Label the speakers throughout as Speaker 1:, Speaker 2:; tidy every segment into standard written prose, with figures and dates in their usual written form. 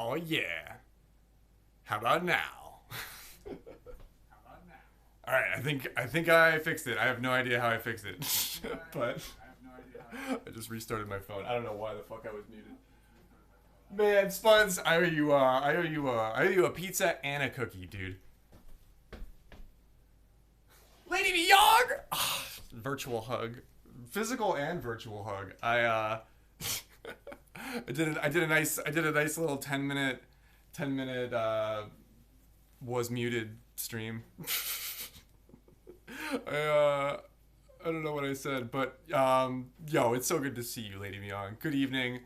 Speaker 1: Oh yeah. How about now? All right, I think I fixed it. I have no idea how I fixed it, but I just restarted my phone. I don't know why the fuck I was muted. Man, Spuds, I owe you a pizza and a cookie, dude. Lady Young, virtual hug, physical and virtual hug. I did a nice little 10 minute was muted stream. I don't know what I said, but yo, it's so good to see you, Lady Young. Good evening.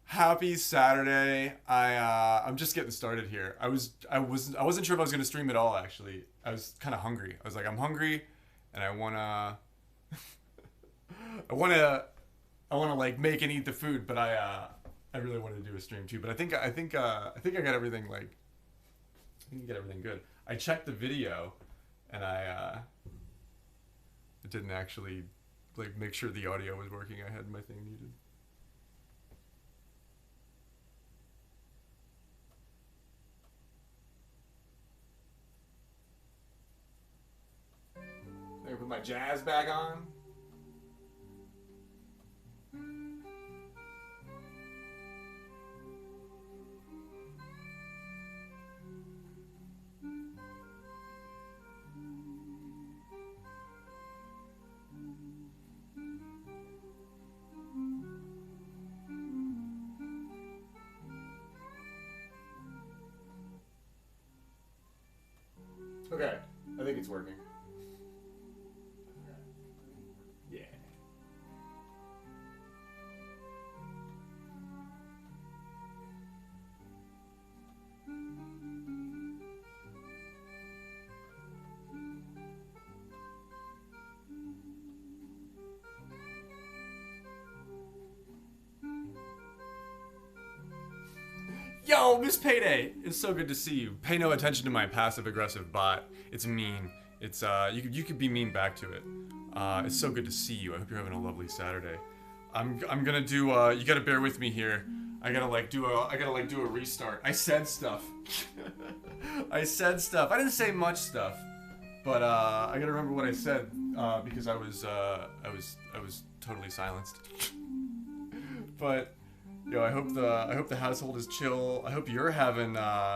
Speaker 1: Happy Saturday. I'm just getting started here. I wasn't sure if I was gonna stream at all actually. I was kinda hungry. I was like, I'm hungry and I wanna like make and eat the food, but I really wanted to do a stream too. But I think I got everything like I think you get everything good. I checked the video and I didn't actually like make sure the audio was working. I had my thing muted. Let me put my jazz back on. Okay, I think it's working. Yeah. Yo, Miss Payday! It's so good to see you. Pay no attention to my passive-aggressive bot. It's mean. It's you could be mean back to it. It's so good to see you. I hope you're having a lovely Saturday. I'm gonna do. You gotta bear with me here. I gotta do a restart. I said stuff. I said stuff. I didn't say much stuff, but I gotta remember what I said because I was totally silenced. But. Yo, I hope the household is chill. I hope you're having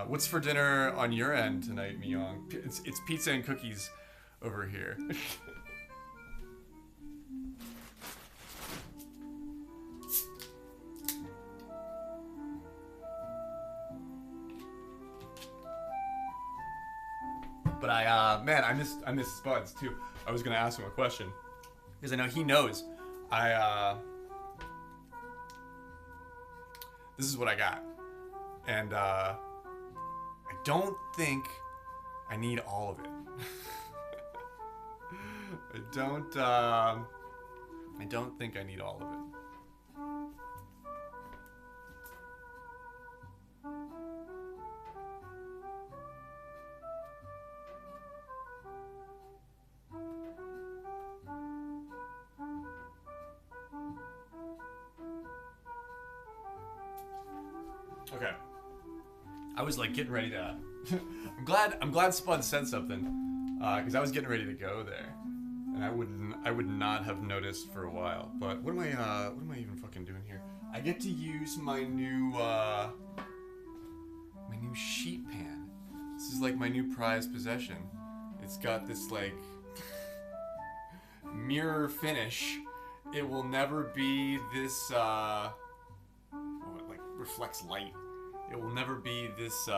Speaker 1: what's for dinner on your end tonight, Myung? It's pizza and cookies over here. But man, I miss Spuds too. I was gonna ask him a question because I know he knows. This is what I got. And I don't think I need all of it. I don't think I need all of it. Okay. I was like getting ready to. I'm glad Spud said something, because I was getting ready to go there, and I would not have noticed for a while. But what am I even fucking doing here? I get to use my new sheet pan. This is like my new prized possession. It's got this like mirror finish. It will never be this it reflects light. It will never be this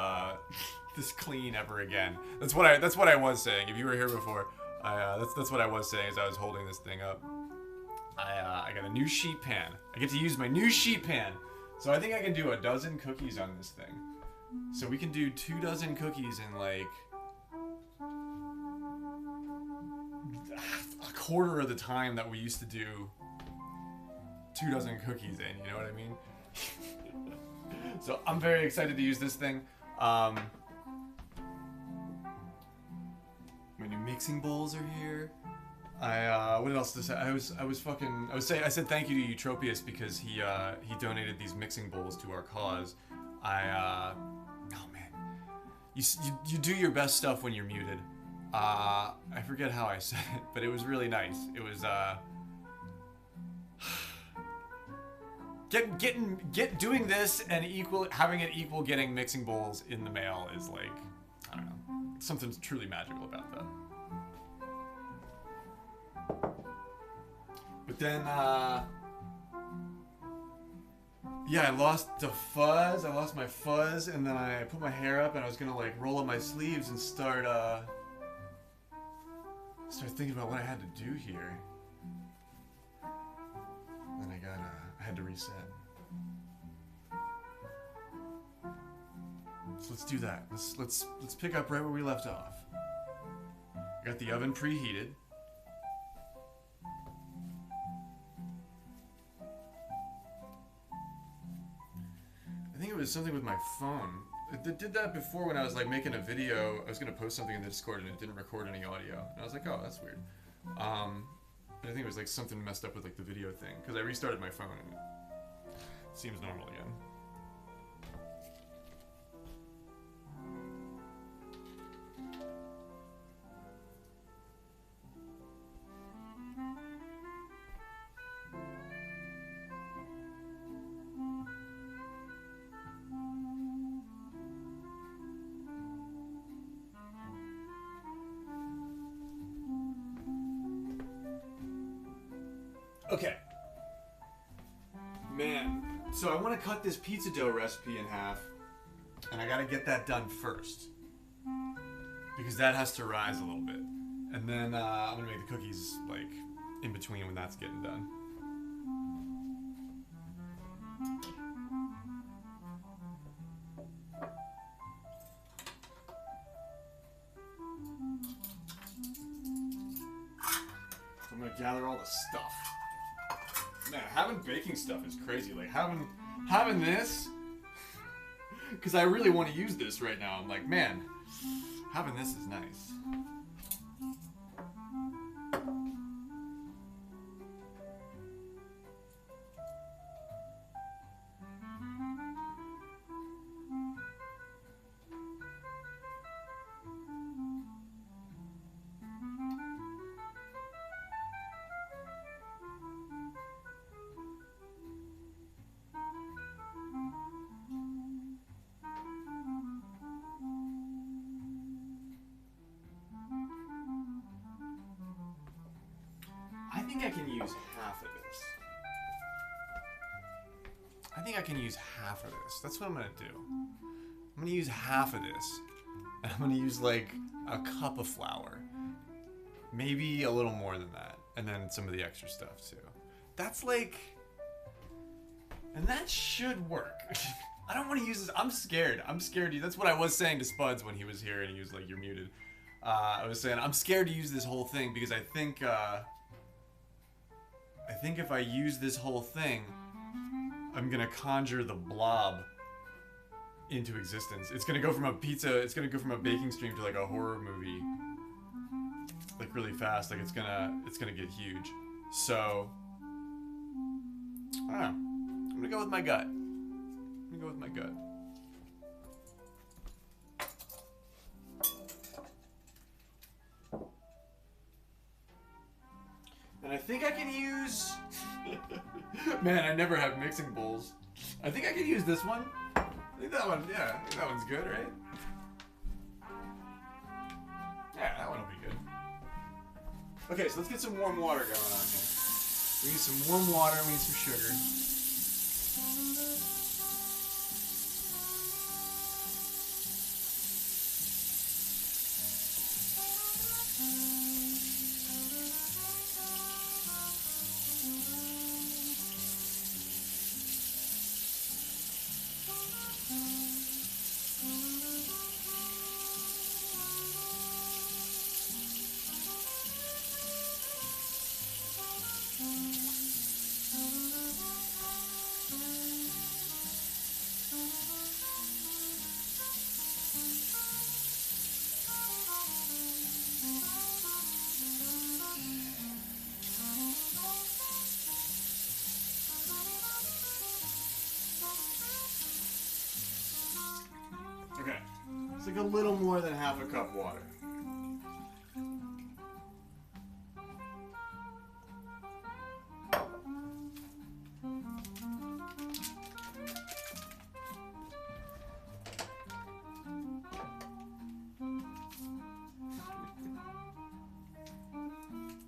Speaker 1: this clean ever again. That's what I was saying. If you were here before, that's what I was saying as I was holding this thing up. I got a new sheet pan. I get to use my new sheet pan. So I think I can do 12 cookies on this thing. So we can do 24 cookies in like a quarter of the time that we used to do 24 cookies in, you know what I mean? So I'm very excited to use this thing. My new mixing bowls are here. What else to say? I said thank you to Eutropius because he donated these mixing bowls to our cause. Oh man, you do your best stuff when you're muted. I forget how I said it, but it was really nice. It was doing this and having it equal getting mixing bowls in the mail is like, I don't know, something's truly magical about that. But then yeah, I lost the fuzz. I lost my fuzz, and then I put my hair up, and I was gonna like roll up my sleeves and start thinking about what I had to do here. Then I had to reset. So let's do that. Let's pick up right where we left off. I got the oven preheated. I think it was something with my phone. It did that before when I was like making a video. I was gonna post something in the Discord and it didn't record any audio. And I was like, oh, that's weird. And I think it was like something messed up with like the video thing because I restarted my phone and it seems normal again. Okay. Man, so I want to cut this pizza dough recipe in half, and I gotta get that done first. Because that has to rise a little bit. And then I'm gonna make the cookies, like, in between when that's getting done. So I'm gonna gather all the stuff. Man, having baking stuff is crazy. Like having this, because I really want to use this right now. I'm like, man, having this is nice. I think I can use half of this. I think I can use half of this. That's what I'm gonna do. I'm gonna use half of this. And I'm gonna use like a cup of flour. Maybe a little more than that. And then some of the extra stuff too. That's like... And that should work. I don't want to use this. I'm scared. I'm scared. That's what I was saying to Spuds when he was here and he was like, you're muted. I was saying, I'm scared to use this whole thing because I think if I use this whole thing, I'm gonna conjure the blob into existence. It's gonna go from a pizza, it's gonna go from a baking stream to like a horror movie, like really fast. Like it's gonna get huge. So, I don't know. I'm gonna go with my gut. I'm gonna go with my gut. And I think I can use... Man, I never have mixing bowls. I think I can use this one. I think that one, yeah, I think that one's good, right? Yeah, that one will be good. Okay, so let's get some warm water going on here. We need some warm water, we need some sugar. It's like a little more than half a cup water.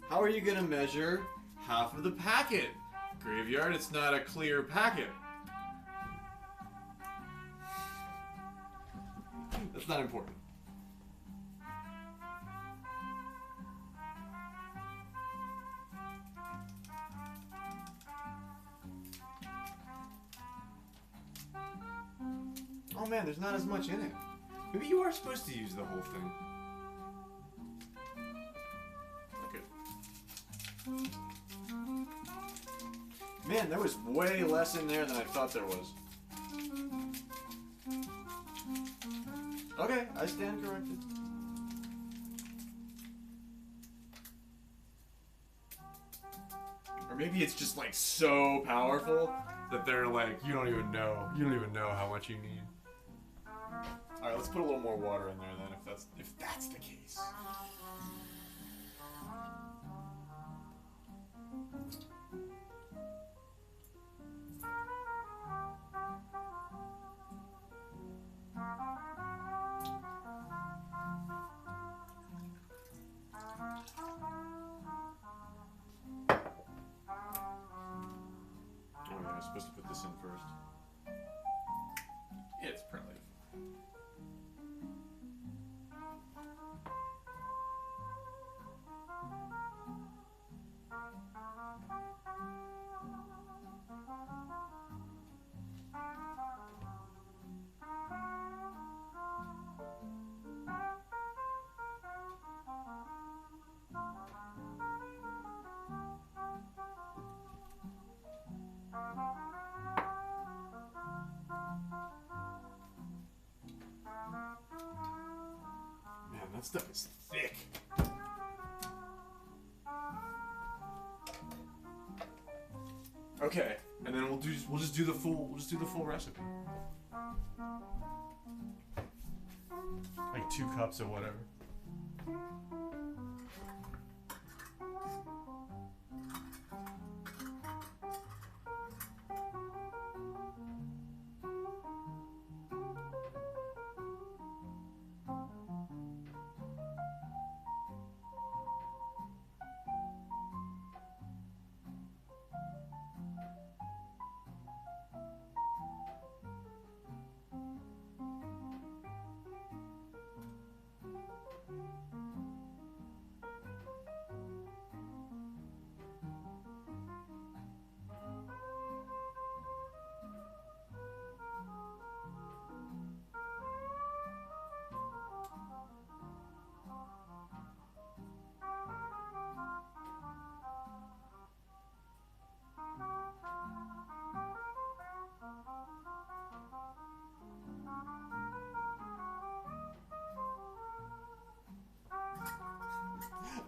Speaker 1: How are you gonna measure half of the packet? Graveyard, it's not a clear packet. That's not important. Oh man, there's not as much in it. Maybe you are supposed to use the whole thing. Okay. Man, there was way less in there than I thought there was. Okay, I stand corrected. Or maybe it's just like so powerful that they're like, you don't even know how much you need. All right, let's put a little more water in there then, if that's the case. Oh yeah, I was supposed to put this in first. It's probably fine. Man, that stuff is thick. Okay, and then we'll just do the full recipe. Like 2 cups or whatever.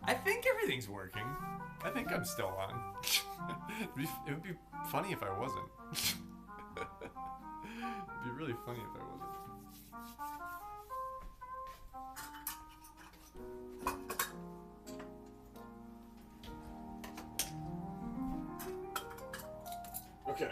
Speaker 1: I think everything's working. I think I'm still on. It would be funny if I wasn't. It'd be really funny if I wasn't. Okay.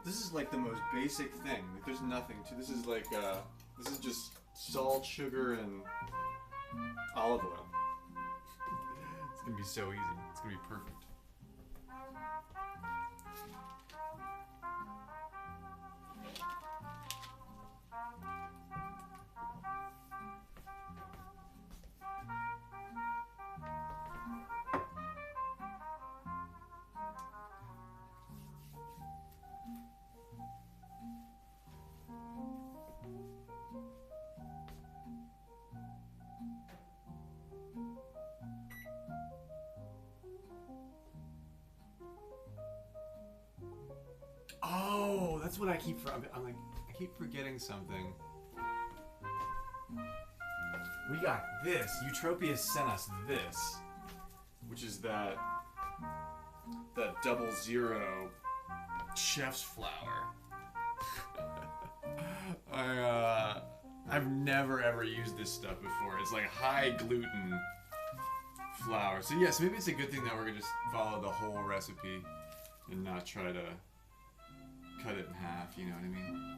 Speaker 1: This is like the most basic thing. Like, there's nothing to this. Is like this is just salt, sugar, and olive oil. It's gonna be so easy. It's gonna be perfect. That's what I keep. I'm like, I keep forgetting something. We got this. Eutropia sent us this, which is that 00 chef's flour. I've never ever used this stuff before. It's like high gluten flour. So yes, maybe it's a good thing that we're gonna just follow the whole recipe and not try to cut it in half. You know what I mean?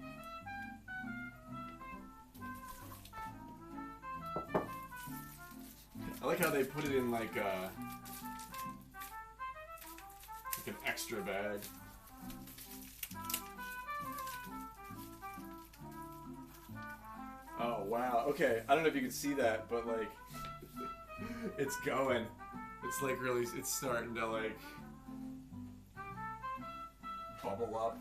Speaker 1: I like how they put it in like an extra bag. Oh wow. Okay, I don't know if you can see that, but like it's going. It's like really, it's starting to like bubble up.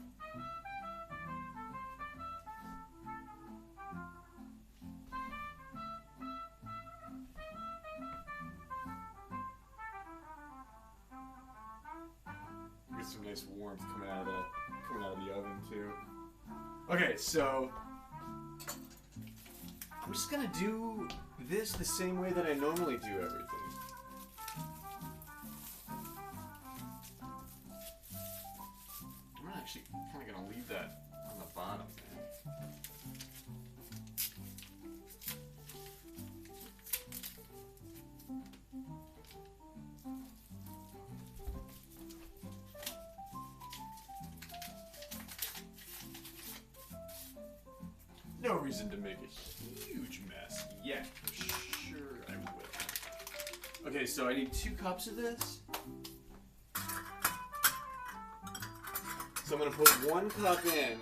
Speaker 1: Get some nice warmth coming out of the oven too. Okay, so I'm just gonna do this the same way that I normally do everything. I'm actually kind of gonna leave that on the bottom there. No reason to make a huge mess yet. I'm sure I will. Okay, so I need 2 cups of this. So I'm gonna put 1 cup in,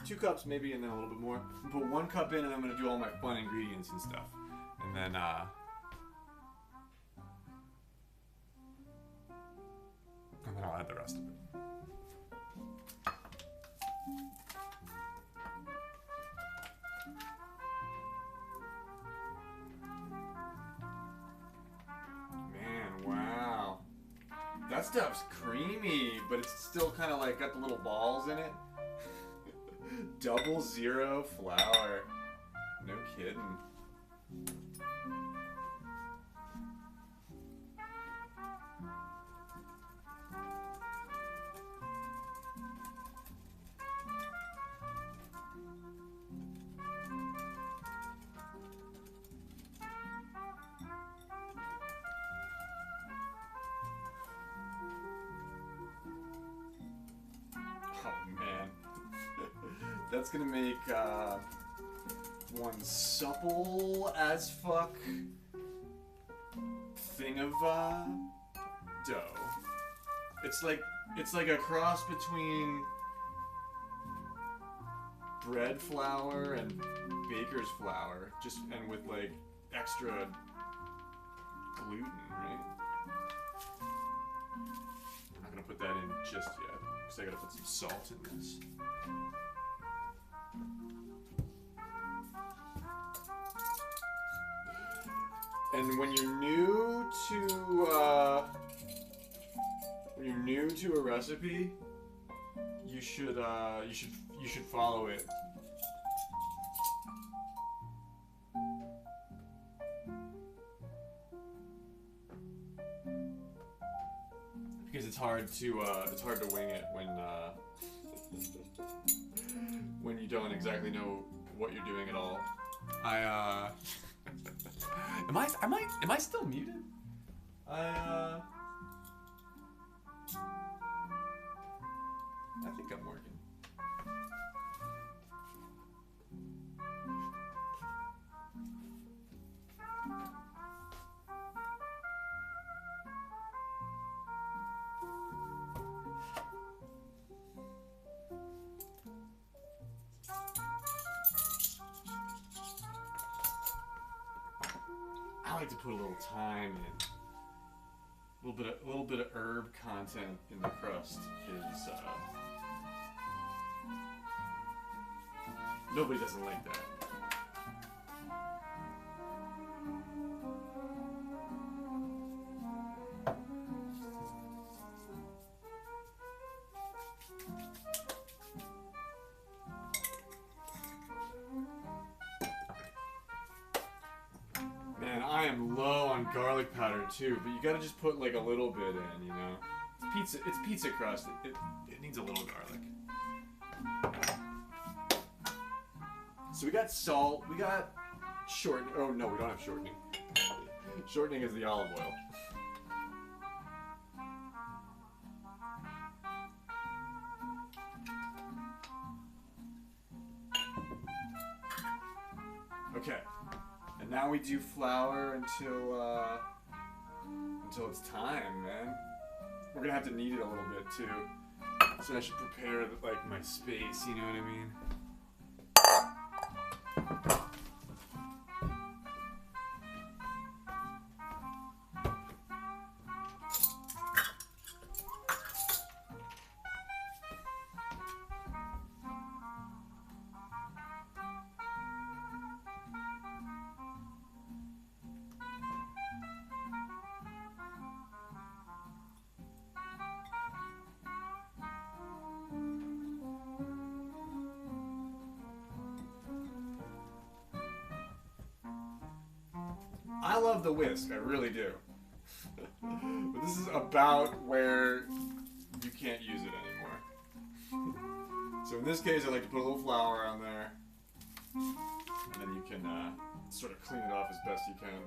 Speaker 1: 2 cups maybe, and then a little bit more. I'm gonna put 1 cup in, and I'm gonna do all my fun ingredients and stuff, and then I'll add the rest of it. That stuff's creamy, but it's still kind of like got the little balls in it. 00 flour. No kidding. That's gonna make one supple as fuck thing of dough. It's like a cross between bread flour and baker's flour, and with like extra gluten, right? I'm not gonna put that in just yet because I gotta put some salt in this. And when you're new to a recipe, you should follow it. Because it's hard to wing it when you don't exactly know what you're doing at all. Am I still muted? I think I'm working. I like to put a little thyme in. A little bit of herb content in the crust is nobody doesn't like that. I am low on garlic powder too, but you gotta just put like a little bit in, you know. It's pizza crust. It needs a little garlic. So we got salt. We got shortening. Oh no, we don't have shortening. Shortening is the olive oil. Okay, and now we do flour until it's time, man. We're gonna have to knead it a little bit too, so I should prepare like my space. You know what I mean? I love the whisk, I really do. But this is about where you can't use it anymore. So in this case, I like to put a little flour on there, and then you can sort of clean it off as best you can.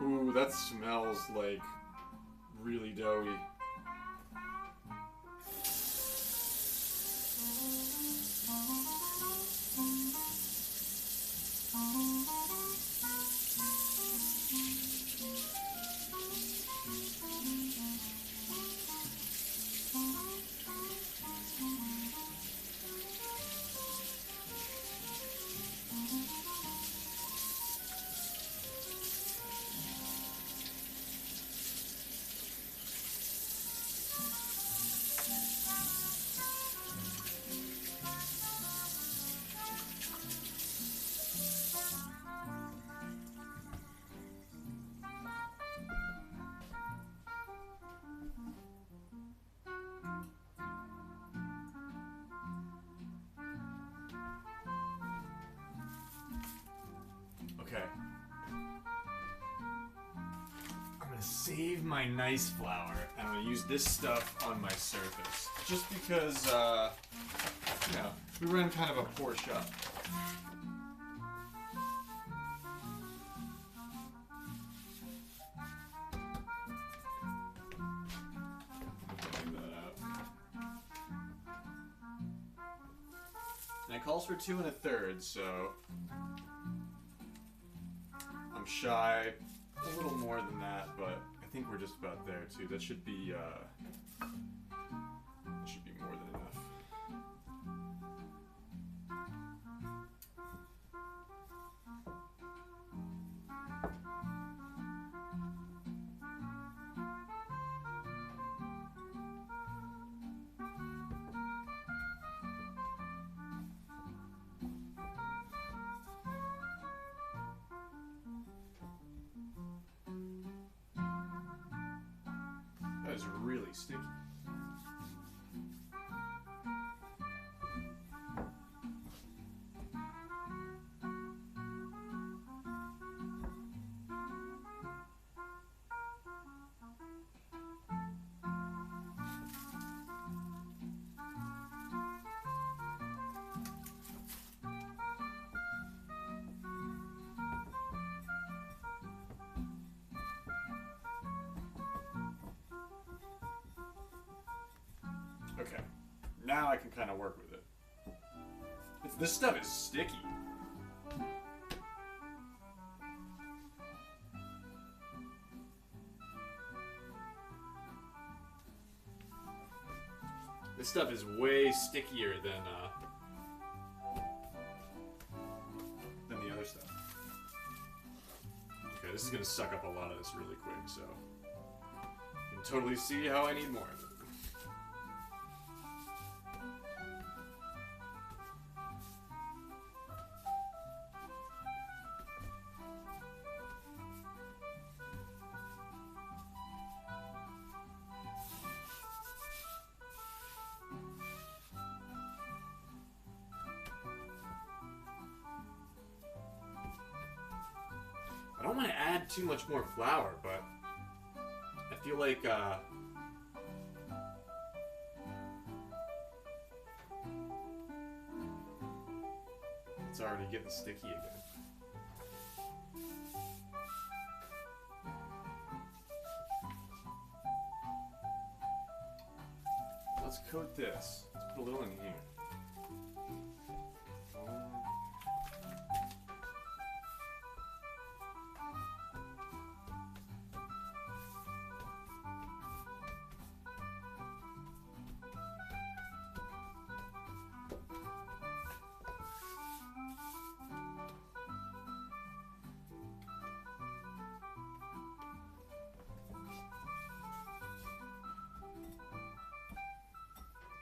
Speaker 1: Ooh, that smells like really doughy. Okay. I'm gonna save my nice flour, and I'm gonna use this stuff on my surface. Just because, you know, we run kind of a poor shop. And it calls for 2 1/3, so I'm shy a little more than that, but I think we're just about there too. That should be more than enough. That is really sticky. Okay, now I can kind of work with it. This stuff is sticky. This stuff is way stickier than the other stuff. Okay, this is gonna suck up a lot of this really quick, so totally see how I need more of it. I don't want to add too much more flour, but I feel like it's already getting sticky again. Let's coat this. Let's put a little in here.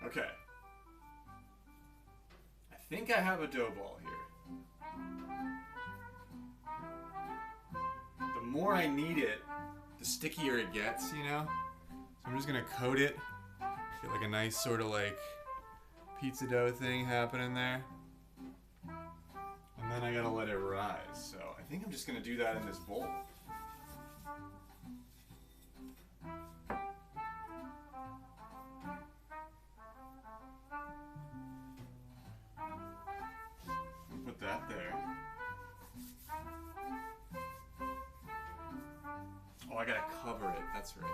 Speaker 1: Okay. I think I have a dough ball here. The more I knead it, the stickier it gets, you know? So I'm just gonna coat it. Get like a nice sort of like pizza dough thing happening there. And then I gotta let it rise. So I think I'm just gonna do that in this bowl. Put that there. Oh, I gotta cover it. That's right.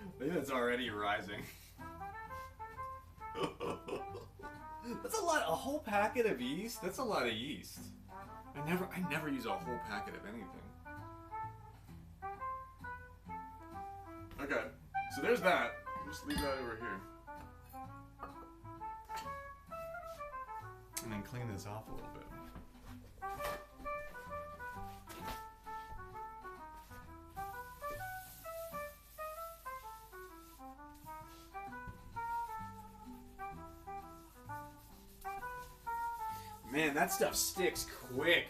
Speaker 1: I think that's already rising. That's a lot. A whole packet of yeast? That's a lot of yeast. I never use a whole packet of anything. Okay, so there's that. Just leave that over here. And then clean this off a little bit. Man, that stuff sticks quick.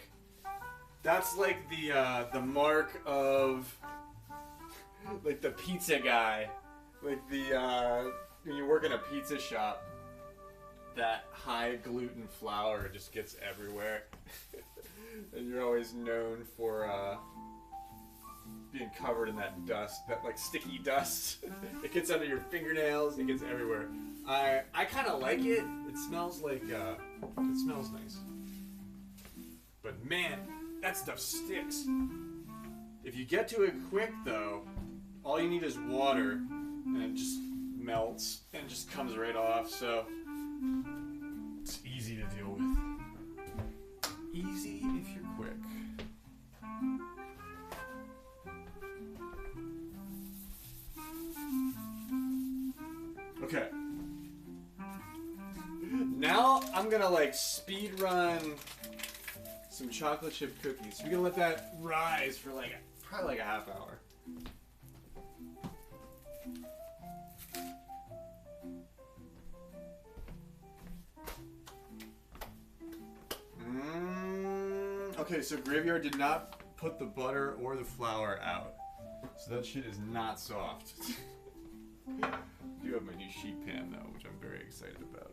Speaker 1: That's like the mark of like the pizza guy, like the when you work in a pizza shop. That high gluten flour just gets everywhere, and you're always known for being covered in that dust, that like sticky dust. It gets under your fingernails. It gets everywhere. I kind of like it. It smells like it smells nice. But man, that stuff sticks. If you get to it quick though, all you need is water, and it just melts and just comes right off. So it's easy to deal with. Easy if you're quick. Okay. Now I'm gonna like speed run some chocolate chip cookies. We're gonna let that rise for like probably like a half hour. Okay, so Graveyard did not put the butter or the flour out. So that shit is not soft. I do have my new sheet pan though, which I'm very excited about.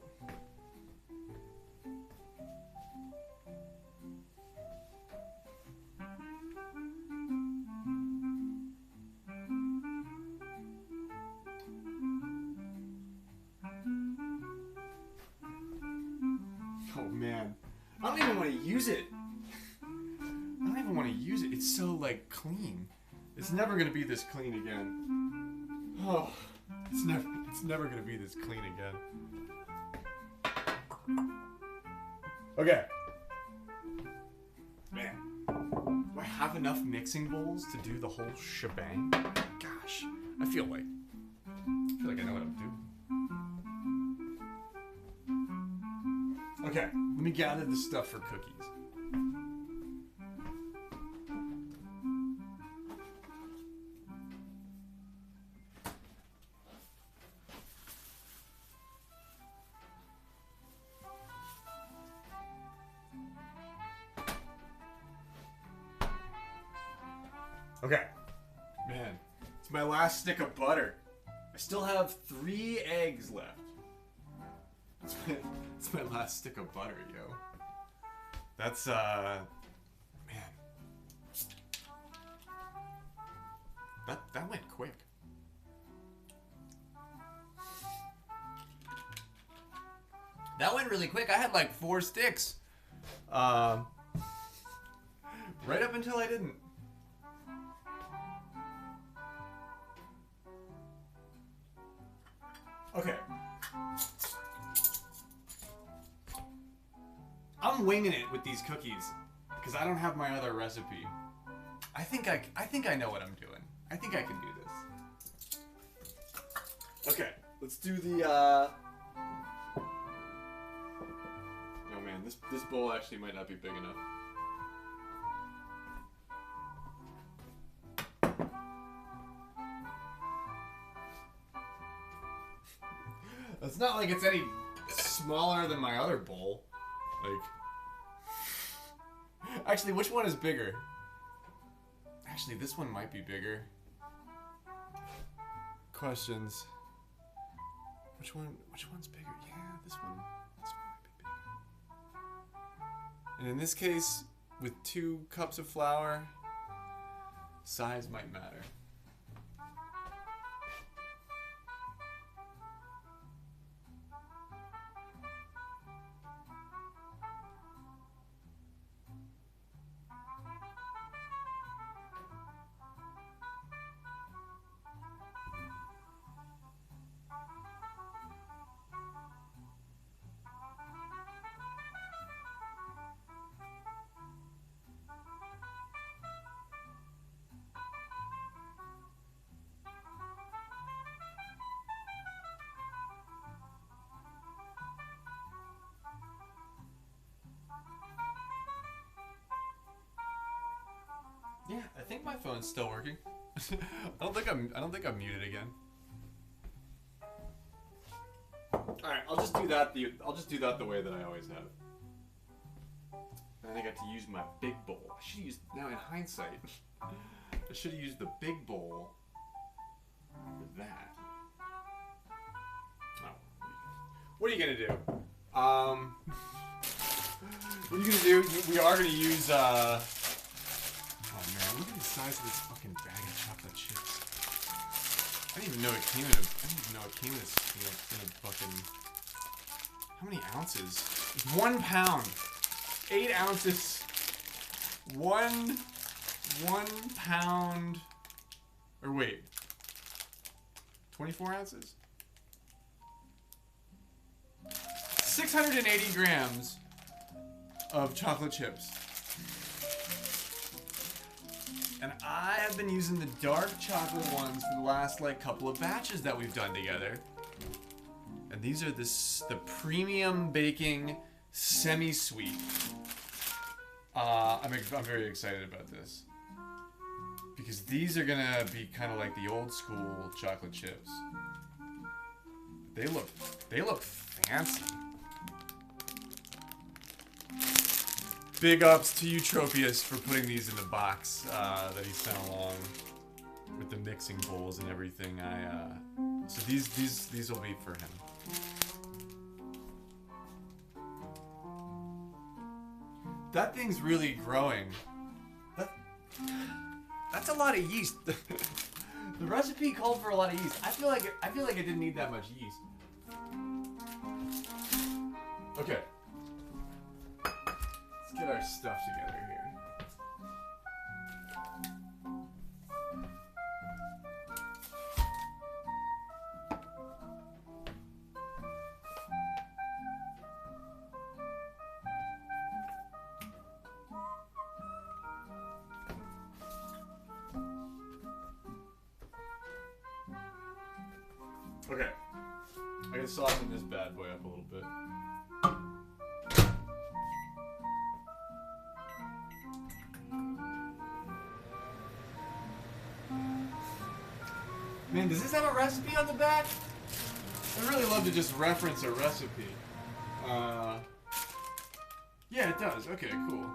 Speaker 1: Oh man, I don't even want to use it. I don't even want to use it. It's so like clean. It's never gonna be this clean again. Oh, it's never gonna be this clean again. Okay. Man, do I have enough mixing bowls to do the whole shebang? Gosh, I feel like I know what I'm doing. Okay, let me gather the stuff for cookies. Okay, man, it's my last stick of butter. I still have 3 eggs left. It's my last stick of butter, yo. That's, man. That went quick. That went really quick. I had like 4 sticks. Right up until I didn't. Okay. I'm winging it with these cookies because I don't have my other recipe. I think I know what I'm doing. I think I can do this. Okay, let's do the oh man, this bowl actually might not be big enough. It's not like it's any smaller than my other bowl. Like, actually, which one is bigger? Actually, this one might be bigger. Questions. Which one's bigger? Yeah, this one might be bigger. And in this case, with 2 cups of flour, size might matter. Yeah, I think my phone's still working. I don't think I'm muted again. All right, I'll just do that the way that I always have. And I get to use my big bowl. I should use now in hindsight. I should have used the big bowl for that. Oh, what are you gonna do? What are you gonna do? We are gonna use. Oh man, look at the size of this fucking bag of chocolate chips. I didn't even know it came in a fucking. How many ounces? It's 1 pound. 8 ounces. One pound. Or wait. 24 ounces? 680 grams of chocolate chips. And I have been using the dark chocolate ones for the last like couple of batches that we've done together. And these are the premium baking semi-sweet. I'm very excited about this. Because these are gonna be kind of like the old school chocolate chips. They look fancy. Big ups to Eutropius for putting these in the box that he sent along with the mixing bowls and everything. So these will be for him. That thing's really growing. That's a lot of yeast. The recipe called for a lot of yeast. I feel like it didn't need that much yeast. Okay. Let's get our stuff together here. Okay, I can soften this bad boy up a little bit. Man, does this have a recipe on the back? I'd really love to just reference a recipe. Yeah, it does. Okay, cool.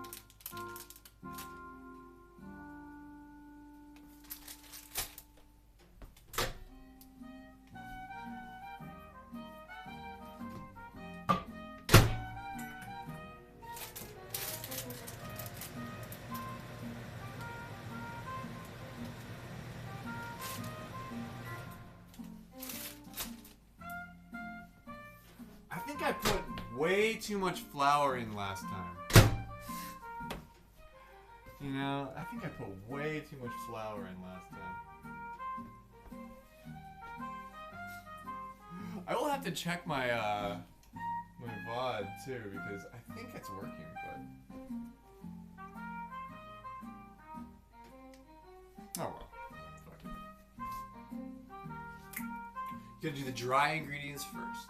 Speaker 1: I think I put way too much flour in last time. You know, I think I put way too much flour in last time. I will have to check my my VOD too, because I think it's working, but oh well. Fuck it. You gotta do the dry ingredients first.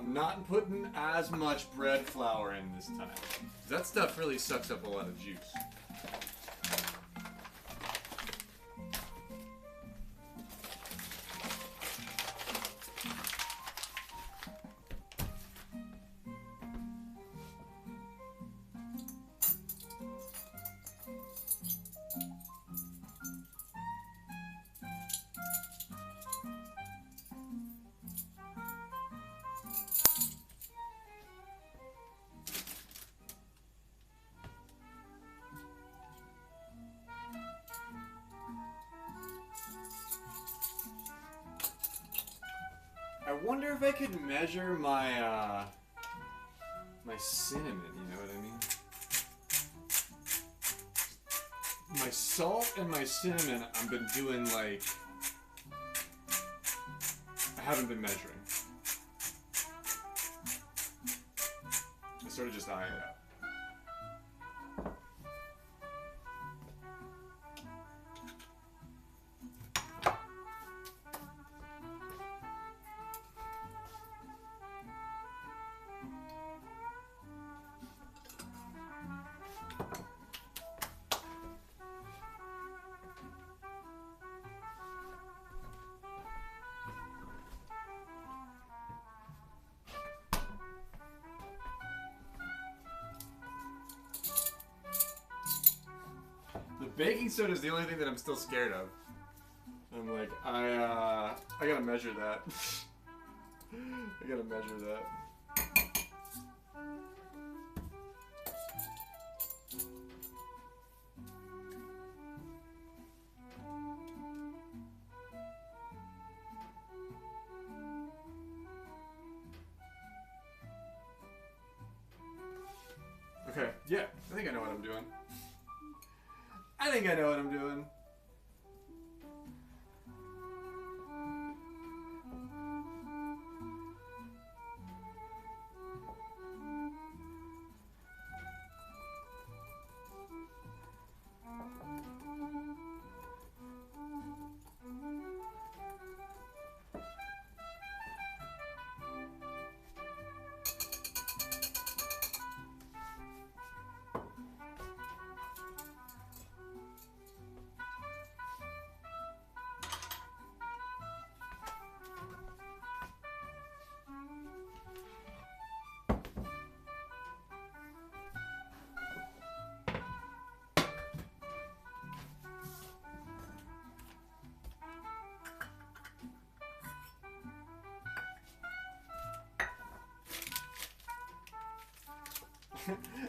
Speaker 1: Not putting as much bread flour in this time. That stuff really sucks up a lot of juice. I wonder if I could measure my my cinnamon, you know what I mean? My salt and my cinnamon, I've been doing like, I haven't been measuring. I sort of just eyeing it out. Baking soda is the only thing that I'm still scared of. I'm like, I gotta measure that. I gotta measure that. Okay, yeah, I think I know what I'm doing. I think I know what I'm doing.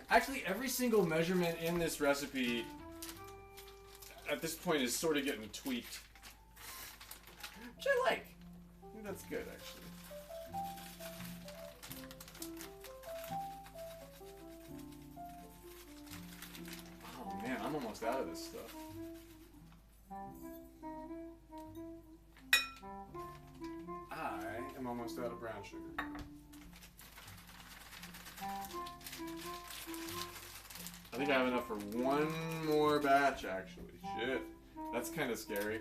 Speaker 1: Actually, every single measurement in this recipe at this point is sort of getting tweaked. Which I like. I think that's good, actually. Oh man, I'm almost out of this stuff. I am almost out of brown sugar. I think I have enough for one more batch, actually. Shit. That's kind of scary.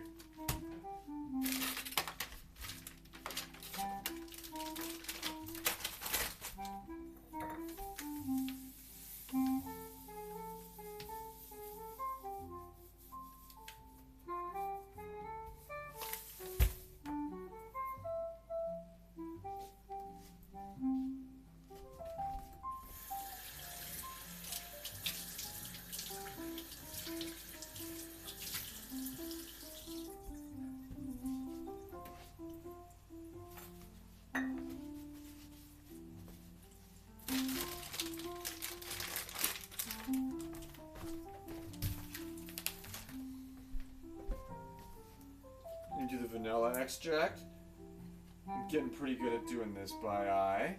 Speaker 1: Do the vanilla extract. I'm getting pretty good at doing this by eye.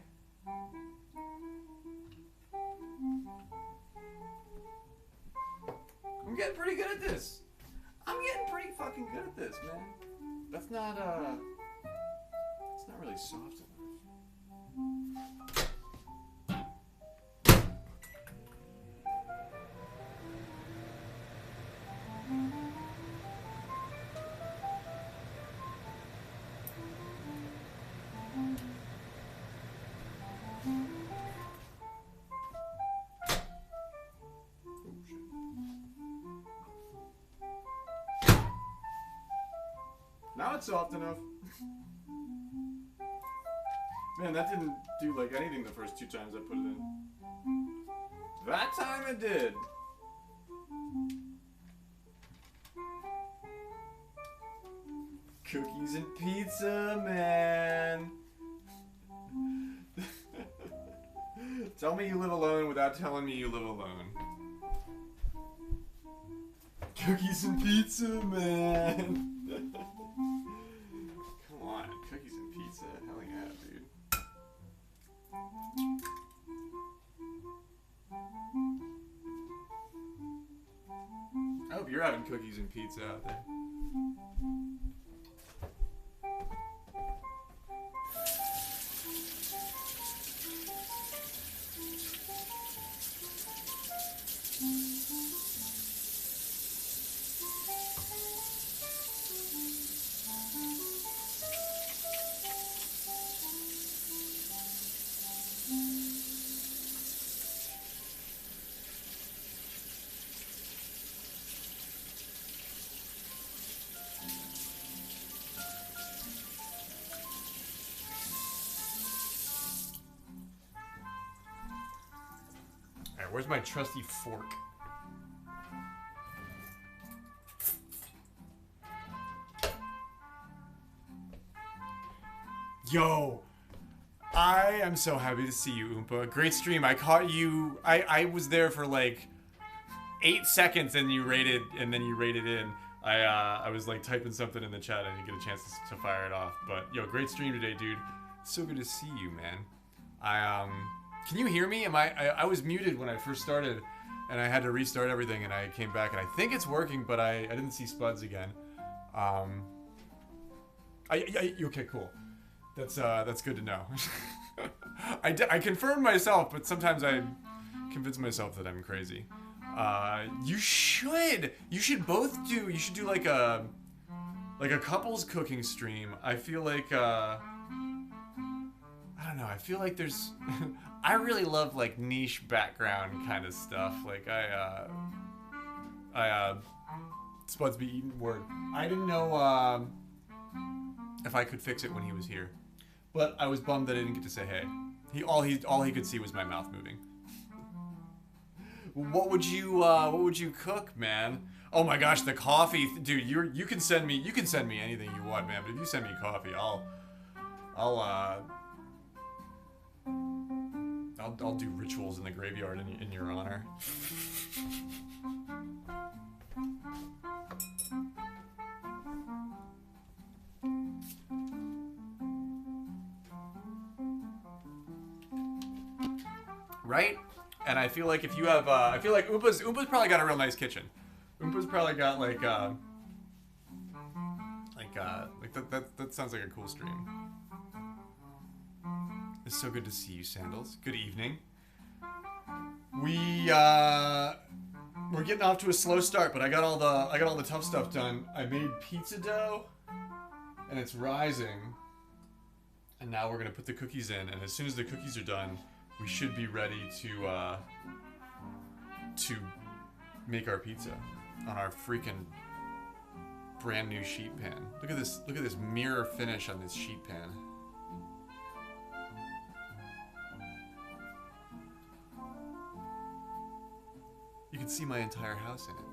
Speaker 1: I'm getting pretty good at this. I'm getting pretty fucking good at this, man. That's not it's not really soft enough. Now it's soft enough. Man, that didn't do like anything the first 2 times I put it in. That time it did. Cookies and pizza, man. Tell me you live alone without telling me you live alone. Cookies and pizza, man. Come on, cookies and pizza. Hell yeah, dude. I hope you're having cookies and pizza out there. Alright, where's my trusty fork? Yo! I am so happy to see you, Oompa. Great stream. I caught you. I was there for like 8 seconds and you rated in. I was like typing something in the chat. I didn't get a chance to fire it off. But yo, great stream today, dude. So good to see you, man. Can you hear me? I was muted when I first started, and I had to restart everything, and I came back, and I think it's working, but I didn't see Spuds again. Okay, cool. That's good to know. I confirmed myself, but sometimes I convince myself that I'm crazy. You should both do. You should do like a couples cooking stream. I feel like I don't know. I feel like there's. I really love like niche background kind of stuff. Like Spuds be eating word. I didn't know if I could fix it when he was here, but I was bummed that I didn't get to say hey. All he could see was my mouth moving. What would you cook, man? Oh my gosh, the coffee, dude. You can send me anything you want, man. But if you send me I'll do rituals in the graveyard in your honor. Right? And I feel like if you have, I feel like Oompa's probably got a real nice kitchen. Oompa's probably got like that sounds like a cool stream. It's so good to see you, Sandals. Good evening. We're getting off to a slow start, but I got all the tough stuff done. I made pizza dough, and it's rising. And now we're gonna put the cookies in, and as soon as the cookies are done, we should be ready to make our pizza on our freaking brand new sheet pan. Look at this mirror finish on this sheet pan. You can see my entire house in it.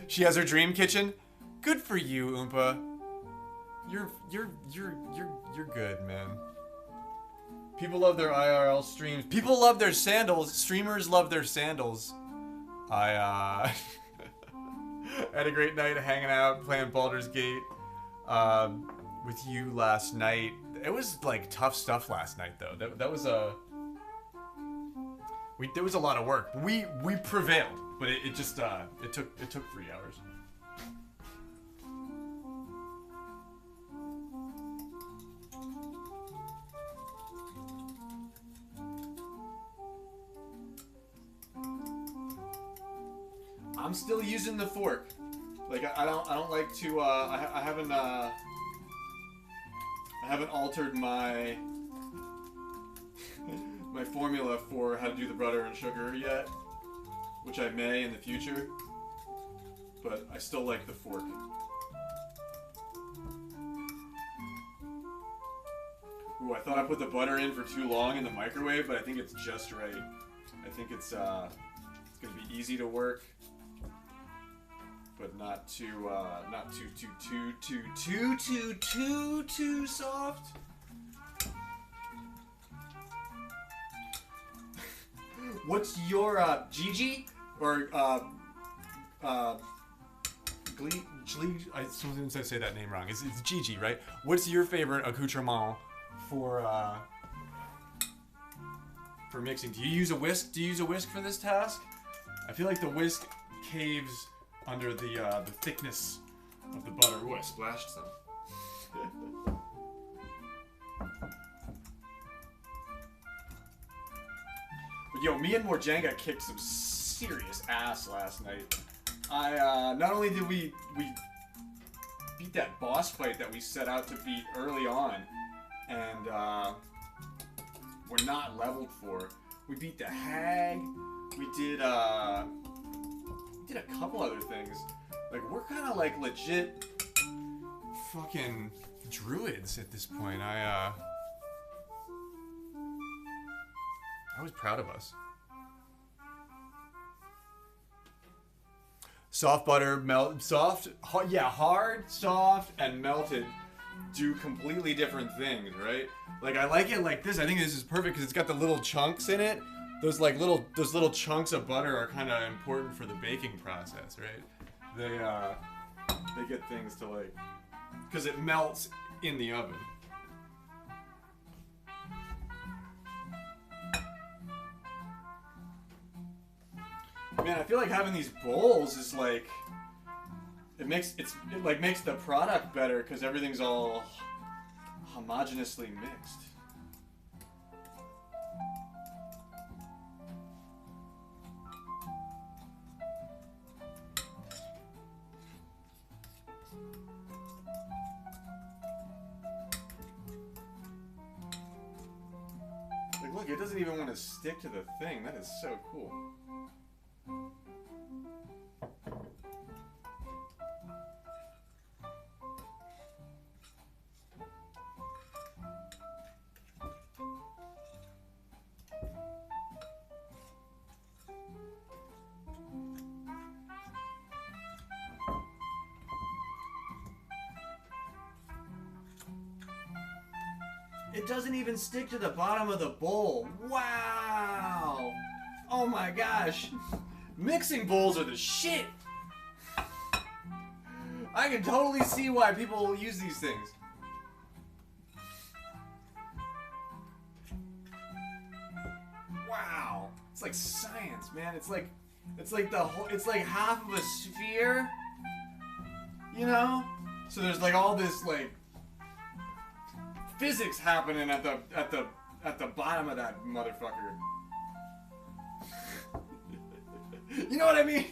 Speaker 1: She has her dream kitchen. Good for you, Oompa. You're good, man. People love their IRL streams. People love their sandals. Streamers love their sandals. I had a great night hanging out, playing Baldur's Gate with you last night. It was like tough stuff last night, though. That was a there was a lot of work. We prevailed, but it just it took 3 hours. I'm still using the fork. Like I don't like to. I haven't altered my my formula for how to do the butter and sugar yet, which I may in the future. But I still like the fork. Ooh, I thought I put the butter in for too long in the microwave, but I think it's just right. I think it's gonna be easy to work. But not too soft. What's your Gigi or Glee? I sometimes say that name wrong. It's Gigi, right? What's your favorite accoutrement for mixing? Do you use a whisk? Do you use a whisk for this task? I feel like the whisk caves under the thickness of the butter. Ooh, I splashed some. But yo, me and Morjanga kicked some serious ass last night. Not only did we beat that boss fight that we set out to beat early on, and we're not leveled for. We beat the hag. We did a couple other things. Like, we're kind of like legit fucking druids at this point. I was proud of us. Soft butter, hard, soft, and melted do completely different things, right? Like, I like it like this. I think this is perfect because it's got the little chunks in it. Those little chunks of butter are kind of important for the baking process, right? They get things to like, because it melts in the oven. Man, I feel like having these bowls is like, it makes the product better because everything's all homogeneously mixed. Like, look, it doesn't even want to stick to the thing. That is so cool. It doesn't even stick to the bottom of the bowl. Wow. Oh my gosh. Mixing bowls are the shit. I can totally see why people use these things. Wow. It's like science, man. It's like the whole, it's like half of a sphere. You know? So there's like all this like physics happening at the bottom of that motherfucker. You know what I mean?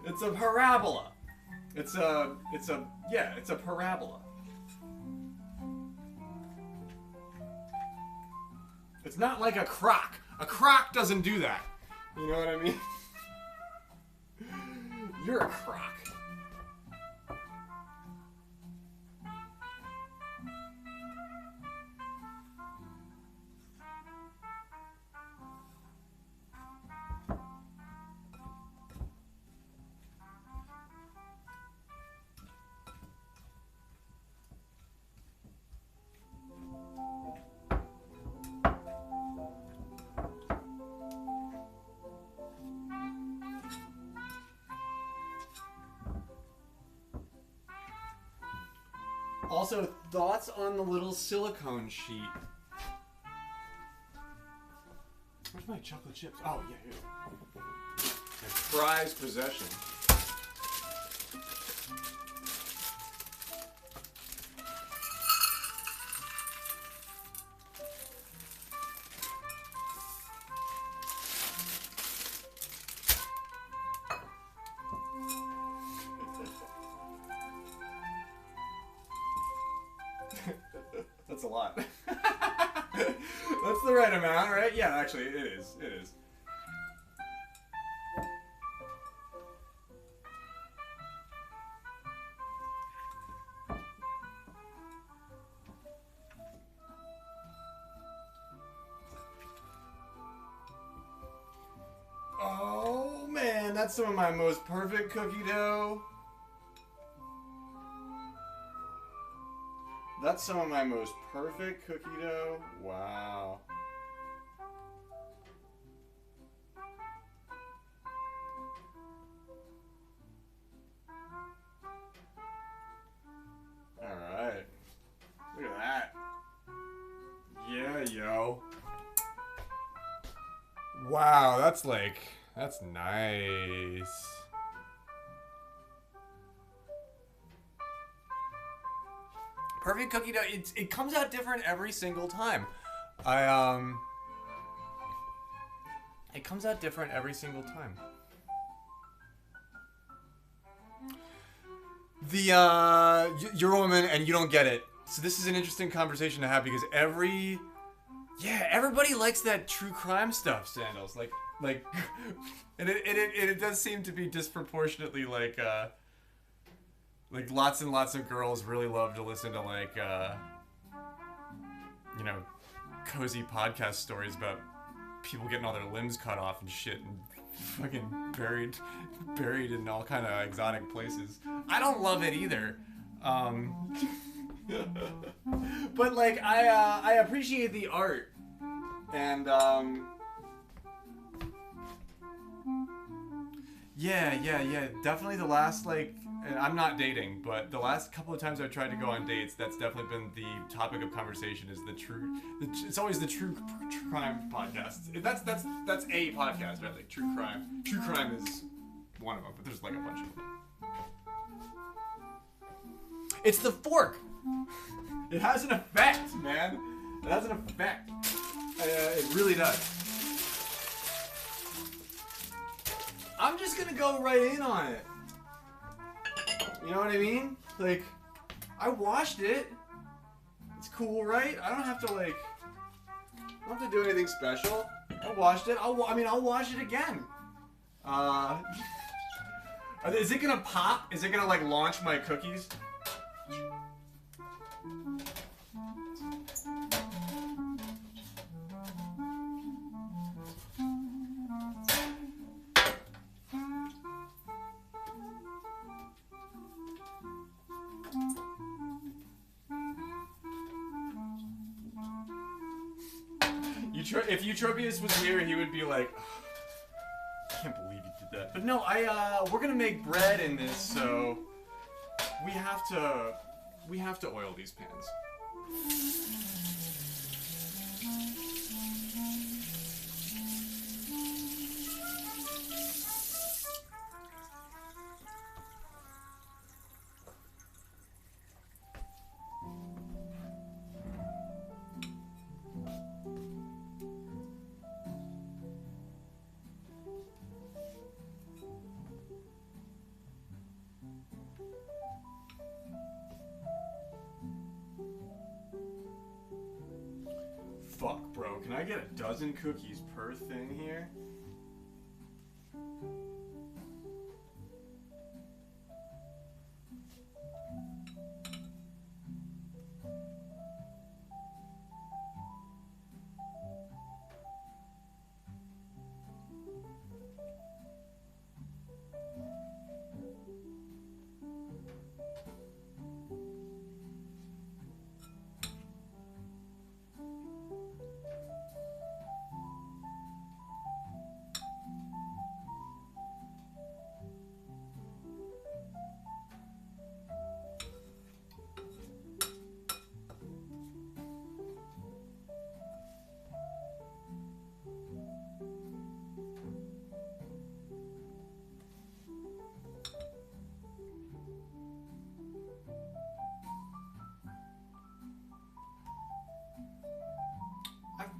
Speaker 1: It's a parabola. It's a parabola. It's not like a crock. A crock doesn't do that. You know what I mean? You're a crock. Also, thoughts on the little silicone sheet. Where's my chocolate chips? Oh, yeah, here. My prized possession. That's a lot. That's the right amount, right? Yeah, actually, it is. It is. Oh, man, that's some of my most perfect cookie dough. That's some of my most perfect cookie dough. Wow. Alright. Look at that. Yeah, yo. Wow, that's nice. Perfect cookie dough. It comes out different every single time. It comes out different every single time. You're a woman and you don't get it. So this is an interesting conversation to have because everybody likes that true crime stuff, Sandals. Like, and it does seem to be disproportionately like lots and lots of girls really love to listen to cozy podcast stories about people getting all their limbs cut off and shit and fucking buried in all kind of exotic places. I don't love it either. But like I appreciate the art and yeah, definitely the last and I'm not dating, but the last couple of times I've tried to go on dates, that's definitely been the topic of conversation. Is it's always the true crime podcast. That's a podcast, right? Like true crime. True crime is one of them, but there's like a bunch of them. It's the fork. It has an effect, man. It has an effect. It really does. I'm just gonna go right in on it. You know what I mean? Like, I washed it. It's cool, right? I don't have to do anything special. I washed it. I'll wash it again. Is it gonna pop? Is it gonna launch my cookies? If Eutropius was here, he would be like, oh, I can't believe you did that. But no, we're gonna make bread in this, so we have to oil these pans. Fuck, bro. Can I get a dozen cookies per thing here?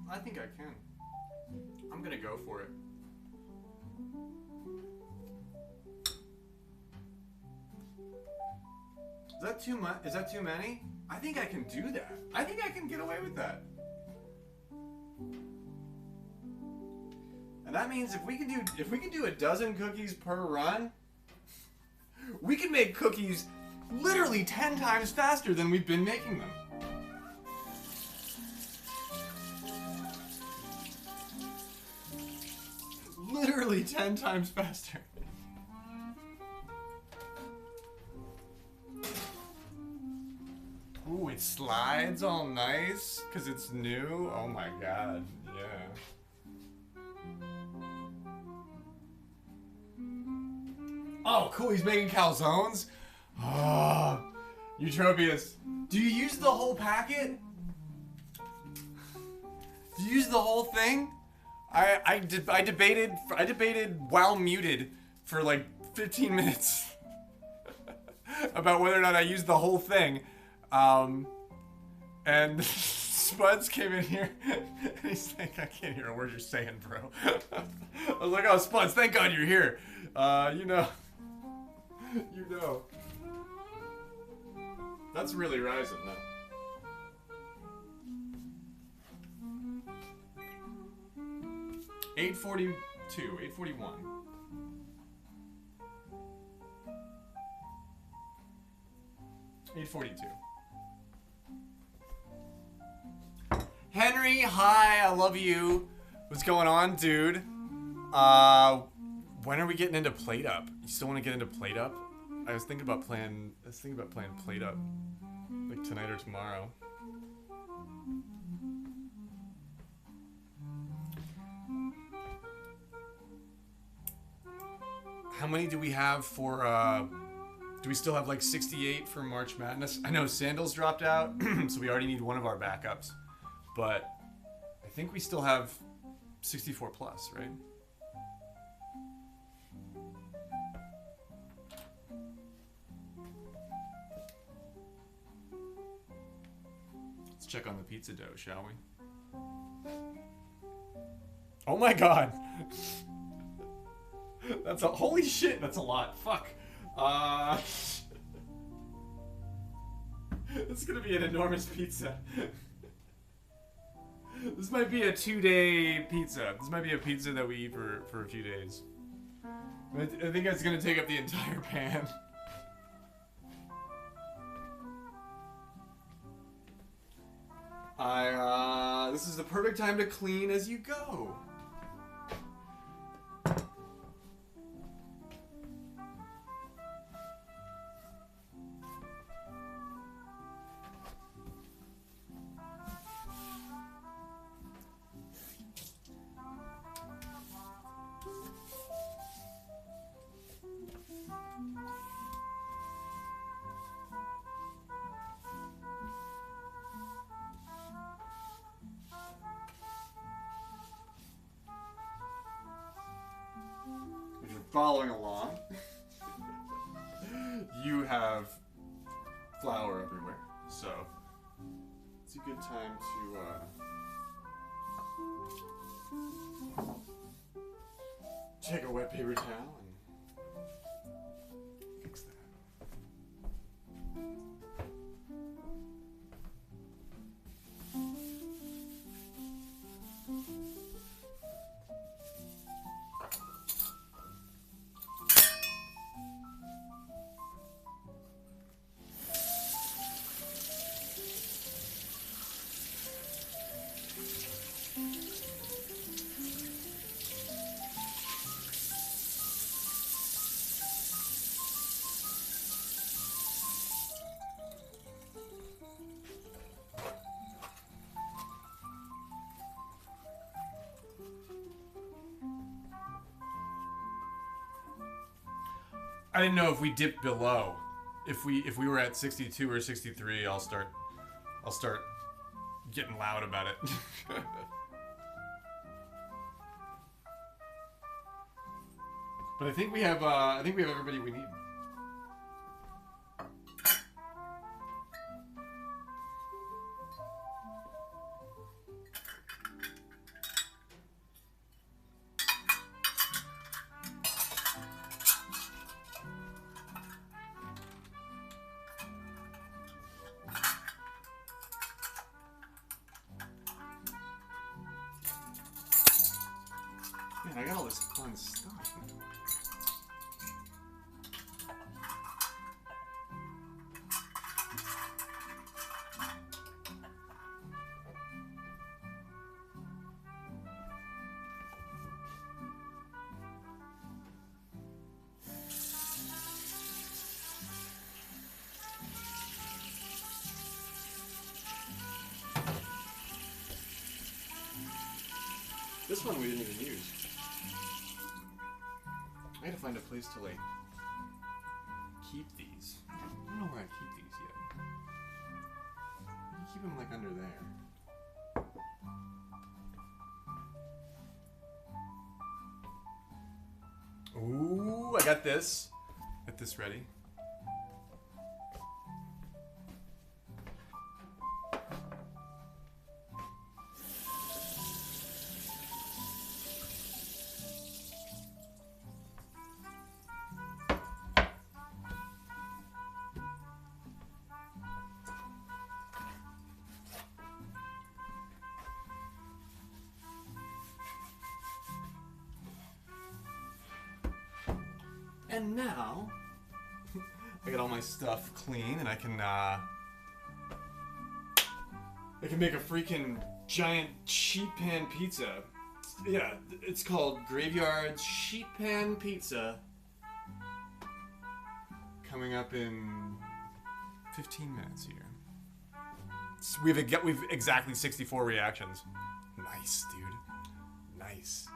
Speaker 1: I think I can. I'm gonna go for it. Is that too much? Is that too many? I think I can do that. I think I can get away with that. And that means if we can do a dozen cookies per run, we can make cookies literally 10 times faster than we've been making them. Literally 10 times faster. Ooh, it slides all nice because it's new. Oh my god, yeah. Oh, cool, he's making calzones? Oh, Eutropius, do you use the whole packet? Do you use the whole thing? I debated while muted for like 15 minutes about whether or not I used the whole thing. And Spuds came in here and he's like, I can't hear a word you're saying, bro. I was like, oh, Spuds, thank God you're here. You know. That's really rising, though. $8.42, $8.41. $8.42. Henry, hi, I love you. What's going on, dude? When are we getting into Plate Up? You still want to get into Plate Up? I was thinking about playing Plate Up, like tonight or tomorrow. How many do we have for, do we still have like 68 for March Madness? I know Sandals dropped out, so we already need one of our backups. But I think we still have 64 plus, right? Let's check on the pizza dough, shall we? Oh my god! That's a holy shit, that's a lot. Fuck. It's gonna be an enormous pizza. This might be a 2-day pizza. This might be a pizza that we eat for a few days. I think it's gonna take up the entire pan. This is the perfect time to clean as you go. following along, you have flour everywhere, so it's a good time to take a wet paper towel and fix that. I didn't know if we dipped below. If we were at 62 or 63, I'll start getting loud about it. But I think we have everybody we need. Man, I got all this fun stuff. This one we didn't even use. I had to find a place to like keep these. I don't know where I keep these yet. You keep them like under there. Ooh, I got this. Get this ready. And now, I got all my stuff clean, and I can make a freaking giant sheet pan pizza. Yeah, it's called Graveyard's Sheet Pan Pizza. Coming up in 15 minutes here. So we've exactly 64 reactions. Nice, dude. Nice.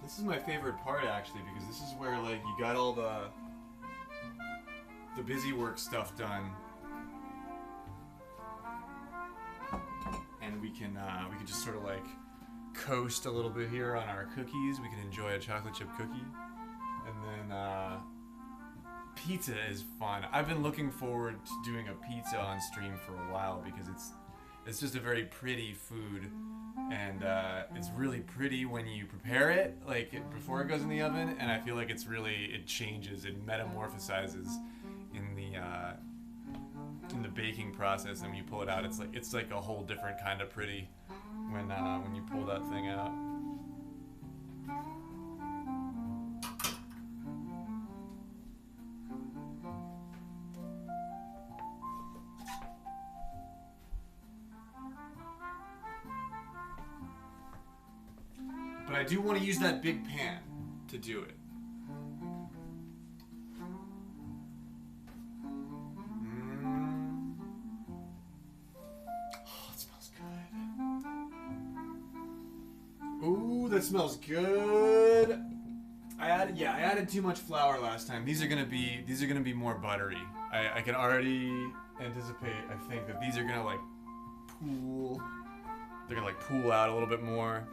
Speaker 1: This is my favorite part actually, because this is where like you got all the busy work stuff done, and we can just sort of like coast a little bit here on our cookies. We can enjoy a chocolate chip cookie, and then pizza is fun. I've been looking forward to doing a pizza on stream for a while because it's just a very pretty food. And it's really pretty when you prepare it, like before it goes in the oven. And I feel like it changes, it metamorphosizes in the baking process. And when you pull it out, it's like a whole different kind of pretty when you pull that thing out. But I do want to use that big pan to do it. Oh, it smells good. Ooh, the that smells good. I added too much flour last time. These are gonna be more buttery. I can already anticipate. I think that these are gonna like pool. They're gonna like pool out a little bit more.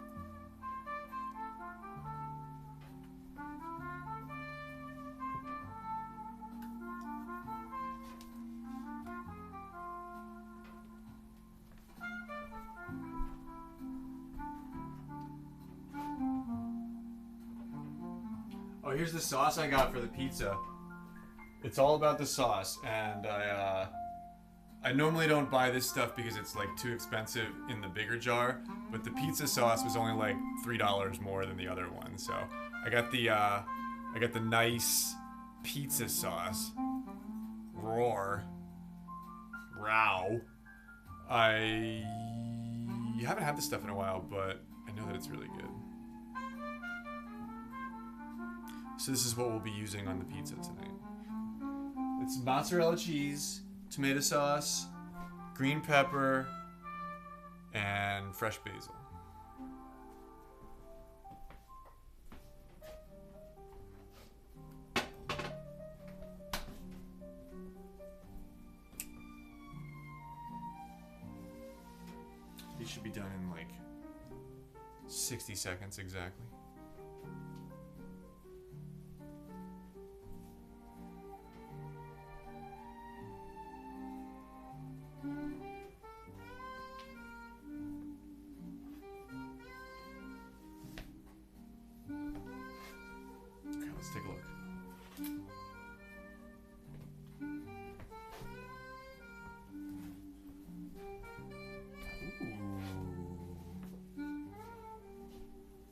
Speaker 1: Oh, here's the sauce I got for the pizza. It's all about the sauce, and I normally don't buy this stuff because it's like too expensive in the bigger jar, but the pizza sauce was only like $3 more than the other one, so I got the nice pizza sauce. Roar. Row. I haven't had this stuff in a while, but I know that it's really good. So this is what we'll be using on the pizza tonight. It's mozzarella cheese, tomato sauce, green pepper, and fresh basil. These should be done in like 60 seconds exactly. Let's take a look.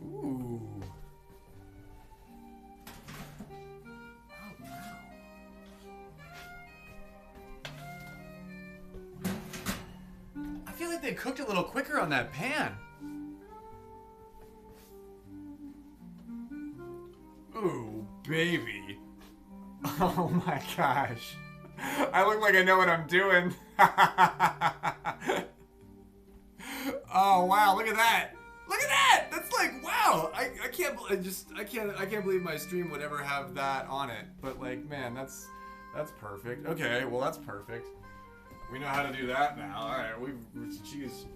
Speaker 1: Ooh. Ooh. Oh, wow. I feel like they cooked a little quicker on that pan. Ooh, baby. Oh my gosh. I look like I know what I'm doing. Oh wow, look at that. Look at that! That's like wow. I can't believe my stream would ever have that on it. But like, man, that's perfect. Okay, well that's perfect. We know how to do that now. Alright, jeez.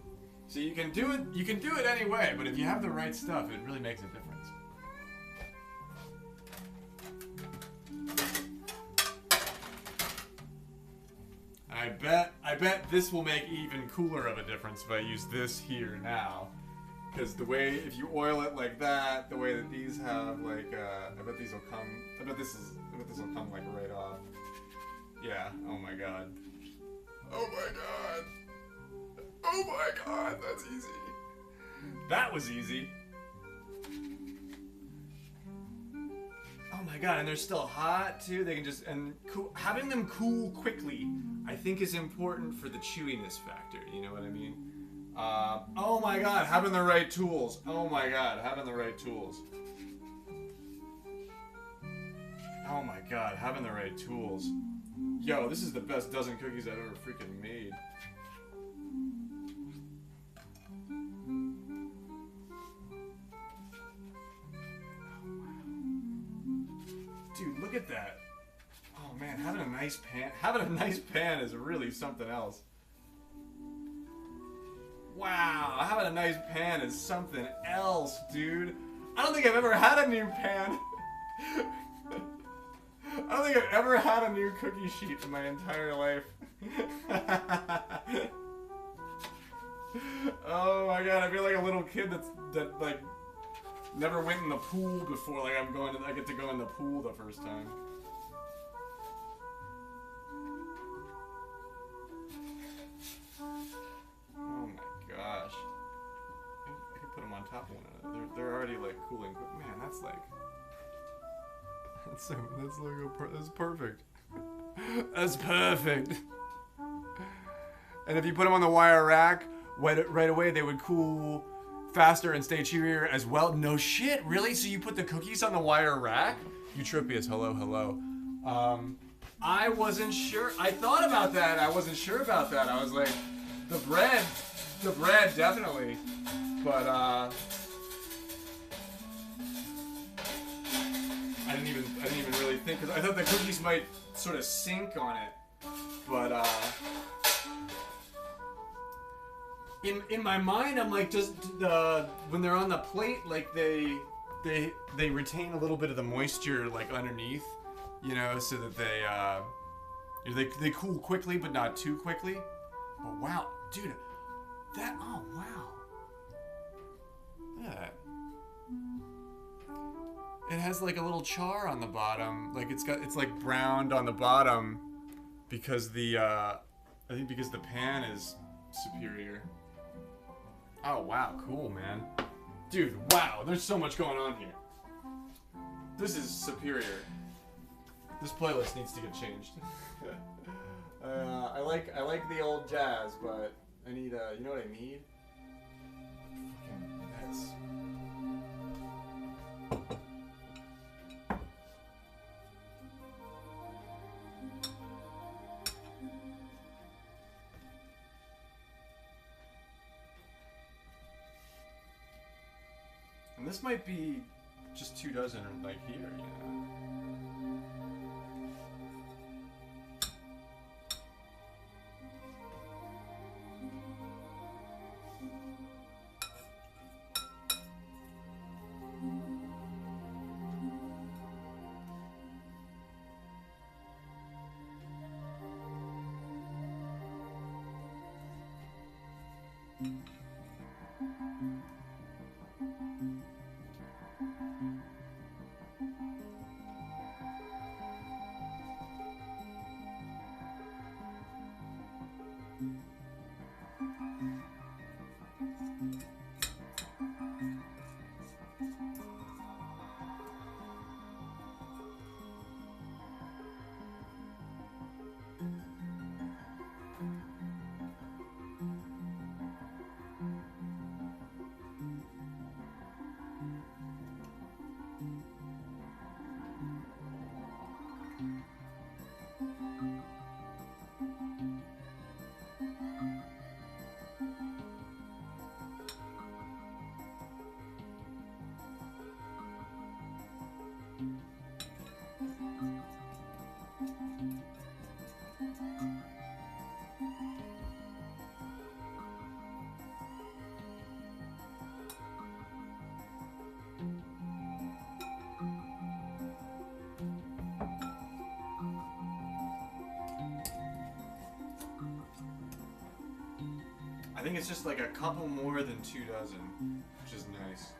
Speaker 1: So you can do it anyway, but if you have the right stuff, it really makes a difference. I bet this will make even cooler of a difference if I use this here now. Because the way, if you oil it like that, the way that these have, like, I bet this will come, like, right off. Yeah, oh my god. Oh my god. Oh my god, that's easy. That was easy. Oh my god, and they're still hot too. They can just, and having them cool quickly, I think is important for the chewiness factor. You know what I mean? Oh my god, having the right tools. Oh my god, having the right tools. Oh my god, having the right tools. Yo, this is the best dozen cookies I've ever freaking made. Dude, look at that. Oh man, having a nice pan is really something else. Wow, having a nice pan is something else, dude. I don't think I've ever had a new pan. I don't think I've ever had a new cookie sheet in my entire life. Oh my god, I feel like a little kid that like never went in the pool before. Like I get to go in the pool the first time. Oh my gosh. I could put them on top of one another. They're already like cooling. Man, that's like. That's perfect. That's perfect. And if you put them on the wire rack, right away they would cool faster and stay chewier as well. No shit, really? So you put the cookies on the wire rack? Eutropius, hello. I wasn't sure. I thought about that. I wasn't sure about that. I was like, the bread, definitely. But because I thought the cookies might sort of sink on it, but in my mind, I'm like, just when they're on the plate, like they retain a little bit of the moisture like underneath, you know, so that they cool quickly but not too quickly. But wow, dude, oh wow, look at that. It has like a little char on the bottom, like it's like browned on the bottom because I think because the pan is superior. Oh wow, cool, man. Dude, wow, there's so much going on here. This is superior. This playlist needs to get changed. I like the old jazz, but I need you know what I need? Fucking this. And this might be just 2 dozen like here, you know. I think it's just like a couple more than 2 dozen, which is nice.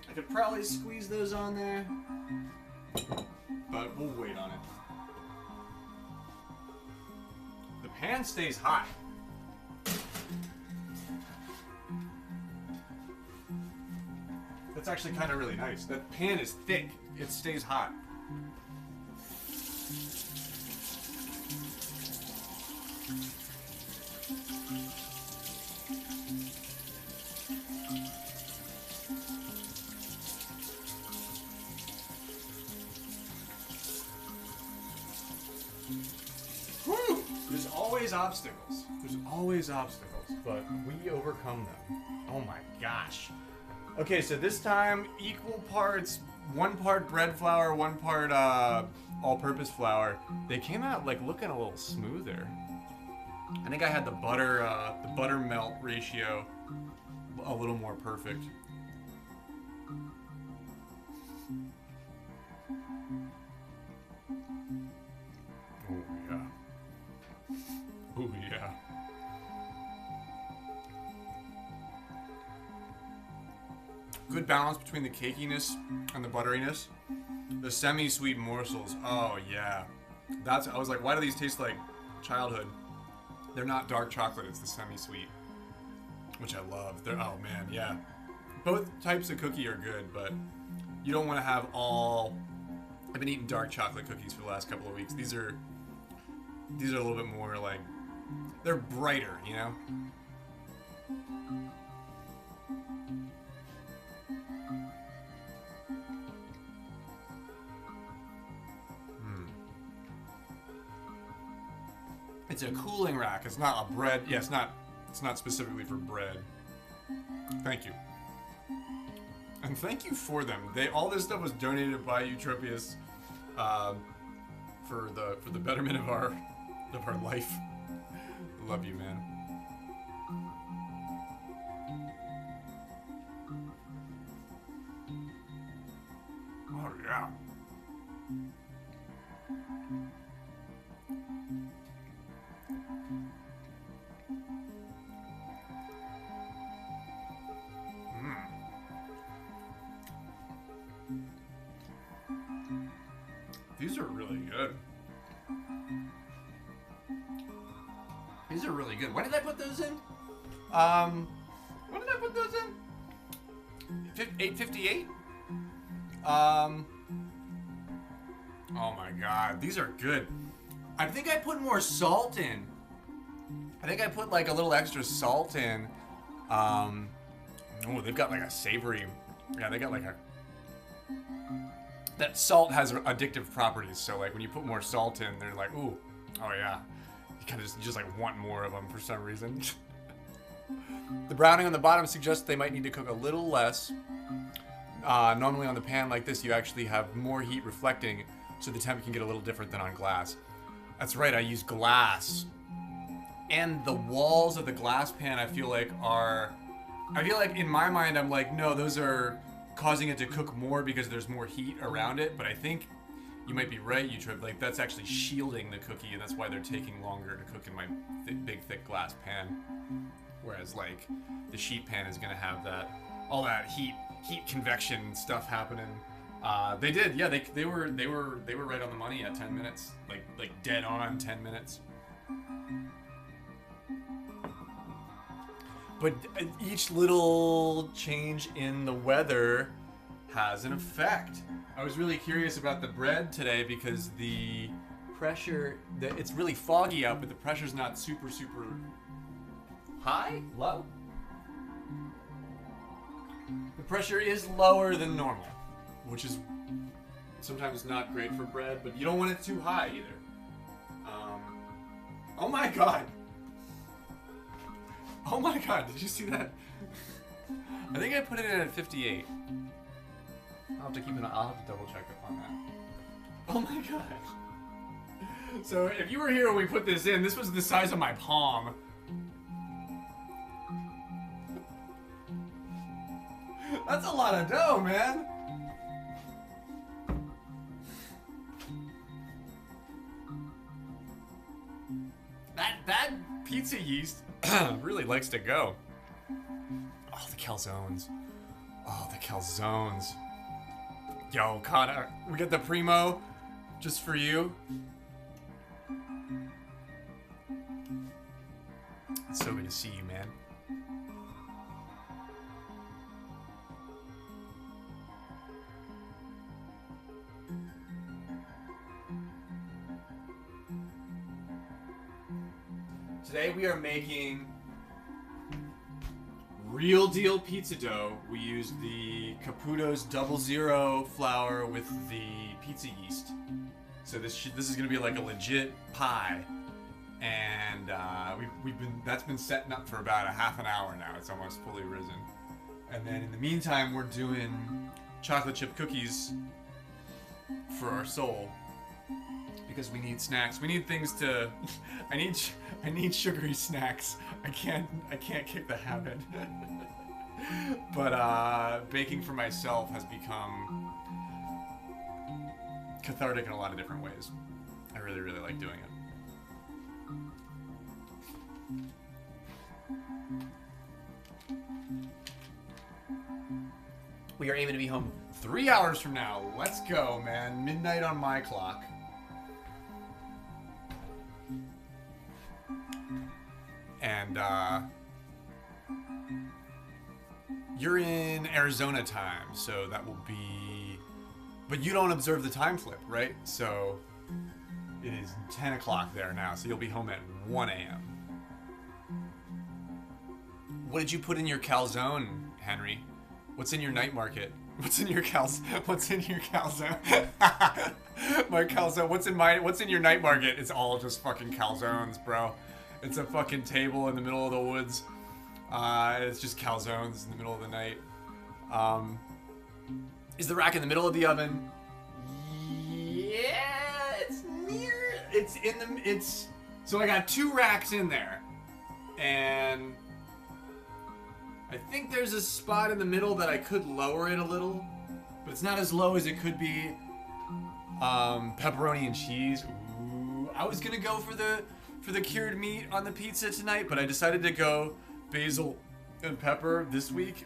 Speaker 1: I could probably squeeze those on there, but we'll wait on it. The pan stays hot. That's actually kind of really nice. That pan is thick. It stays hot. Whew! There's always obstacles. There's always obstacles, but we overcome them. Oh my gosh. Okay, so this time, equal parts, 1 part bread flour, 1 part all-purpose flour. They came out like looking a little smoother. I think I had the butter melt ratio a little more perfect. Oh yeah. Oh yeah. Good balance between the cakiness and the butteriness. The semi-sweet morsels. Oh yeah. I was like, why do these taste like childhood? They're not dark chocolate, it's the semi-sweet, which I love. Oh man, yeah. Both types of cookie are good, but you don't want to have all. I've been eating dark chocolate cookies for the last couple of weeks. These are a little bit more like, they're brighter, you know? It's a cooling rack. It's not a bread. Yeah, it's not specifically for bread. Thank you. And thank you for them. All this stuff was donated by Eutropius for the betterment of our life. Love you, man. Oh yeah. These are really good. These are really good. When did I put those in? When did I put those in? 8:58. Oh my god, these are good. I think I put more salt in. I think I put like a little extra salt in. Oh, they've got like a savory. Yeah, they got like a. That salt has addictive properties, so like when you put more salt in, they're like, ooh, oh yeah. You kind of just like want more of them for some reason. The browning on the bottom suggests they might need to cook a little less. Normally on the pan like this, you actually have more heat reflecting, so the temp can get a little different than on glass. That's right, I use glass. And the walls of the glass pan, I feel like in my mind, I'm like, no, those are causing it to cook more because there's more heat around it, but I think you might be right, Eutrip. Like, that's actually shielding the cookie, and that's why they're taking longer to cook in my big, thick glass pan. Whereas, like, the sheet pan is gonna have all that heat convection stuff happening. They did, yeah. They were right on the money at 10 minutes, like dead on 10 minutes. But each little change in the weather has an effect. I was really curious about the bread today because the pressure, it's really foggy out, but the pressure's not super high? Low? The pressure is lower than normal, which is sometimes not great for bread, but you don't want it too high either. Oh my god! Oh my god, did you see that? I think I put it in at 58. I'll have to double check up on that. Oh my god. So if you were here when we put this in, this was the size of my palm. That's a lot of dough, man. That pizza yeast really likes to go. Oh, the calzones. Oh, the calzones. Yo, Connor, we got the Primo just for you. It's so good to see you, man. Today we are making real deal pizza dough. We used the Caputo's 00 flour with the pizza yeast. So this is gonna be like a legit pie, and that's been setting up for about a half an hour now. It's almost fully risen, and then in the meantime we're doing chocolate chip cookies for our soul. Because we need snacks. We need things to. I need sugary snacks. I can't kick the habit. But baking for myself has become cathartic in a lot of different ways. I really, really like doing it. We are aiming to be home 3 hours from now. Let's go, man. Midnight on my clock. And you're in Arizona time, so that will be, but you don't observe the time flip, right? So it is 10 o'clock there now, so you'll be home at 1 a.m. What did you put in your calzone, Henry? What's in your night market? What's in your What's in your calzone? My calzone. What's in your night market? It's all just fucking calzones, bro. It's a fucking table in the middle of the woods. It's just calzones in the middle of the night. Is the rack in the middle of the oven? Yeah, it's near. It's in the. It's so I got 2 racks in there, and I think there's a spot in the middle that I could lower it a little, but it's not as low as it could be. Pepperoni and cheese. Ooh, I was gonna go for the cured meat on the pizza tonight, but I decided to go basil and pepper this week,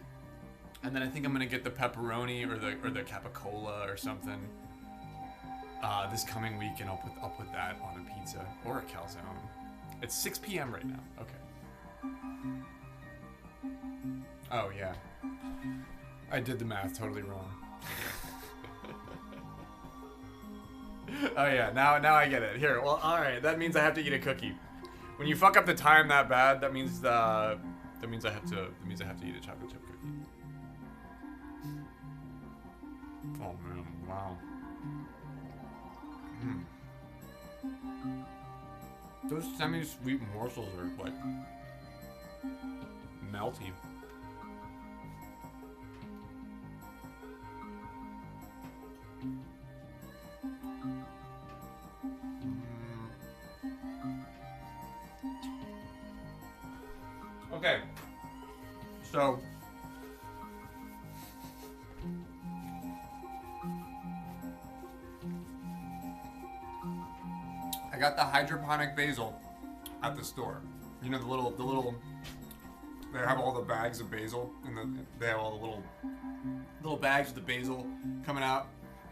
Speaker 1: and then I think I'm gonna get the pepperoni or the capicola or something this coming week, and I'll put that on a pizza or a calzone. It's 6 p.m. right now. Okay. Oh yeah, I did the math totally wrong. Oh yeah, now I get it. Here, well, all right. That means I have to eat a cookie. When you fuck up the time that bad, that means I have to eat a chocolate chip cookie. Oh man, wow. Those semi-sweet morsels are like melty. Okay, so I got the hydroponic basil at the store. You know, the little they have all the bags of basil, and they have all the little bags with the basil coming out,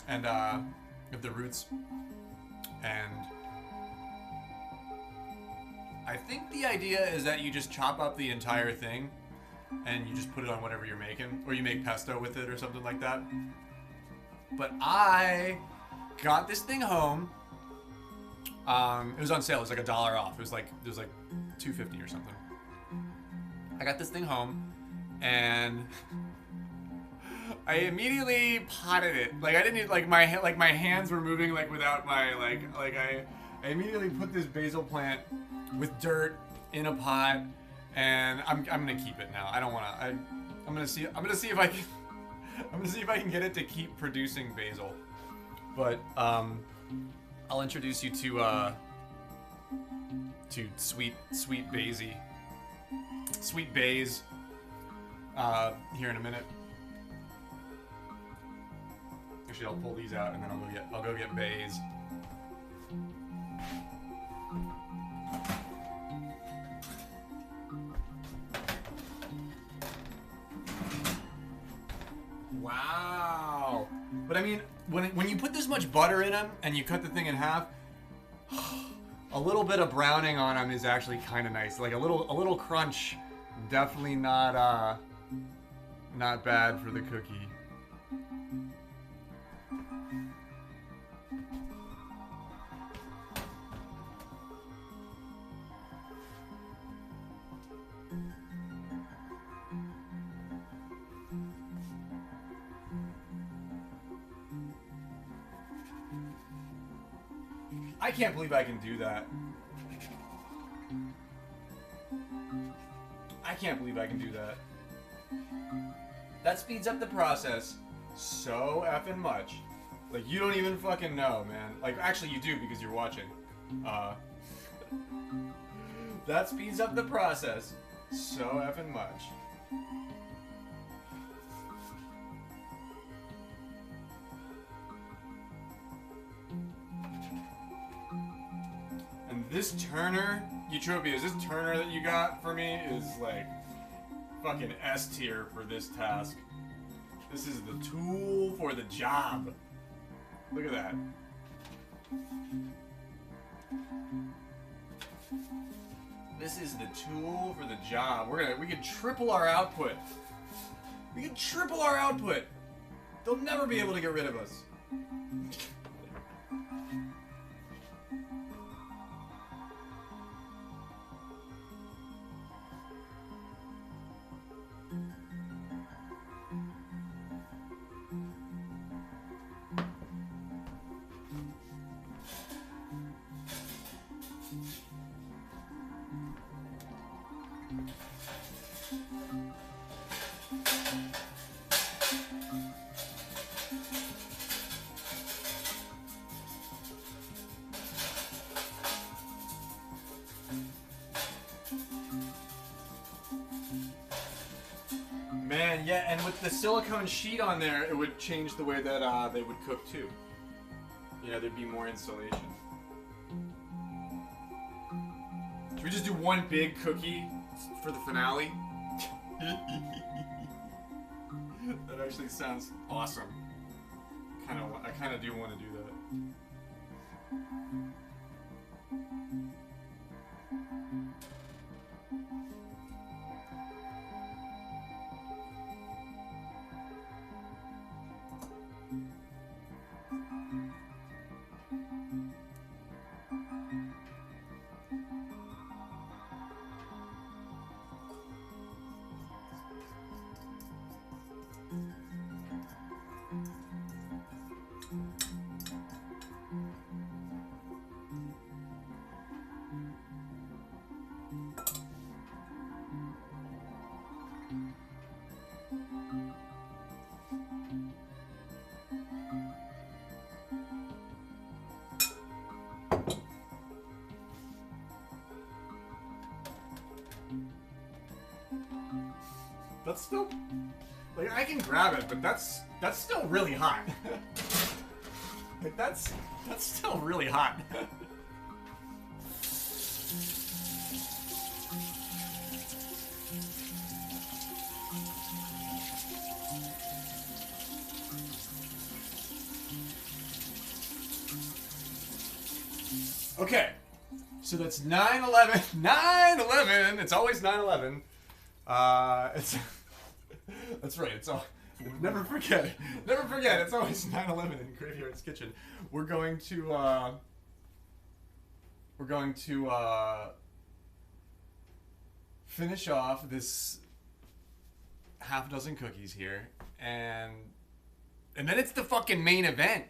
Speaker 1: and of the roots. And I think the idea is that you just chop up the entire thing and you just put it on whatever you're making, or you make pesto with it or something like that. But I got this thing home. It was on sale. It was like $1 off. It was like $2.50 or something. I got this thing home, and I immediately potted it. Like I didn't like my hands were moving like without my I immediately put this basil plant with dirt in a pot, and I'm gonna keep it now. I don't wanna. I'm gonna see if I can get it to keep producing basil. But I'll introduce you to sweet Basie. Sweet Bays here in a minute. Actually, I'll pull these out and then I'll go get Bays. Wow. But I mean, when you put this much butter in them and you cut the thing in half, a little bit of browning on them is actually kind of nice. Like a little crunch, definitely not bad for the cookie. I can't believe I can do that. I can't believe I can do that. That speeds up the process so effing much. Like, you don't even fucking know, man. Like, actually you do because you're watching. That speeds up the process so effing much. And this Turner, Eutropius, this Turner that you got for me is like fucking S tier for this task. This is the tool for the job. Look at that. This is the tool for the job. We could triple our output. We could triple our output. They'll never be able to get rid of us. And with the silicone sheet on there, it would change the way that they would cook too. You know, there'd be more insulation. Should we just do one big cookie for the finale? That actually sounds awesome. I kind of do want to do that. That's still, like, I can grab it, but that's still really hot. Like, that's still really hot. Okay, so that's 9/11. 9/11. It's always 9/11. It's that's right. It's all. Never forget. Never forget. It's always 9/11 in Graveyard's Kitchen. We're going to finish off this half dozen cookies here, and then it's the fucking main event.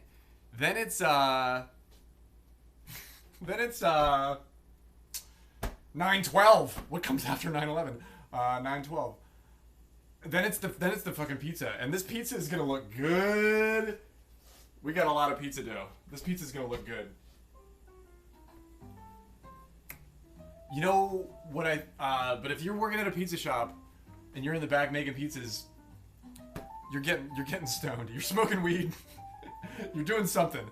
Speaker 1: Then it's 9/12. What comes after 9/11? 9/12. Then it's the fucking pizza, and this pizza is gonna look good. We got a lot of pizza dough. This pizza's gonna look good. You know what but if you're working at a pizza shop and you're in the back making pizzas, you're getting stoned. You're smoking weed. You're doing something.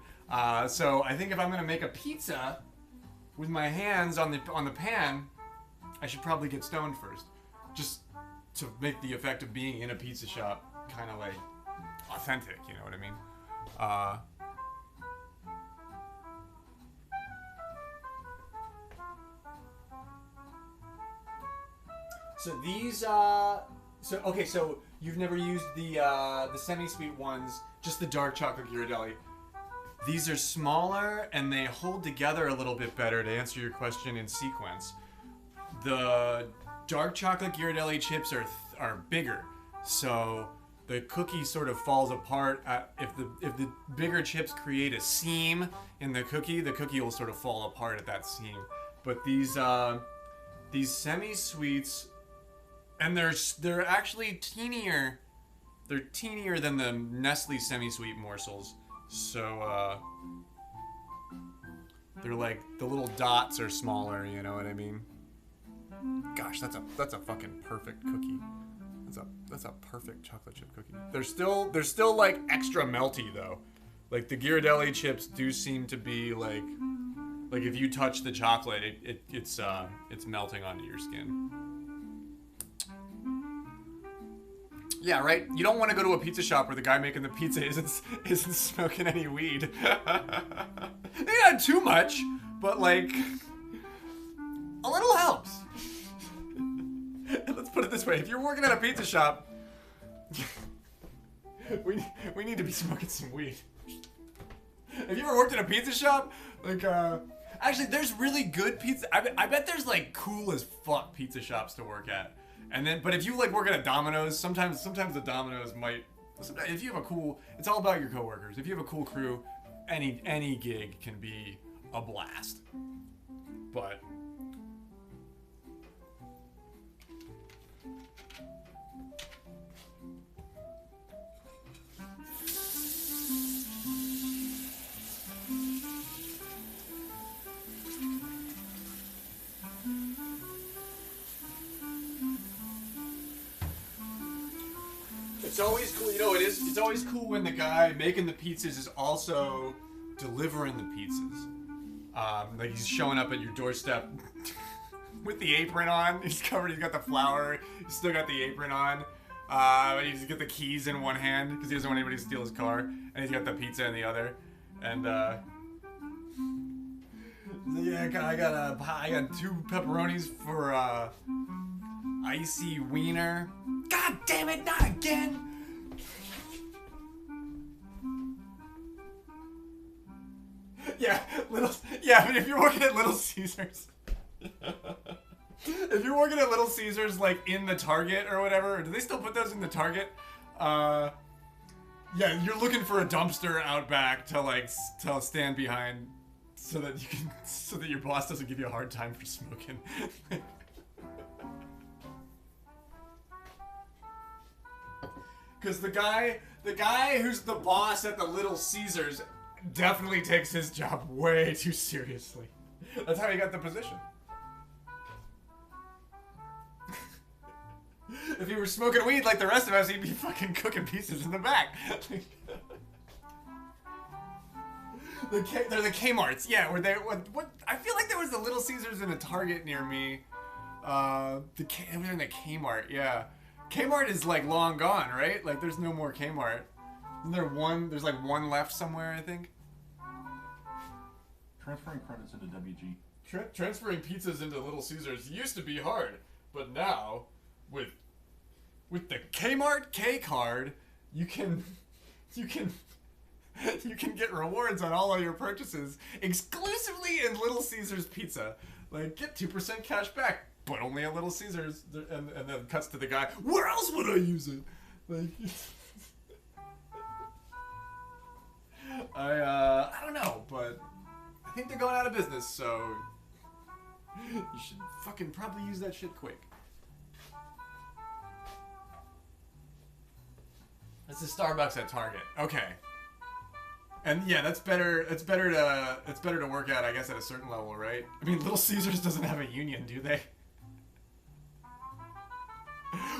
Speaker 1: So I think if I'm gonna make a pizza with my hands on the pan, I should probably get stoned first, just to make the effect of being in a pizza shop kind of like authentic. You know what I mean? So these, okay, so you've never used the semi-sweet ones, just the dark chocolate Ghirardelli. These are smaller and they hold together a little bit better, to answer your question in sequence. The dark chocolate Ghirardelli chips are bigger, so the cookie sort of falls apart. If the bigger chips create a seam in the cookie will sort of fall apart at that seam. But these semi-sweets, and they're actually teenier. They're teenier than the Nestle semi-sweet morsels. So they're like, the little dots are smaller. You know what I mean? Gosh, that's a fucking perfect cookie. That's a perfect chocolate chip cookie. They're still like extra melty though. Like the Ghirardelli chips do seem to be like if you touch the chocolate, it's melting onto your skin. Yeah, right. You don't want to go to a pizza shop where the guy making the pizza isn't smoking any weed. Not too much, but like a little helps. Let's put it this way: if you're working at a pizza shop, we need to be smoking some weed. Have you ever worked at a pizza shop? Like, actually, there's really good pizza. I bet there's like cool as fuck pizza shops to work at. And then, but if you like work at a Domino's, sometimes the Domino's might. If you have a cool, it's all about your coworkers. If you have a cool crew, any gig can be a blast. But always cool. You know it is. It's always cool when the guy making the pizzas is also delivering the pizzas. Like he's showing up at your doorstep with the apron on. He's covered. He's got the flour. He's still got the apron on. He's got the keys in one hand because he doesn't want anybody to steal his car, and he's got the pizza in the other. And yeah, I got 2 pepperonis for icy wiener. God damn it, not again! Yeah, but if you're working at Little Caesars, if you're working at Little Caesars, like in the Target or whatever, do they still put those in the Target? Yeah, you're looking for a dumpster out back to stand behind, so that your boss doesn't give you a hard time for smoking. Because the guy who's the boss at the Little Caesars definitely takes his job way too seriously. That's how he got the position. If he were smoking weed like the rest of us, he'd be fucking cooking pieces in the back. They're the Kmart's, yeah. Were they? What? I feel like there was a Little Caesars and a Target near me. They're in the Kmart, yeah. Kmart is like long gone, right? Like there's no more Kmart. Isn't there one? There's like one left somewhere, I think.
Speaker 2: Transferring credits into WG.
Speaker 1: Transferring pizzas into Little Caesars used to be hard, but now with the Kmart K card, you can get rewards on all of your purchases exclusively in Little Caesars Pizza. Like get 2% cash back, but only at Little Caesars. And then cuts to the guy. Where else would I use it? Like. I don't know, but I think they're going out of business, so you should fucking probably use that shit quick. This is Starbucks at Target. Okay. And yeah, that's better. It's better to work at, I guess, at a certain level, right? I mean, Little Caesars doesn't have a union, do they?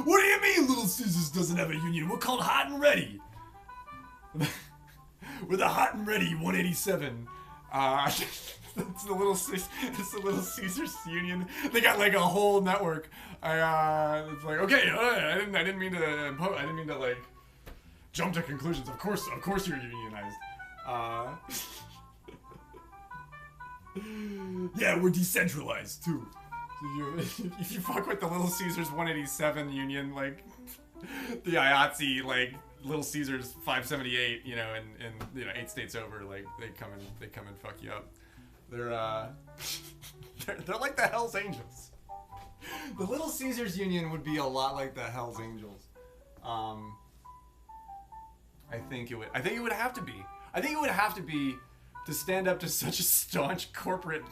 Speaker 1: What do you mean, Little Caesars doesn't have a union? We're called Hot and Ready. We're the Hot and Ready 187. It's the Little Caesars union. They got like a whole network. It's like okay, I didn't mean to like jump to conclusions. Of course you're unionized. Yeah, we're decentralized too. So if you fuck with the Little Caesars 187 union, like the IATSE, like Little Caesars 578, you know, and 8 states over, like they come and fuck you up. They're like the Hell's Angels. The Little Caesars union would be a lot like the Hell's Angels. I think it would have to be. I think it would have to be to stand up to such a staunch corporate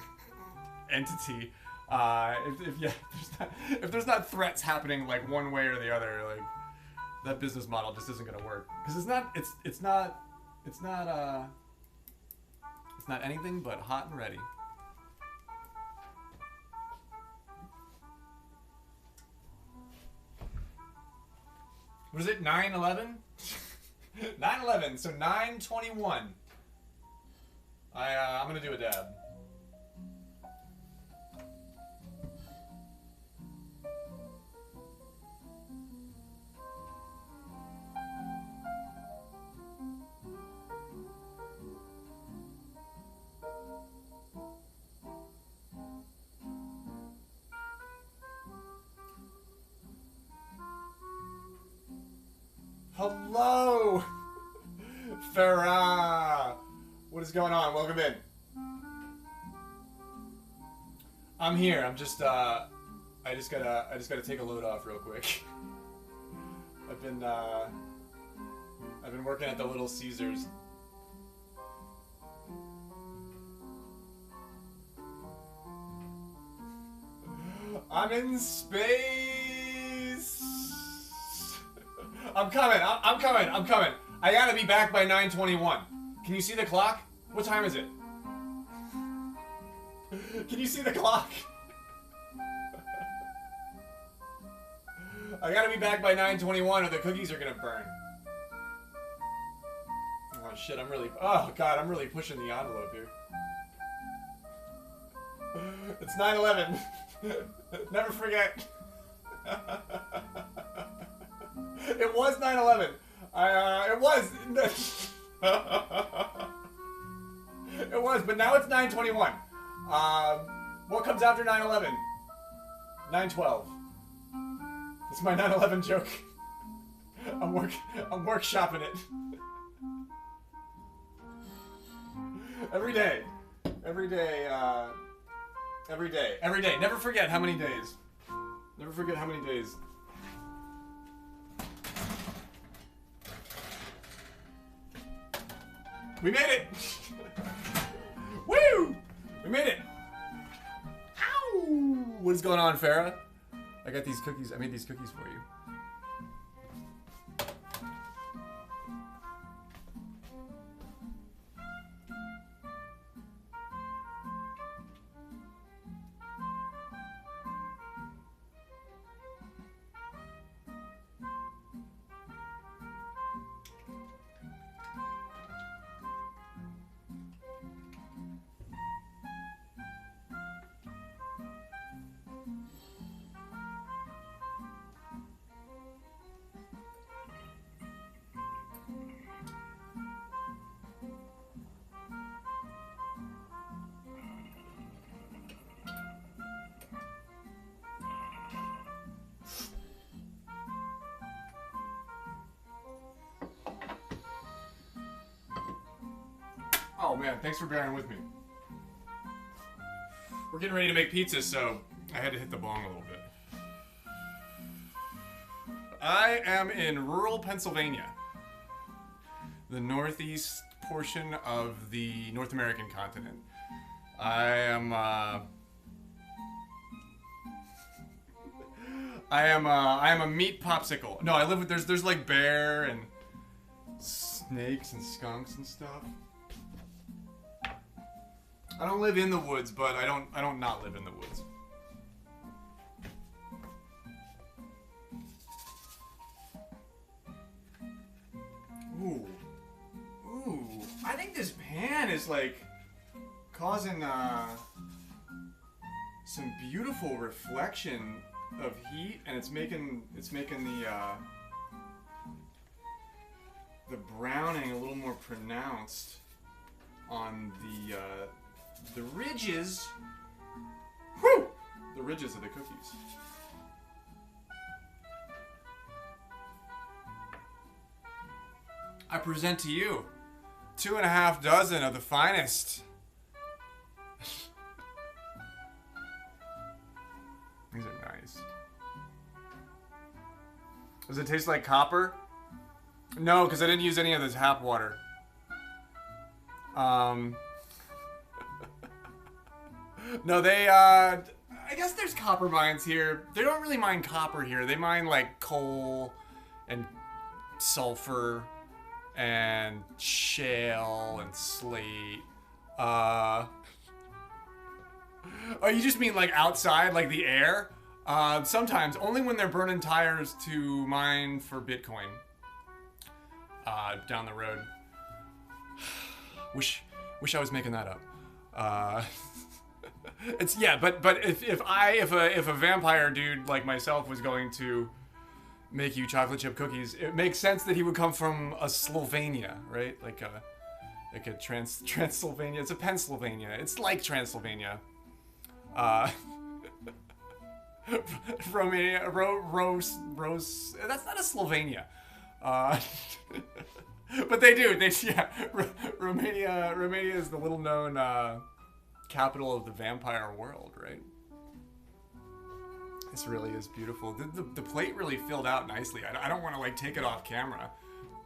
Speaker 1: entity. If there's not threats happening like one way or the other, like that business model just isn't gonna work. Because it's not anything but hot and ready. What is it? 9/11? 9/11. So 9/21. I'm gonna do a dab. Hello, Farah. What is going on? Welcome in. I'm here. I'm just I just gotta take a load off real quick. I've been working at the Little Caesars. I'm in space. I'm coming. I gotta be back by 9:21. Can you see the clock? What time is it? Can you see the clock? I gotta be back by 9:21 or the cookies are gonna burn. shit, oh god, I'm really pushing the envelope here. It's 9/11. Never forget. It was 9/11. It was. It was, but now it's 9/21. What comes after 9/11? 9/12. It's my 9/11 joke. I'm workshopping it. Every day. Every day. Every day. Every day. Never forget how many days. Never forget how many days. We made it! Woo! We made it! Ow! What is going on, Farah? I got these cookies. I made these cookies for you. Oh man, thanks for bearing with me. We're getting ready to make pizza, so I had to hit the bong a little bit. I am in rural Pennsylvania, the northeast portion of the North American continent. I am a meat popsicle. No, I live with there's like bear and snakes and skunks and stuff. I don't live in the woods, but I don't not live in the woods. Ooh. Ooh. I think this pan is like causing some beautiful reflection of heat, and it's making the browning a little more pronounced on the ridges. Whew! The ridges of the cookies. I present to you 2.5 dozen of the finest. These are nice. Does it taste like copper? No, because I didn't use any of this hap water. No, I guess there's copper mines here. They don't really mine copper here. They mine like coal and sulfur and shale and slate. Oh, you just mean like outside, like the air? Sometimes, only when they're burning tires to mine for Bitcoin. Down the road. Wish I was making that up. It's but if a vampire dude like myself was going to make you chocolate chip cookies, it makes sense that he would come from a Slovenia, right? Like a Transylvania. It's a Pennsylvania. It's like Transylvania. Romania, Rose. That's not a Slovenia. But they do. Romania is the little known capital of the vampire world, right? This really is beautiful. The plate really filled out nicely. I don't want to like take it off camera.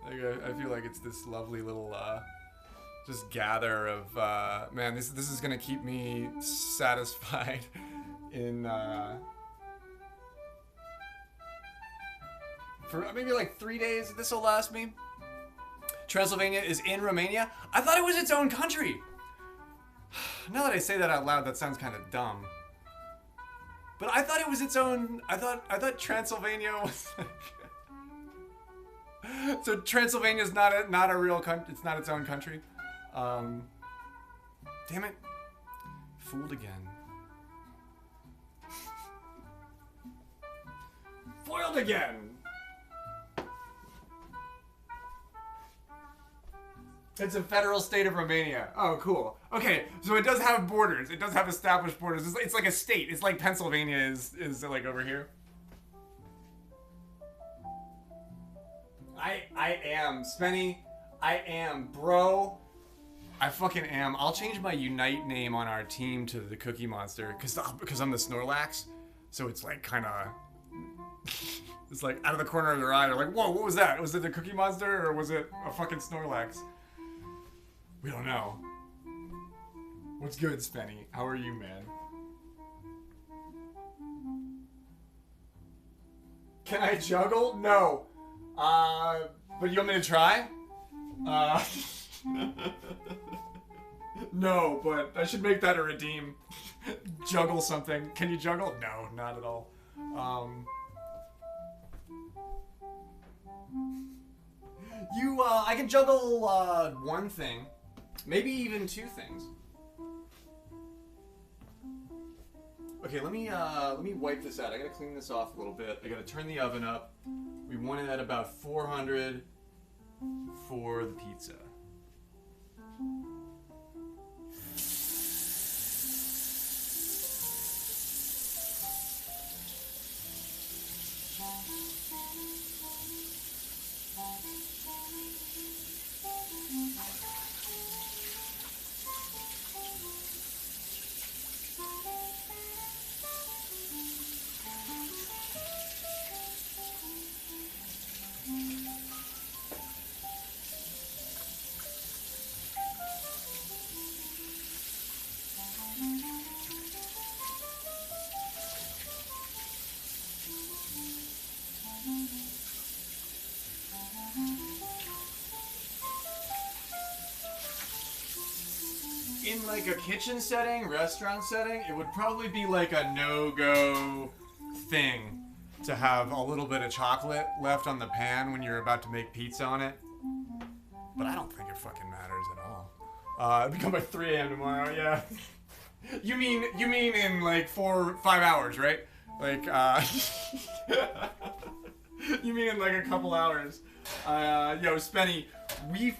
Speaker 1: Like I feel like it's this lovely little just gather of man. This is gonna keep me satisfied in for maybe like 3 days. This will last me. Transylvania is in Romania. I thought it was its own country. Now that I say that out loud, that sounds kind of dumb. But I thought it was its own. I thought Transylvania was like. So Transylvania's not a real country. It's not its own country. Damn it. Fooled again. Foiled again. It's a federal state of Romania. Oh, cool. Okay, so it does have borders. It does have established borders. It's like a state. It's like Pennsylvania is like over here. I am. Spenny, I am. Bro, I fucking am. I'll change my Unite name on our team to the Cookie Monster because I'm the Snorlax. So it's like kind of... It's like out of the corner of their eye. They're like, whoa, what was that? Was it the Cookie Monster or was it a fucking Snorlax? We don't know. What's good, Spenny? How are you, man? Can I juggle? No. But you want me to try? No, but I should make that a redeem. Juggle something. Can you juggle? No, not at all. I can juggle, one thing. Maybe even two things. Okay, let me wipe this out. I gotta clean this off a little bit. I gotta turn the oven up. We want it at about 400 for the pizza. In like a kitchen setting, restaurant setting, it would probably be like a no-go thing to have a little bit of chocolate left on the pan when you're about to make pizza on it. But I don't think it fucking matters at all. It'll become by 3 a.m. tomorrow, yeah. You mean in like 4 or 5 hours, right? Like, you mean in like a couple hours. Yo, Spenny, we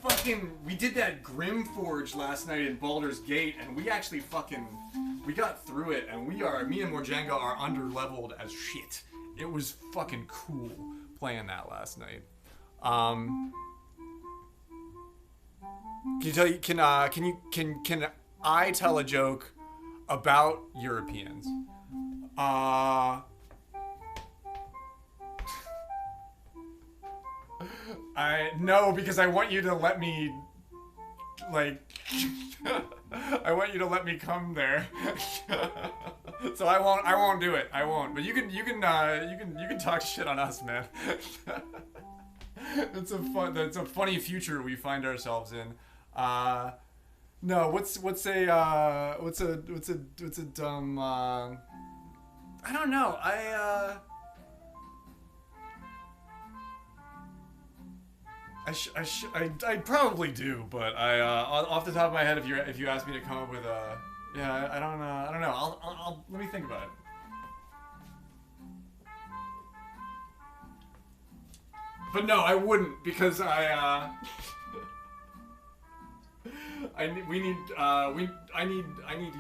Speaker 1: did that Grimforge last night in Baldur's Gate, and we actually we got through it, and me and Morjanga are under-leveled as shit. It was fucking cool playing that last night. Can I tell a joke about Europeans? No, because I want you to let me, like, I want you to let me come there. So I won't do it. I won't. But you can talk shit on us, man. It's a funny future we find ourselves in. No, what's a dumb, I don't know. I probably do, but off the top of my head, if you ask me to come up with a, yeah, I don't know. I'll let me think about it. But no, I wouldn't, because I need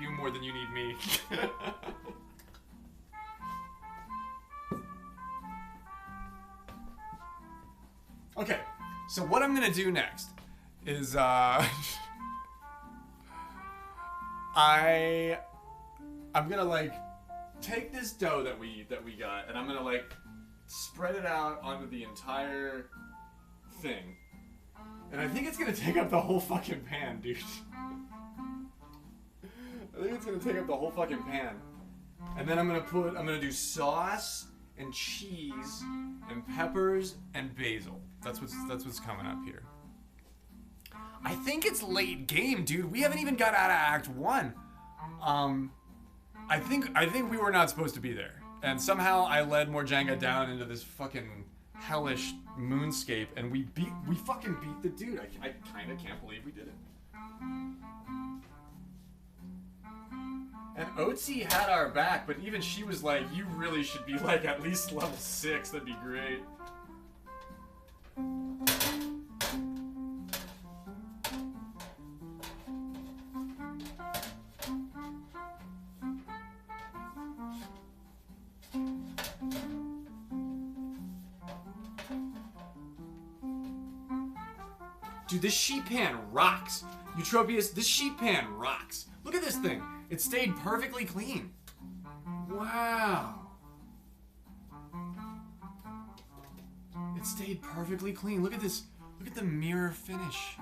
Speaker 1: you more than you need me. Okay. So what I'm gonna do next is I'm gonna like take this dough that we got, and I'm gonna like spread it out onto the entire thing. And I think it's gonna take up the whole fucking pan, dude. I think it's gonna take up the whole fucking pan. And then I'm gonna do sauce and cheese and peppers and basil. That's what's coming up here. I think it's late game, dude. We haven't even got out of Act 1. I think we were not supposed to be there. And somehow I led Morjanga down into this fucking hellish moonscape, and we fucking beat the dude. I kind of can't believe we did it. And Otzi had our back, but even she was like, you really should be like at least level 6, that'd be great. Dude, this sheet pan rocks. Eutropius, this sheet pan rocks. Look at this thing. It stayed perfectly clean. Wow. It stayed perfectly clean. Look at this. Look at the mirror finish.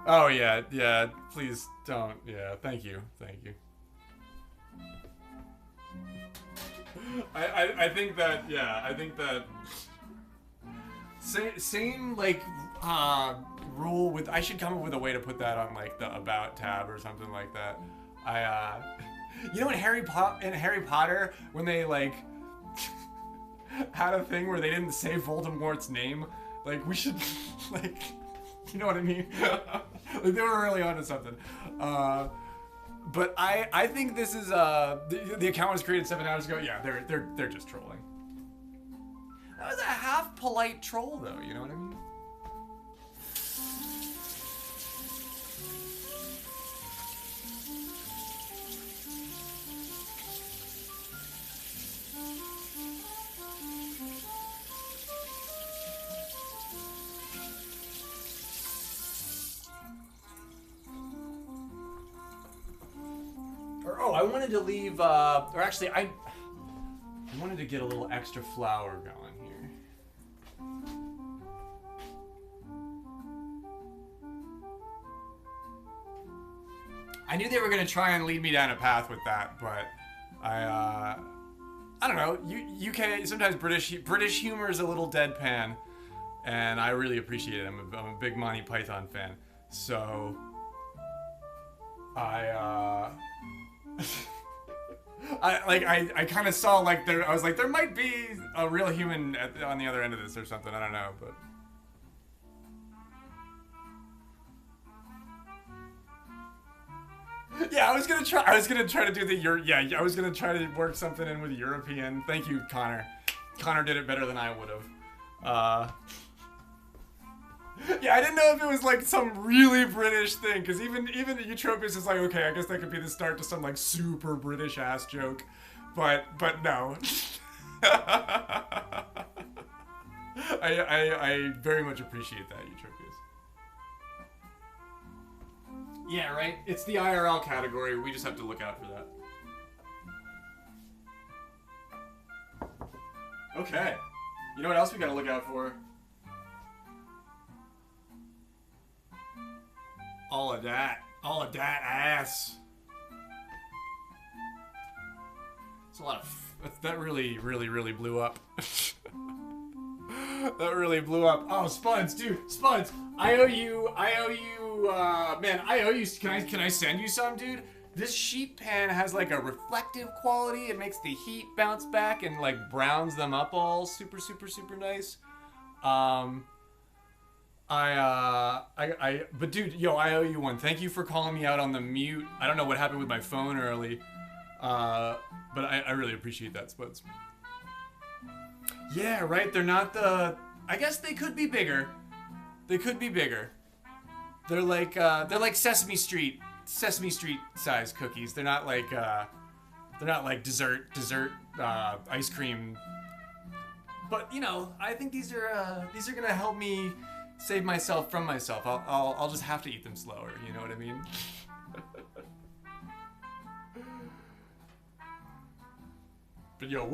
Speaker 1: Oh, yeah, yeah. Please don't. Yeah, thank you. Thank you. I think that, yeah, I think that same like rule with, I should come up with a way to put that on like the about tab or something like that. You know in Harry Potter when they like had a thing where they didn't say Voldemort's name, like we should like, you know what I mean? Like they were really onto something. But I think this is the account was created 7 hours ago. Yeah, they're just trolling. That was a half polite troll though, you know what I mean? Oh, I wanted to leave, or actually, I wanted to get a little extra flour going here. I knew they were going to try and lead me down a path with that, but I don't know. UK, sometimes British humor is a little deadpan, and I really appreciate it. I'm a big Monty Python fan, so I kind of saw like I was like there might be a real human on the other end of this or something. I don't know, but yeah, I was gonna try to do the I was gonna try to work something in with European. Thank you, Connor. Connor did it better than I would have. Yeah, I didn't know if it was like some really British thing, because even Eutropius is like, okay, I guess that could be the start to some like super British ass joke, but no. I very much appreciate that, Eutropius. Yeah, right. It's the IRL category. We just have to look out for that. Okay. You know what else we gotta look out for? All of that ass. It's a lot of, that really blew up. That really blew up. Oh, Spuns, dude, Spuns, I owe you, man, I owe you, can I send you some, dude? This sheet pan has like a reflective quality. It makes the heat bounce back and like browns them up all super nice. But dude, yo, I owe you one. Thank you for calling me out on the mute. I don't know what happened with my phone early, but I really appreciate that, Spuds. Yeah, right. They're not the. I guess they could be bigger. They could be bigger. They're like Sesame Street size cookies. They're not like dessert ice cream. But you know, I think these are gonna help me save myself from myself. I'll just have to eat them slower. You know what I mean? But yo,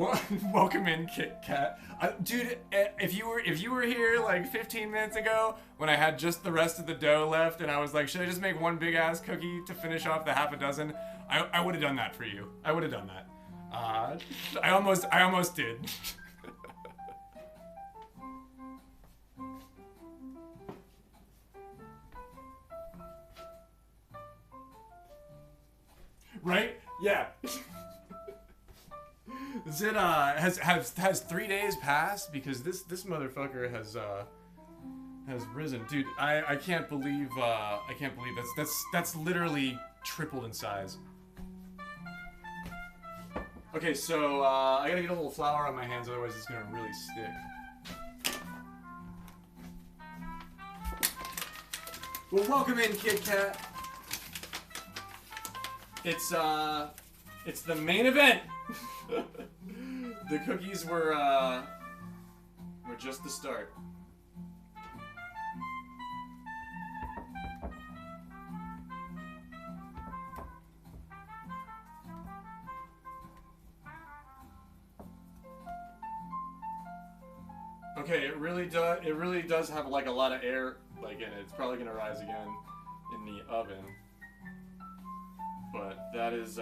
Speaker 1: welcome in, Kit Kat. Dude, if you were here like 15 minutes ago when I had just the rest of the dough left, and I was like, should I just make one big ass cookie to finish off the half a dozen? I would have done that for you. I would have done that. I almost did. Right? Yeah. Is it has 3 days passed? Because this motherfucker has risen, dude. I can't believe that's literally tripled in size. Okay, so I gotta get a little flour on my hands, otherwise it's gonna really stick. Well, welcome in, Kit Kat. It's the main event. The cookies were just the start. Okay, it really does have like a lot of air like in it. It's probably gonna rise again in the oven. But that is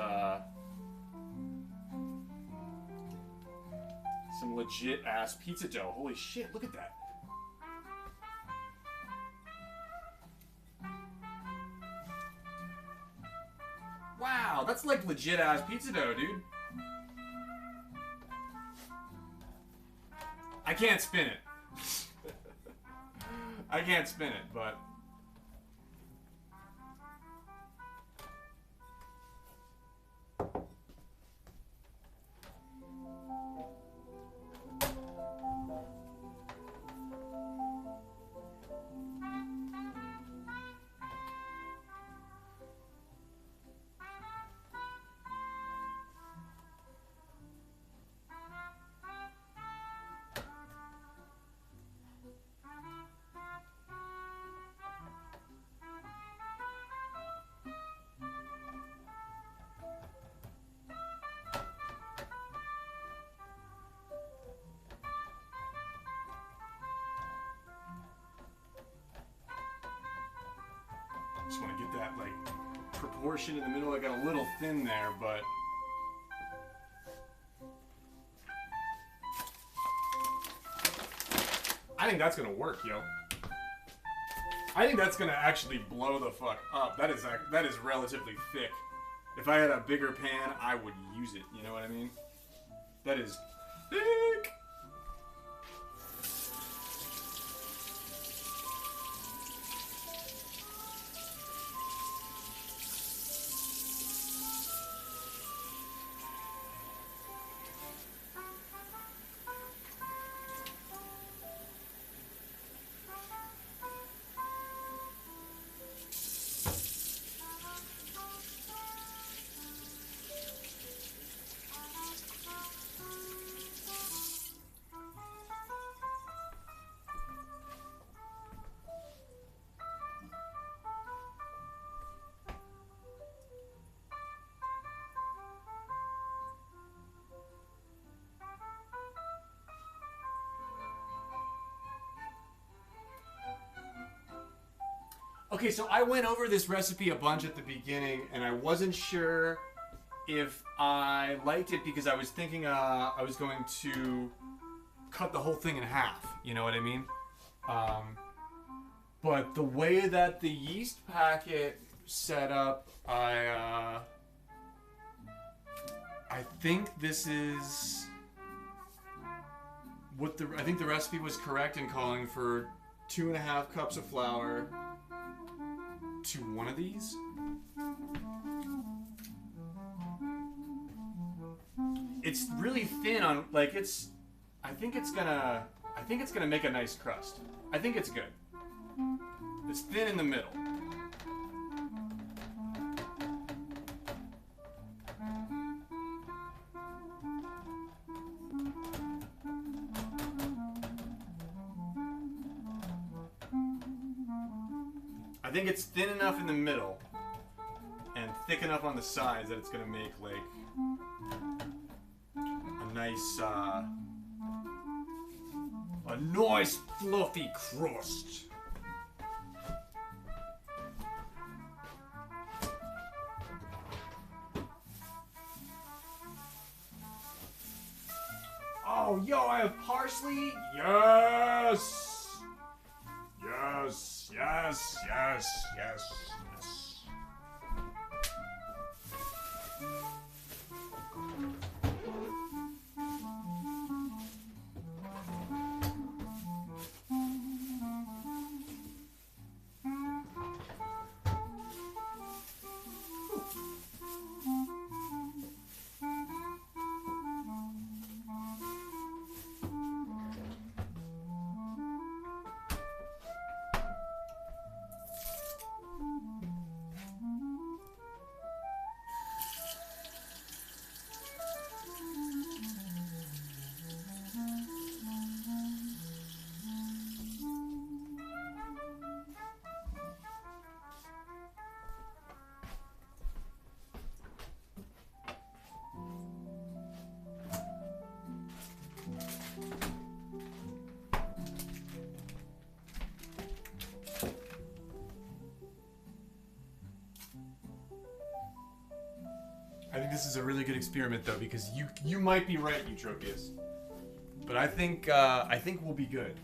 Speaker 1: some legit ass pizza dough. Holy shit, look at that. Wow, that's like legit ass pizza dough, dude. I can't spin it. I can't spin it, but... Just want to get that like proportion in the middle. I got a little thin there, but I think that's gonna work, yo. I think that's gonna actually blow the fuck up. That is relatively thick. If I had a bigger pan, I would use it. You know what I mean? That is thick. Okay, so I went over this recipe a bunch at the beginning, and I wasn't sure if I liked it because I was thinking I was going to cut the whole thing in half. You know what I mean? But the way that the yeast packet set up, I think this is what I think the recipe was correct in calling for 2.5 cups of flour to one of these. It's really thin on, like, it's, I think it's gonna make a nice crust. I think it's good. It's thin in the middle. I think it's thin enough in the middle and thick enough on the sides that it's gonna make like a nice fluffy crust. Oh, yo, I have parsley? Yes! Yes, yes, yes, yes, yes. this is a really good experiment though, because you might be right, Eutropius. But I think we'll be good.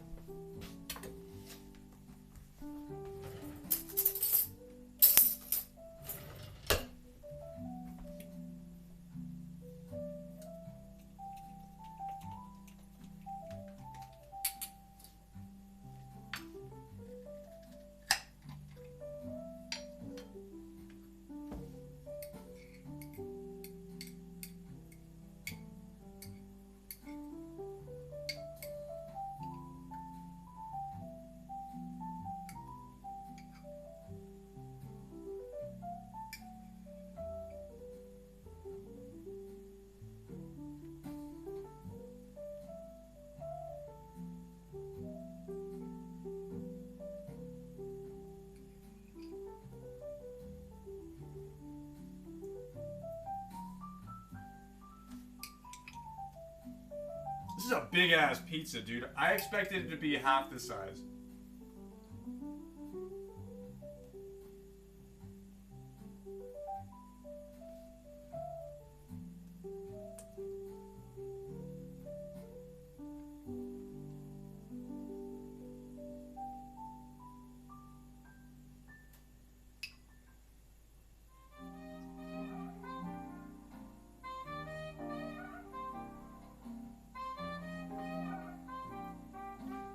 Speaker 1: This is a big ass pizza, dude. I expected it to be half the size.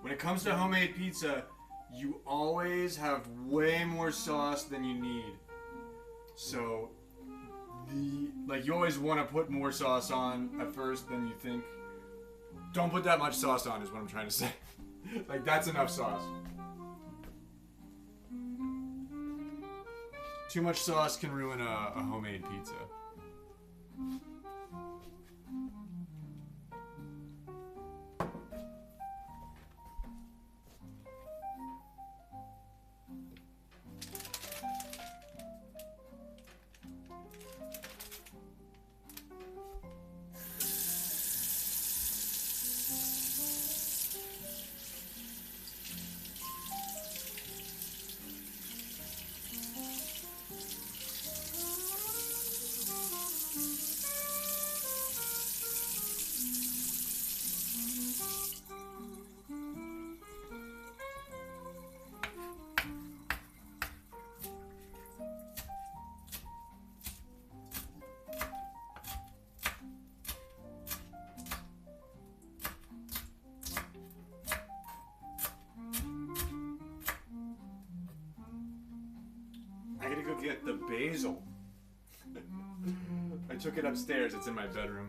Speaker 1: When it comes to homemade pizza, you always have way more sauce than you need. So, you always want to put more sauce on at first than you think. Don't put that much sauce on is what I'm trying to say. Like, that's enough sauce. Too much sauce can ruin a homemade pizza. I gotta go get the basil. I took it upstairs. It's in my bedroom.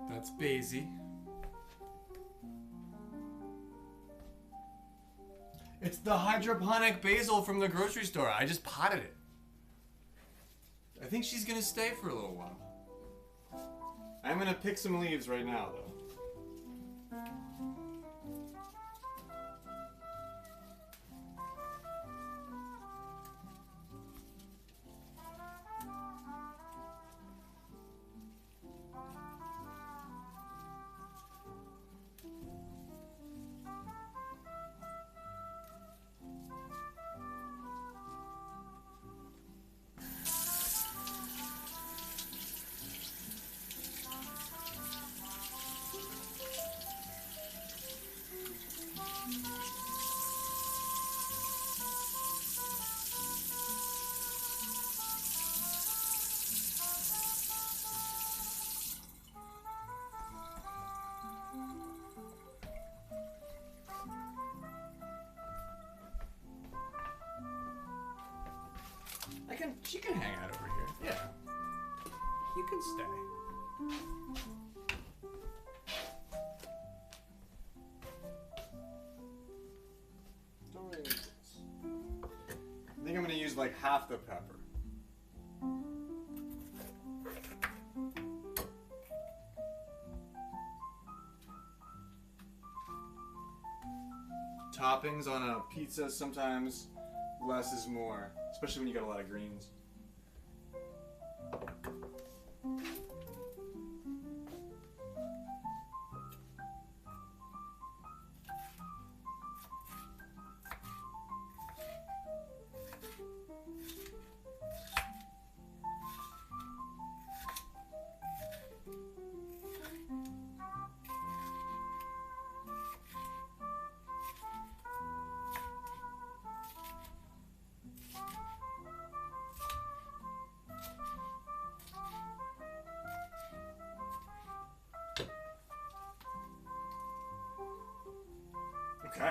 Speaker 1: That's basil. It's the hydroponic basil from the grocery store. I just potted it. I think she's gonna stay for a little while. I'm gonna pick some leaves right now, though. She can hang out over here. Yeah. You can stay. Don't worry about this. like half the pepper. Toppings on a pizza, sometimes less is more, especially when you got a lot of greens. Okay.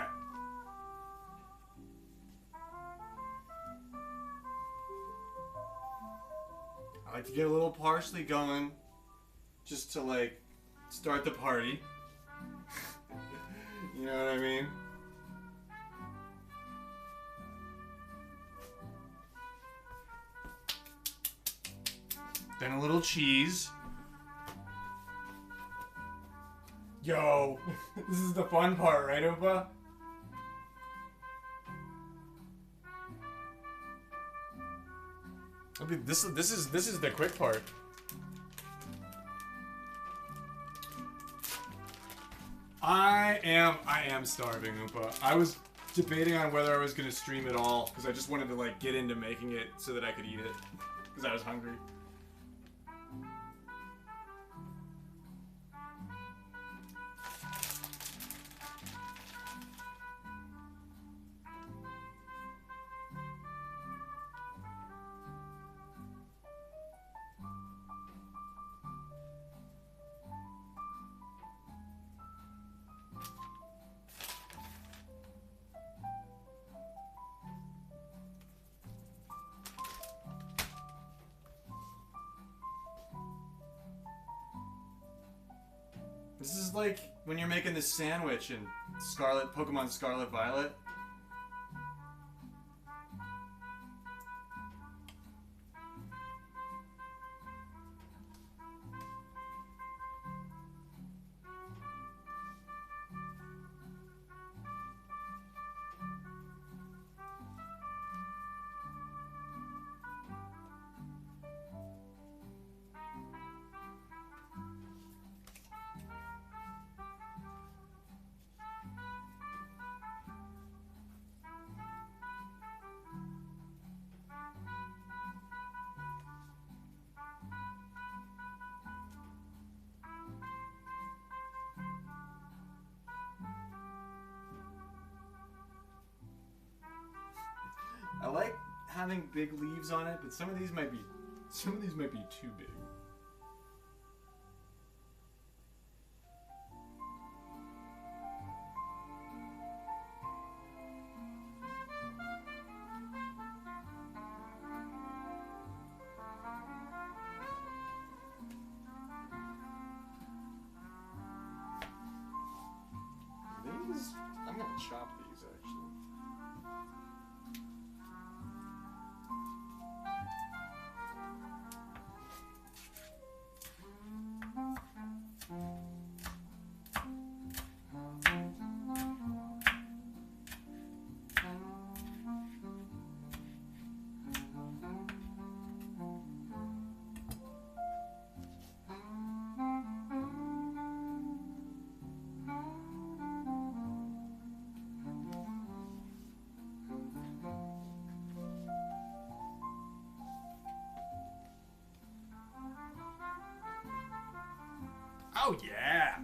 Speaker 1: I like to get a little parsley going just to like start the party. You know what I mean? Then a little cheese. Yo, this is the fun part, right, Opa? I mean, this is the quick part. I am starving, Oompa. I was debating on whether I was gonna stream it all because I just wanted to like get into making it so that I could eat it because I was hungry. This is like when you're making this sandwich in Pokemon Scarlet Violet. I like having big leaves on it, but some of these might be too big. These, I'm gonna chop these actually. Oh yeah!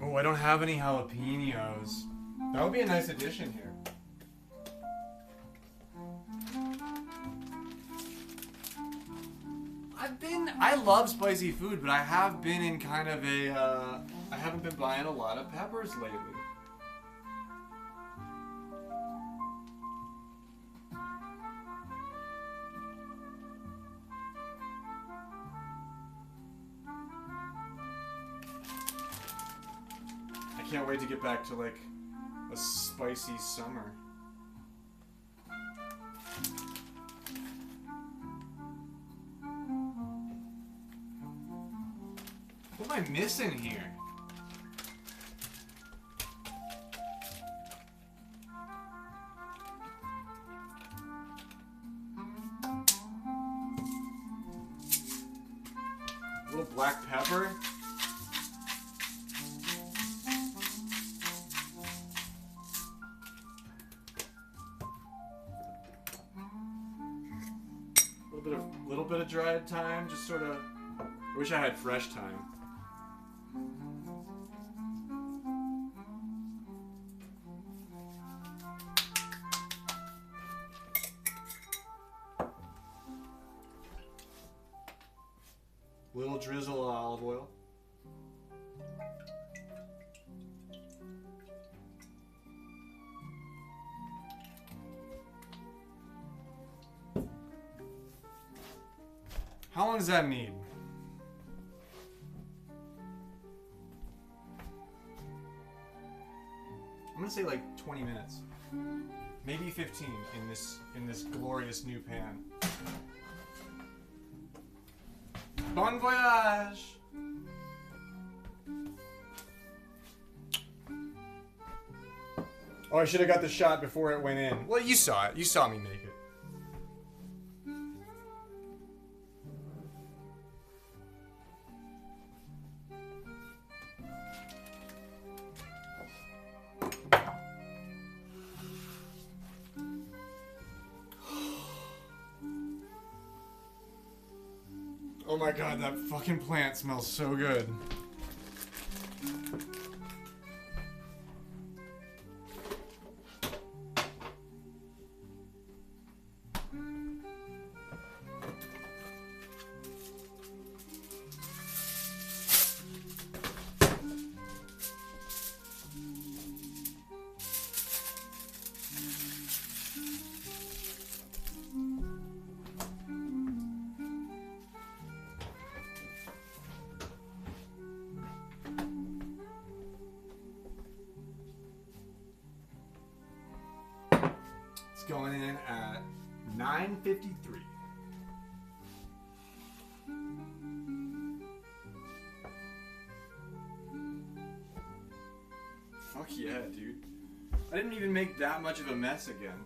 Speaker 1: Oh, I don't have any jalapenos. That would be a nice addition here. I love spicy food, but I have been in kind of a, I haven't been buying a lot of peppers lately. I can't wait to get back to like a spicy summer. What am I missing here? A little black pepper. Little bit of dried thyme, just sort of. I wish I had fresh thyme. Little drizzle of olive oil. How long does that need? I'm gonna say like 20 minutes. Maybe 15 in this glorious new pan. Bon voyage! Oh, I should have got the shot before it went in. Well, you saw it. You saw me make it. Oh my god, that fucking plant smells so good. Going in at 9:53. Fuck yeah, dude. I didn't even make that much of a mess again.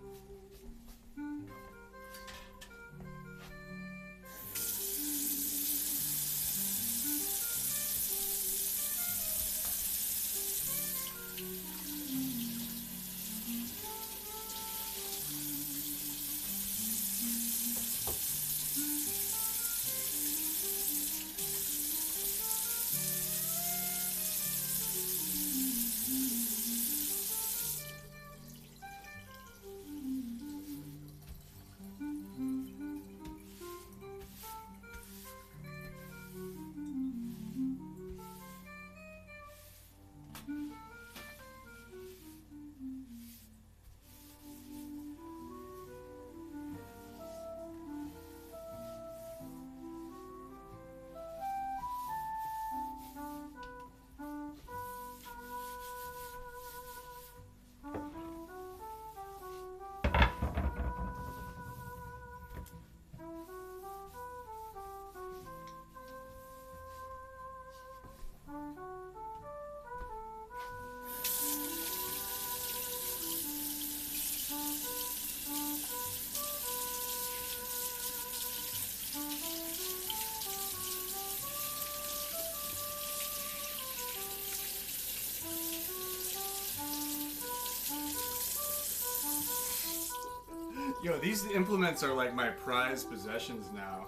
Speaker 1: Yo, these implements are like my prized possessions now,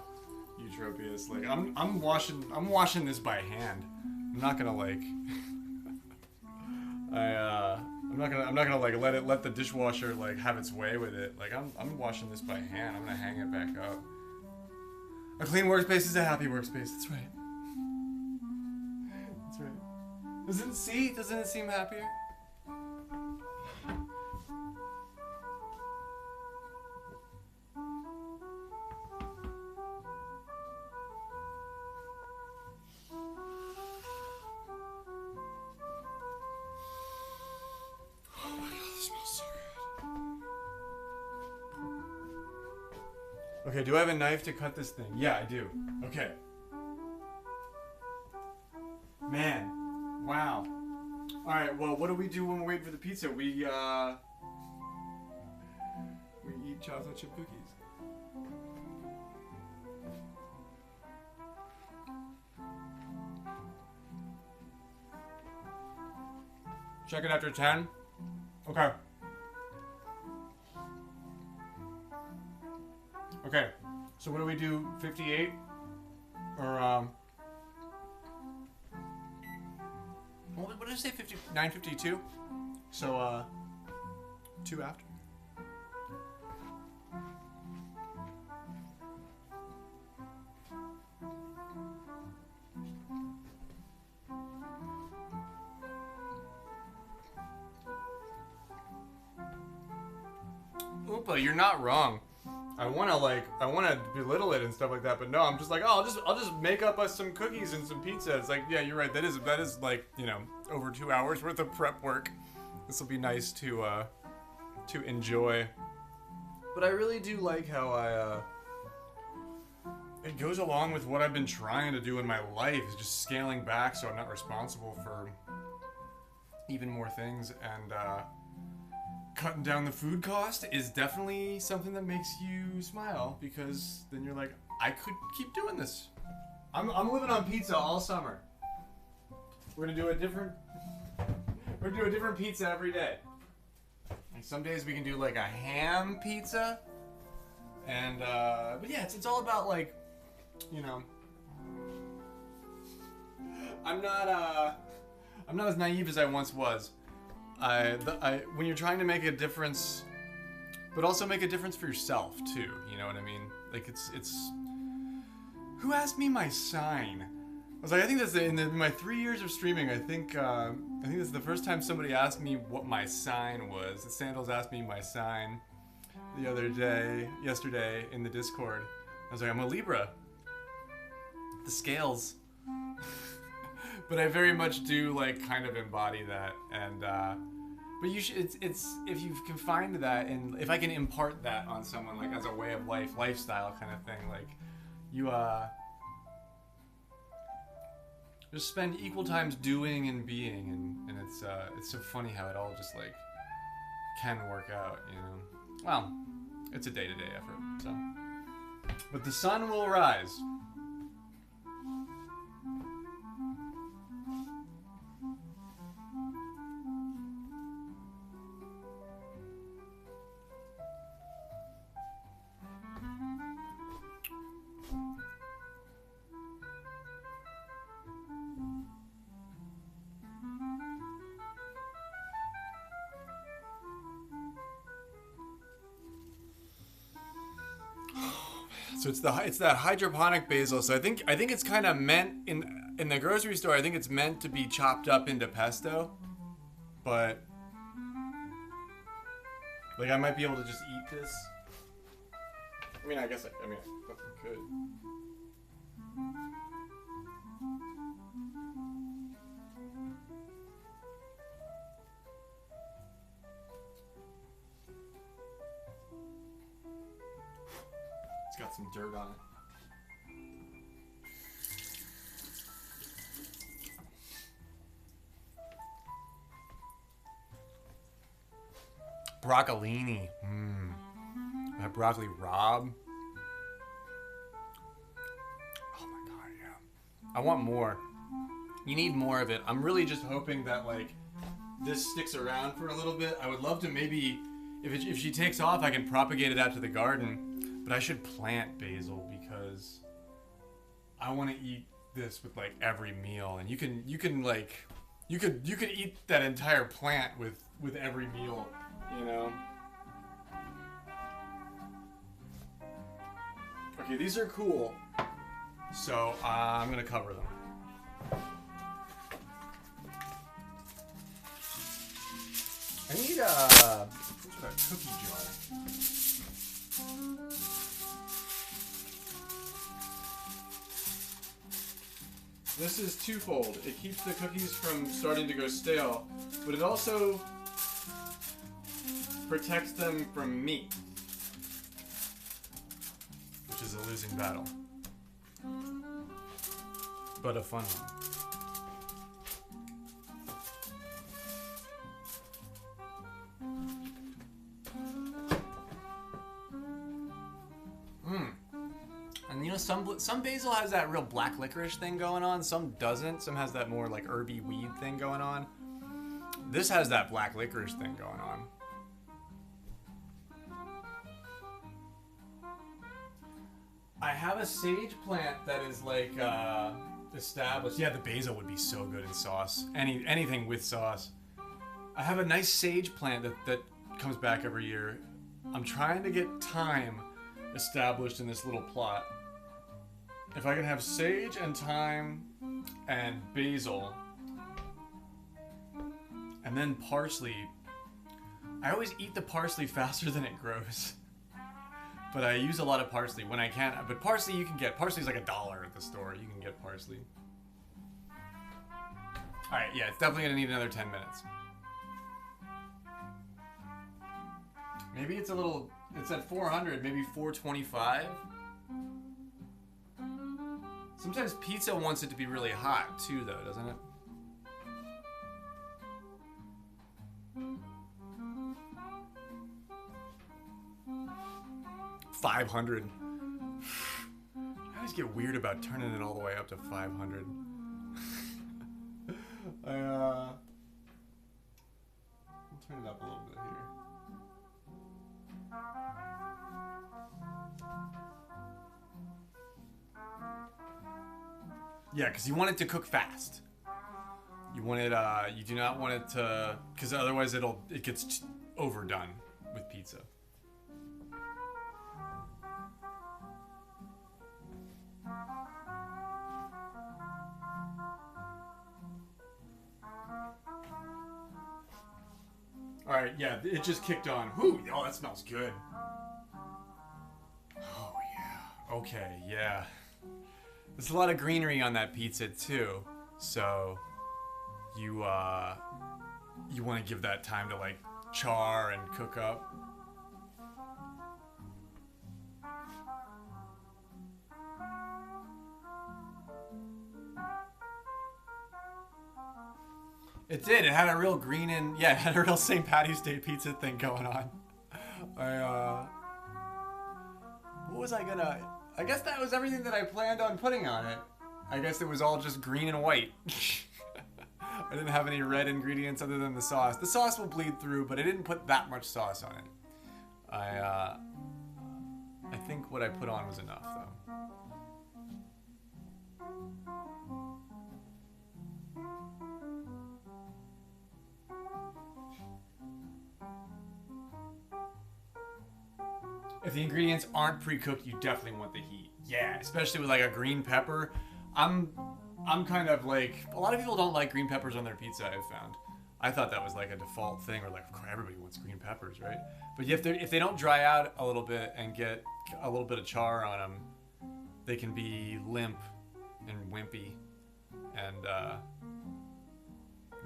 Speaker 1: Eutropius. Like I'm washing this by hand. I'm not gonna like I'm not gonna like let the dishwasher like have its way with it. Like I'm washing this by hand. I'm gonna hang it back up. A clean workspace is a happy workspace. That's right. That's right. Doesn't it seem happier? Oh my God. Okay, do I have a knife to cut this thing? Yeah, I do. Okay. Man. Wow. Alright, well, what do we do when we're waiting for the pizza? We eat chocolate chip cookies. Check it after 10? Okay. Okay. So what do we do? 58? Or, what did I say? 9:52? So, 2 after? Oopa, you're not wrong. I wanna belittle it and stuff like that, but no, I'm just like, oh, I'll just make up us some cookies and some pizza. It's like, yeah, you're right. That is like, you know, over 2 hours worth of prep work. This will be nice to enjoy. But I really do like how it goes along with what I've been trying to do in my life, is just scaling back so I'm not responsible for even more things, and cutting down the food cost is definitely something that makes you smile, because then you're like, I could keep doing this. I'm living on pizza all summer. We're gonna do a different pizza every day. Like some days we can do like a ham pizza, and but yeah, it's all about, like, you know, I'm not as naive as I once was. When you're trying to make a difference, but also make a difference for yourself too, you know what I mean? Like it's who asked me my sign? I was like, I think that's in my 3 years of streaming. I think that's the first time somebody asked me what my sign was. Sandals asked me my sign yesterday in the Discord. I was like, I'm a Libra. The scales. But I very much do, like, kind of embody that, and but you should. It's if you can find that, and if I can impart that on someone, like, as a way of life, lifestyle kind of thing, like, you just spend equal times doing and being, and it's so funny how it all just, like, can work out, you know. Well, it's a day-to-day effort, so. But the sun will rise. So it's that hydroponic basil. So I think it's kind of meant in the grocery store. I think it's meant to be chopped up into pesto, but like I might be able to just eat this. I mean, I guess I fucking could. It's got some dirt on it. Broccolini. That broccoli rabe. Oh my god, yeah. I want more. You need more of it. I'm really just hoping that, like, this sticks around for a little bit. I would love to maybe, if she takes off, I can propagate it out to the garden. But I should plant basil because I want to eat this with, like, every meal, and you can eat that entire plant with every meal, you know. Okay, these are cool, so I'm gonna cover them. I need a cookie jar. This is twofold. It keeps the cookies from starting to go stale, but it also protects them from meat. losing battle. But a fun one. And you know, some basil has that real black licorice thing going on. Some doesn't. Some has that more like herby weed thing going on. This has that black licorice thing going on. I have a sage plant that is like established. Yeah, the basil would be so good in sauce. Anything with sauce. I have a nice sage plant that comes back every year. I'm trying to get thyme established in this little plot. If I can have sage and thyme and basil and then parsley. I always eat the parsley faster than it grows. But I use a lot of parsley when I can. But parsley you can get. Parsley's like $1 at the store. You can get parsley. Alright, yeah, it's definitely gonna need another 10 minutes. Maybe it's a little... It's at 400, maybe 425. Sometimes pizza wants it to be really hot too, though, doesn't it? $500. I always get weird about turning it all the way up to 500. I'll turn it up a little bit here. Yeah, because you want it to cook fast. You want it. You do not want it to, because otherwise it gets overdone with pizza. All right, yeah, it just kicked on. Whew, oh, that smells good. Oh yeah. Okay, yeah. There's a lot of greenery on that pizza too, so you want to give that time to like char and cook up. It did. It had a real green and yeah, it had a real St. Patty's Day pizza thing going on. What was I gonna? I guess that was everything that I planned on putting on it. I guess it was all just green and white. I didn't have any red ingredients other than the sauce. The sauce will bleed through, but I didn't put that much sauce on it. I think what I put on was enough, though. If the ingredients aren't pre-cooked, you definitely want the heat. Yeah, especially with like a green pepper. I'm kind of like, a lot of people don't like green peppers on their pizza, I've found. I thought that was like a default thing, or like, of course, everybody wants green peppers, right? But if they don't dry out a little bit and get a little bit of char on them, they can be limp and wimpy, and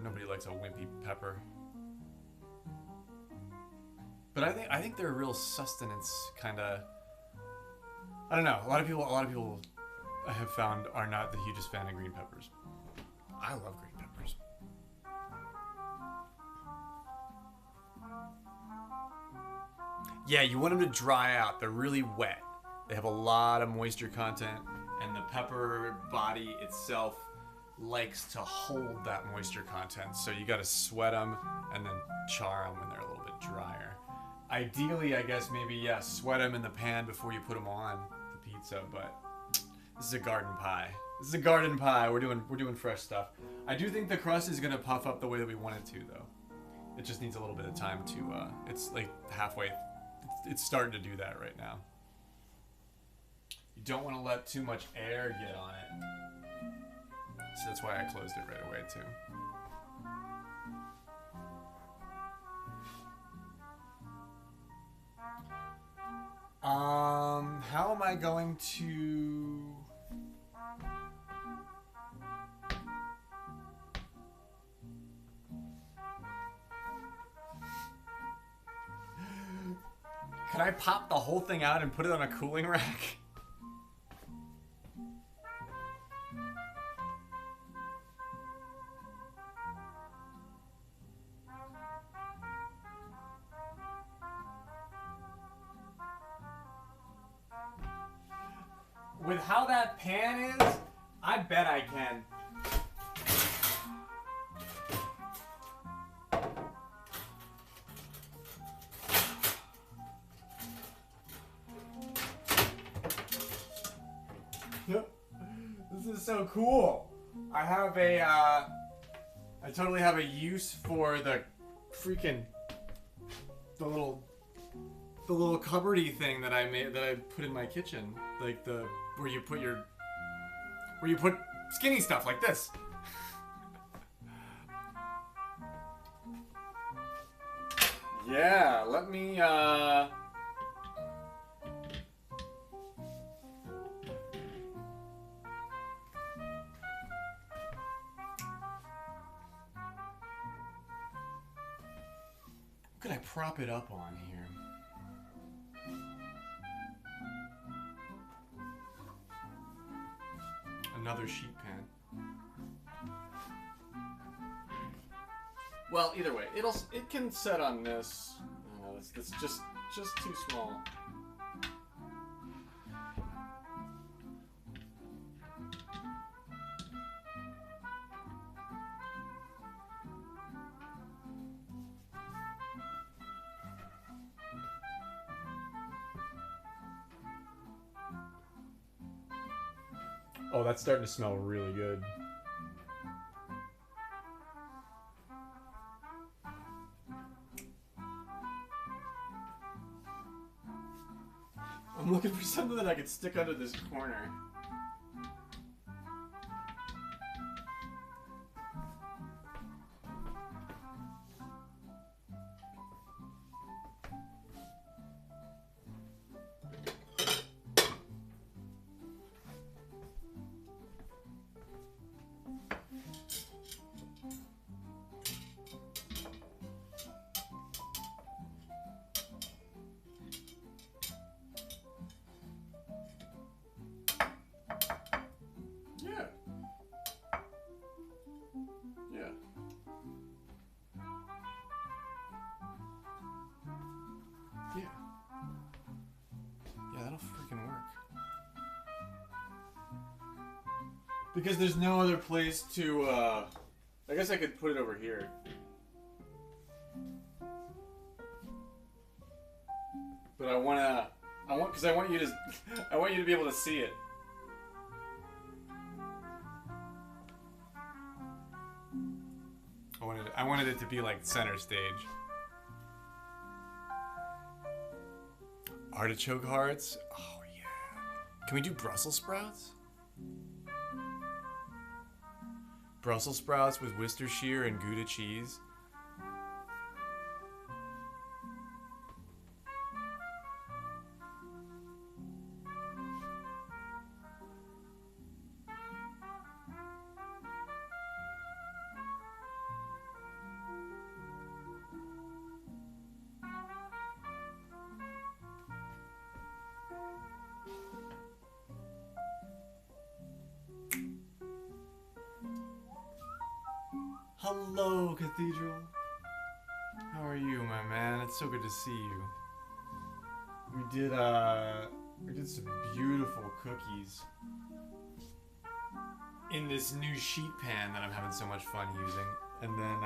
Speaker 1: nobody likes a wimpy pepper. But I think they're a real sustenance kind of. I don't know. A lot of people I have found are not the hugest fan of green peppers. I love green peppers. Yeah, you want them to dry out. They're really wet. They have a lot of moisture content, and the pepper body itself likes to hold that moisture content. So you got to sweat them and then char them when they're a little bit drier. Ideally, I guess maybe, yeah, sweat them in the pan before you put them on the pizza, but this is a garden pie. This is a garden pie. We're doing fresh stuff. I do think the crust is gonna puff up the way that we want it to, though. It just needs a little bit of time to, it's like halfway, it's starting to do that right now. You don't want to let too much air get on it. So that's why I closed it right away, too. How am I going to... Can I pop the whole thing out and put it on a cooling rack? with how that pan is, I bet I can. This is so cool. I have a, I totally have a use for the freaking, the little cupboardy thing that I made, that I put in my kitchen. Like where you put skinny stuff like this. Yeah, let me, what could I prop it up on here? Another sheet pan. Well, either way, it can set on this. Oh, that's just too small. Oh, that's starting to smell really good. I'm looking for something that I could stick under this corner. Yeah, that'll freaking work. Because there's no other place to, I guess I could put it over here. But I want you to be able to see it. I wanted it to be like center stage. Artichoke hearts? Oh yeah. Can we do Brussels sprouts? Brussels sprouts with Worcestershire and Gouda cheese. Hello, Cathedral. How are you, my man? It's so good to see you. We did some beautiful cookies in this new sheet pan that I'm having so much fun using. And then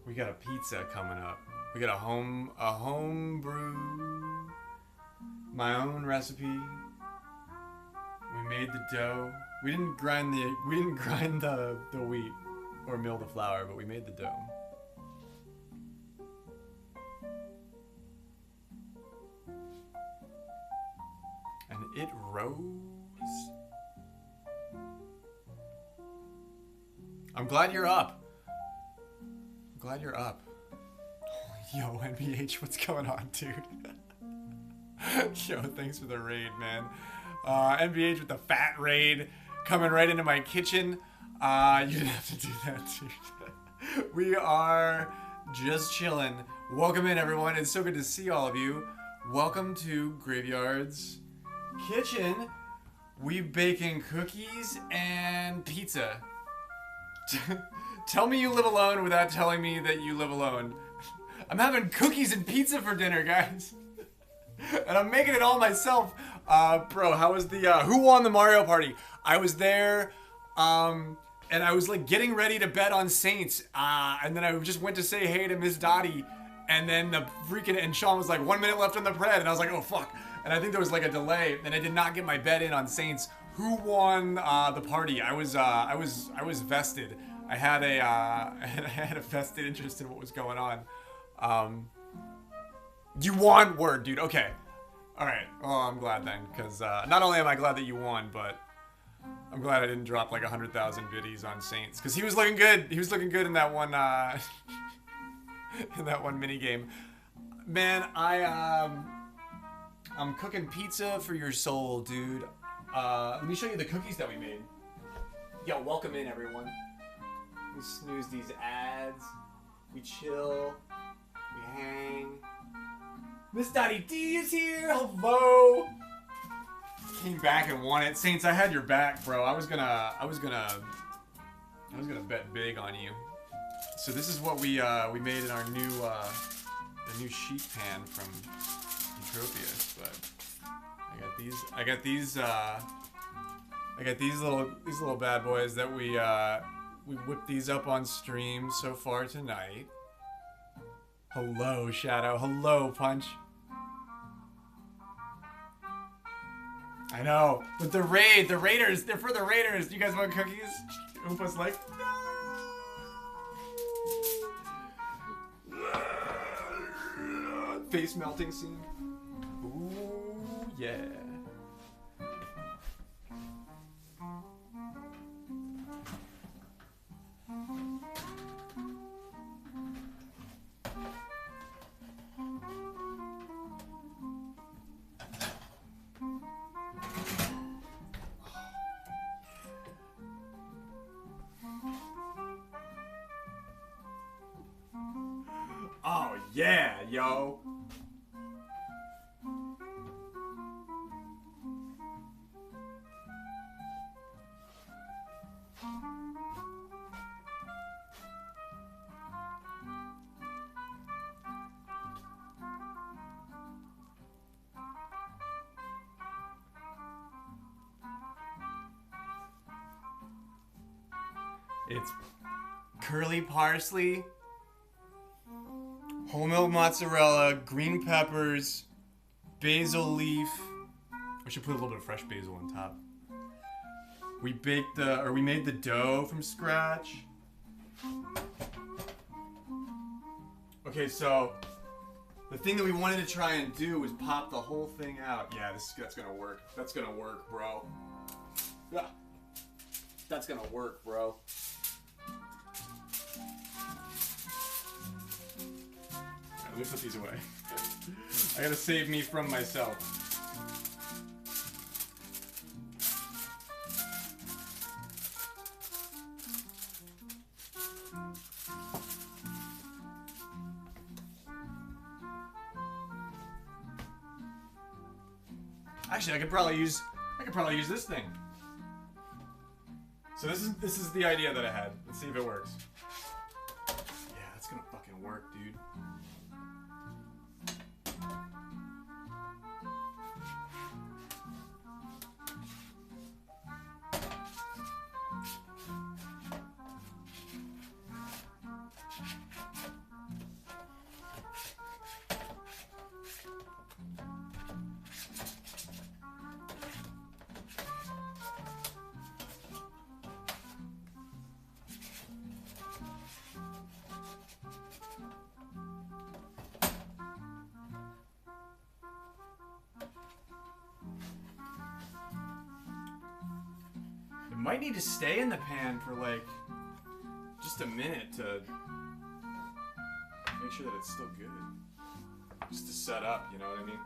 Speaker 1: we got a pizza coming up. We got a home brew, my own recipe. We made the dough. We didn't grind the wheat or mill the flour, but we made the dough. And it rose. I'm glad you're up. I'm glad you're up. Yo, NBH, what's going on, dude? Yo, thanks for the raid, man. NBH with the fat raid coming right into my kitchen. You didn't have to do that, dude. We are just chilling. Welcome in, everyone. It's so good to see all of you. Welcome to Graveyard's Kitchen. We baking cookies and pizza. Tell me you live alone without telling me that you live alone. I'm having cookies and pizza for dinner, guys. And I'm making it all myself. Bro, how was the, who won the Mario Party? I was there, and I was like getting ready to bet on Saints, and then I just went to say hey to Miss Dottie, and then and Sean was like 1 minute left on the pred, and I was like, oh fuck. And I think there was like a delay, and I did not get my bet in on Saints. Who won the party? I was vested. I had a vested interest in what was going on. You won, word, dude. Okay. All right. Well, I'm glad then, because not only am I glad that you won, but I'm glad I didn't drop like 100,000 biddies on Saints, because he was looking good. He was looking good in that one in that one mini game. Man, I'm cooking pizza for your soul, dude. Let me show you the cookies that we made. Yo, welcome in, everyone. We snooze these ads. We chill. We hang. Miss Dottie D is here. Hello. Came back and won it. Saints, I had your back, bro. I was gonna bet big on you. So this is what we made in our new the new sheet pan from Entropius, but I got these little bad boys that we whipped these up on stream so far tonight. Hello, Shadow. Hello, Punch. I know, but the Raiders, they're for the Raiders. Do you guys want cookies? Oompa's like, no. Face melting scene. Ooh, yeah. Oh yeah, yo. It's curly parsley, whole milk mozzarella, green peppers, basil leaf. I should put a little bit of fresh basil on top. We made the dough from scratch. Okay, so the thing that we wanted to try and do was pop the whole thing out. Yeah, that's gonna work. That's gonna work, bro. Yeah. That's gonna work, bro. Let me put these away. I gotta save me from myself. Actually, I could probably use this thing. So this is the idea that I had. Let's see if it works. Yeah, that's gonna fucking work, dude. Might need to stay in the pan for like just a minute to make sure that it's still good. Just to set up, you know what I mean?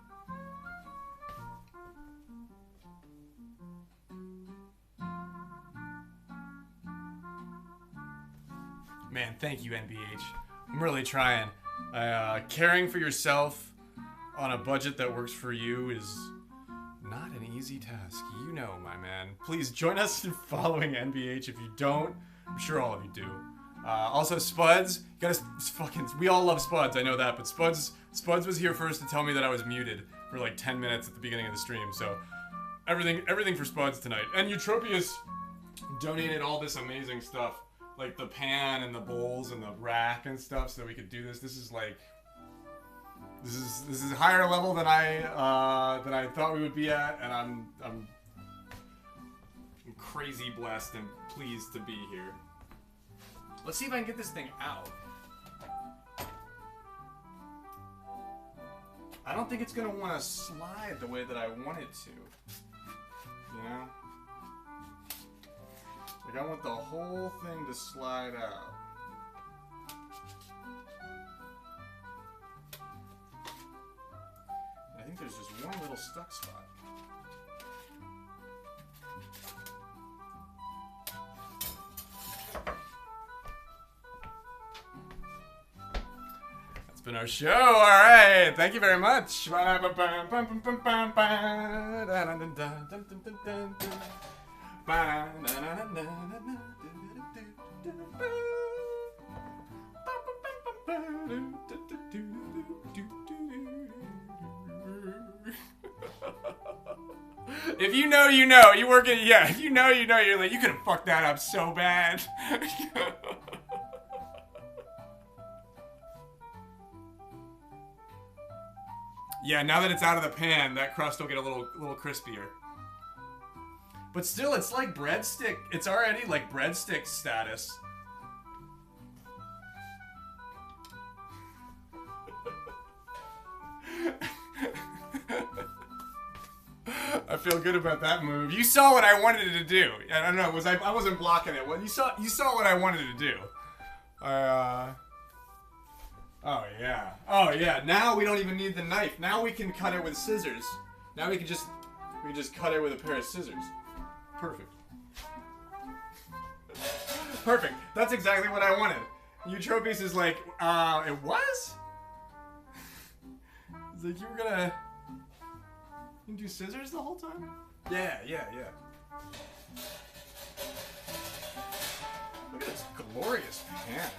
Speaker 1: Man, thank you, NBH. I'm really trying. Caring for yourself on a budget that works for you is not an easy task. You know, my man. Please join us in following NBH if you don't. I'm sure all of you do. Also, Spuds. You gotta fucking. We all love Spuds. I know that, but Spuds was here first to tell me that I was muted. for like 10 minutes at the beginning of the stream. So everything for Spuds tonight. And Eutropius donated all this amazing stuff, like the pan and the bowls and the rack and stuff, so that we could do this. This is like, this is higher level than I thought we would be at, and I'm crazy blessed and pleased to be here. Let's see if I can get this thing out. I don't think it's gonna want to slide the way that I want it to. You know? Like, I want the whole thing to slide out. I think there's just one little stuck spot. That's been our show. All right. Thank you very much. If you know, you know. You work in, yeah. If you know, you know. You're like, you could have fucked that up so bad. Yeah, now that it's out of the pan, that crust will get a little crispier. But still, it's like breadstick. It's already like breadstick status. I feel good about that move. You saw what I wanted it to do. I don't know. I wasn't blocking it. Well, you saw what I wanted it to do. Oh yeah. Oh yeah. Now we don't even need the knife. Now we can cut it with scissors. Now we can just cut it with a pair of scissors. Perfect. Perfect. That's exactly what I wanted. Eutropius is like, it was? It's like, you were gonna do scissors the whole time? Yeah. Look at this glorious pan.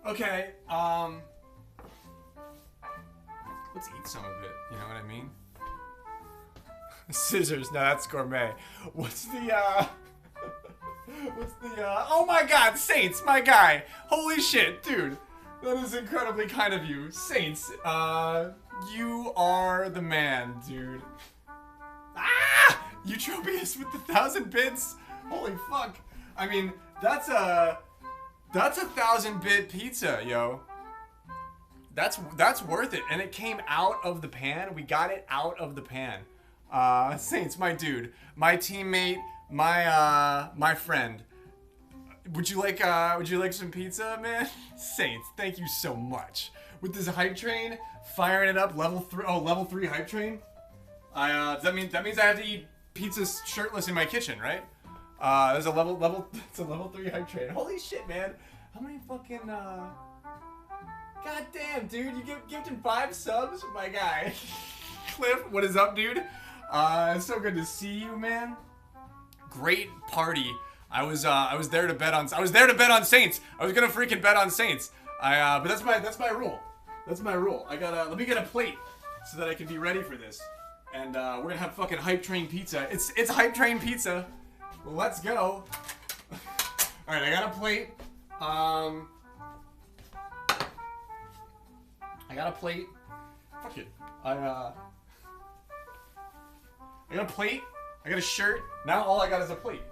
Speaker 1: Okay, let's eat some of it, you know what I mean? Scissors, no, that's gourmet. What's the, oh my god, Saints, my guy! Holy shit, dude! That is incredibly kind of you. Saints, you are the man, dude. Ah! Eutropius with the 1,000 bits? Holy fuck. I mean, that's a 1,000-bit pizza, yo. That's worth it. And it came out of the pan. We got it out of the pan. Saints, my dude, my teammate, my friend. Would you like some pizza, man? Saints, thank you so much. With this hype train, firing it up, level 3 hype train. That means I have to eat pizza shirtless in my kitchen, right? There's a level 3 hype train. Holy shit, man. How many fucking, God damn, dude. You gifted 5 subs? My guy. Cliff, what is up, dude? It's so good to see you, man. Great party. I was there to bet on Saints. I was gonna freaking bet on Saints. But that's my rule. That's my rule. Let me get a plate so that I can be ready for this. And, we're gonna have fucking hype train pizza. It's hype train pizza. Well, let's go. Alright, I got a plate. I got a plate. Fuck it. I got a plate. I got a shirt. Now all I got is a plate.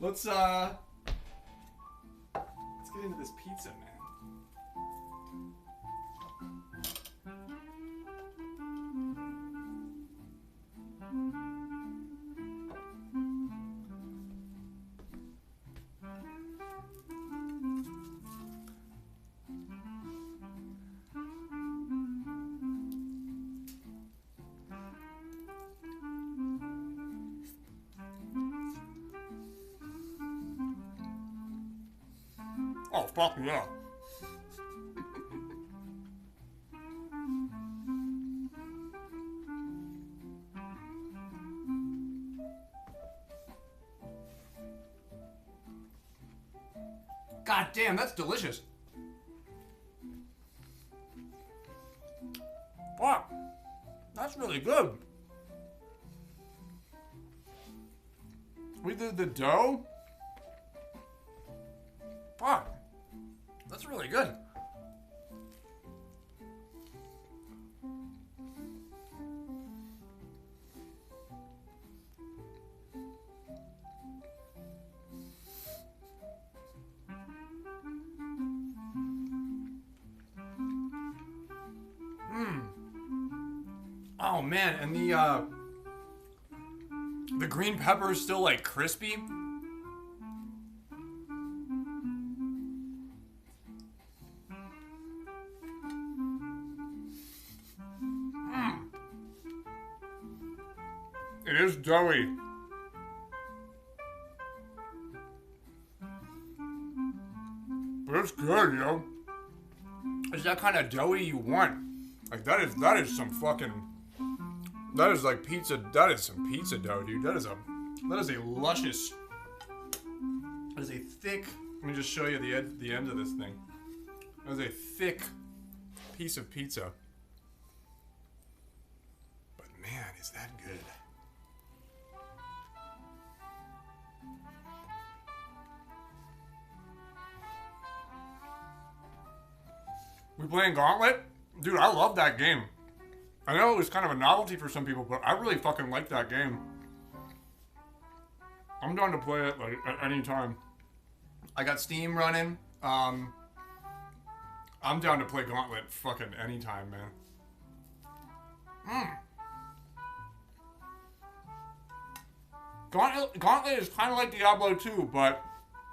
Speaker 1: Let's get into this pizza, man. Oh, fuck yeah. God damn, that's delicious. Fuck. That's really good. We did the dough? Fuck. That's really good. Oh man, and the green pepper is still like crispy. It is doughy. But it's good, yo. It's that kind of doughy you want. Like that is some fucking, that is like pizza, that is some pizza dough, dude. That is a luscious, that is a thick, let me just show you the end of this thing. That is a thick piece of pizza. But man, is that good. We playing Gauntlet? Dude, I love that game. I know it was kind of a novelty for some people, but I really fucking like that game. I'm down to play it like at any time. I got Steam running. I'm down to play Gauntlet fucking anytime, man. Gauntlet is kind of like Diablo 2, but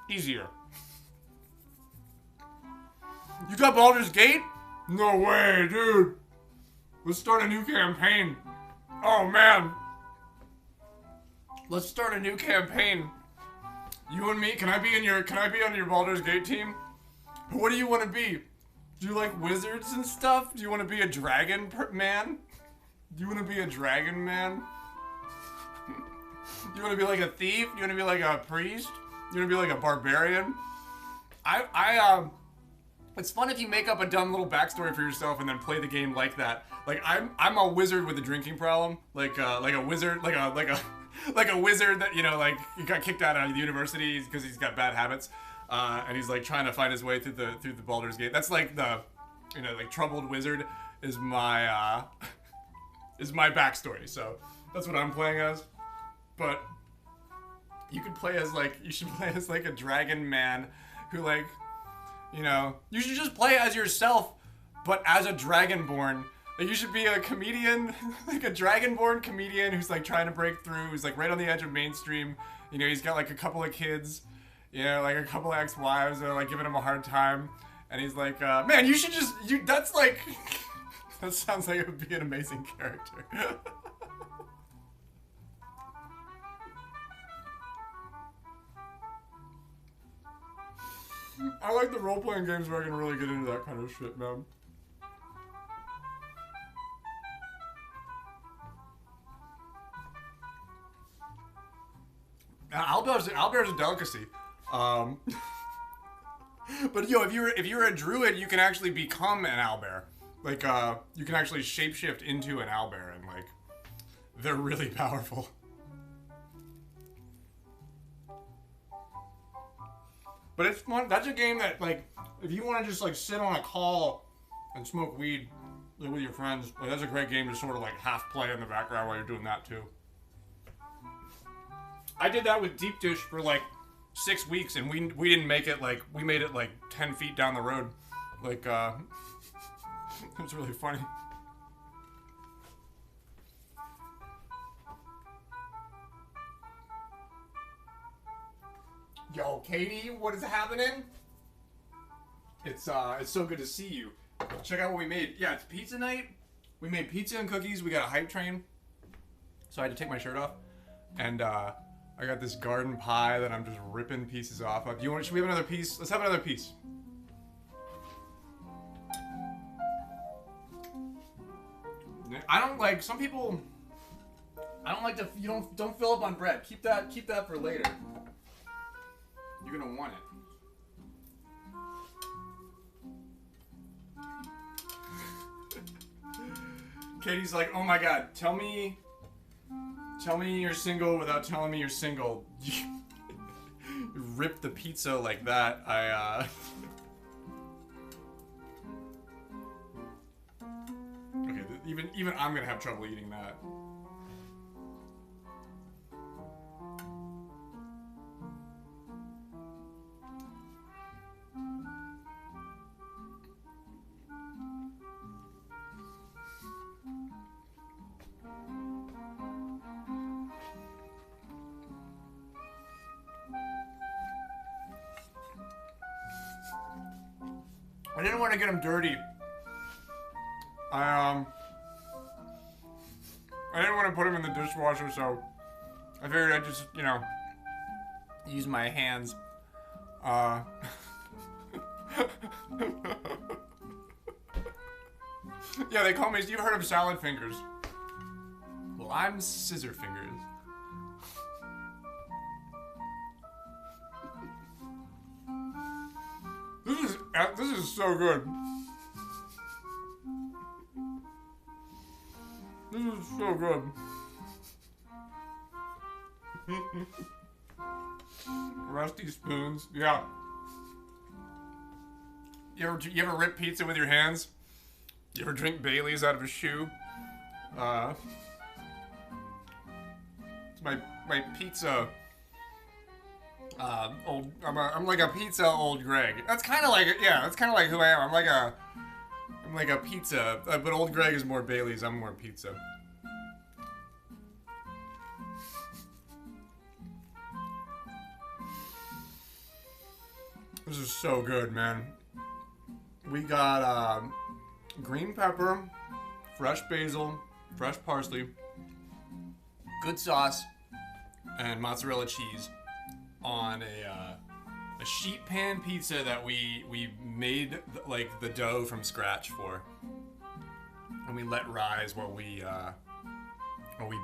Speaker 1: easier. You got Baldur's Gate? No way, dude. Let's start a new campaign. Oh, man. Let's start a new campaign. You and me, can I be on your Baldur's Gate team? What do you want to be? Do you like wizards and stuff? Do you want to be a dragon man? Do you want to be a dragon man? Do you want to be like a thief? Do you want to be like a priest? Do you want to be like a barbarian? It's fun if you make up a dumb little backstory for yourself and then play the game like that. Like I'm a wizard with a drinking problem, like a wizard, like a wizard that, you know, like he got kicked out of the university because he's got bad habits, and he's like trying to find his way through the Baldur's Gate. That's like the, you know, like troubled wizard is my backstory. So that's what I'm playing as. But you should play as like a dragon man who, like, you know, you should just play as yourself, but as a dragonborn. Like, you should be a comedian, like a dragonborn comedian who's like trying to break through, who's like right on the edge of mainstream. You know, he's got like a couple of kids, you know, like a couple of ex-wives that are like giving him a hard time. And he's like, man, you should just, that's like, that sounds like it would be an amazing character. I like the role-playing games where I can really get into that kind of shit, man. Owlbear's a delicacy. But yo, if you're a druid, you can actually become an owlbear. Like, you can actually shapeshift into an owlbear, and like, they're really powerful. But it's fun. That's a game that, like, if you want to just like sit on a call and smoke weed with your friends, like, that's a great game to sort of like half play in the background while you're doing that too. I did that with Deep Dish for like 6 weeks, and we didn't make it, like, we made it like 10 feet down the road. Like, it was really funny. Yo, Katie, what is happening? It's so good to see you. Check out what we made. Yeah, it's pizza night. We made pizza and cookies. We got a hype train. So I had to take my shirt off. And I got this garden pie that I'm just ripping pieces off of. Should we have another piece? Let's have another piece. I don't like, some people, I don't like to, don't fill up on bread. Keep that for later. You're gonna want it. Katie's like, oh my god, tell me you're single without telling me you're single. You rip the pizza like that. Okay, even I'm gonna have trouble eating that. I didn't want to get them dirty. I didn't want to put them in the dishwasher, so I figured I'd just, use my hands. Yeah, they call me, you've heard of salad fingers. Well, I'm scissor fingers. This is so good. This is so good. Rusty spoons, yeah. You ever rip pizza with your hands? You ever drink Bailey's out of a shoe? It's my pizza. I'm like a pizza old Greg. That's kind of like, yeah, that's kind of like who I am. I'm like a pizza, but old Greg is more Bailey's. I'm more pizza. This is so good, man. We got green pepper, fresh basil, fresh parsley, good sauce, and mozzarella cheese on a sheet pan pizza that we made like the dough from scratch for, and we let rise while we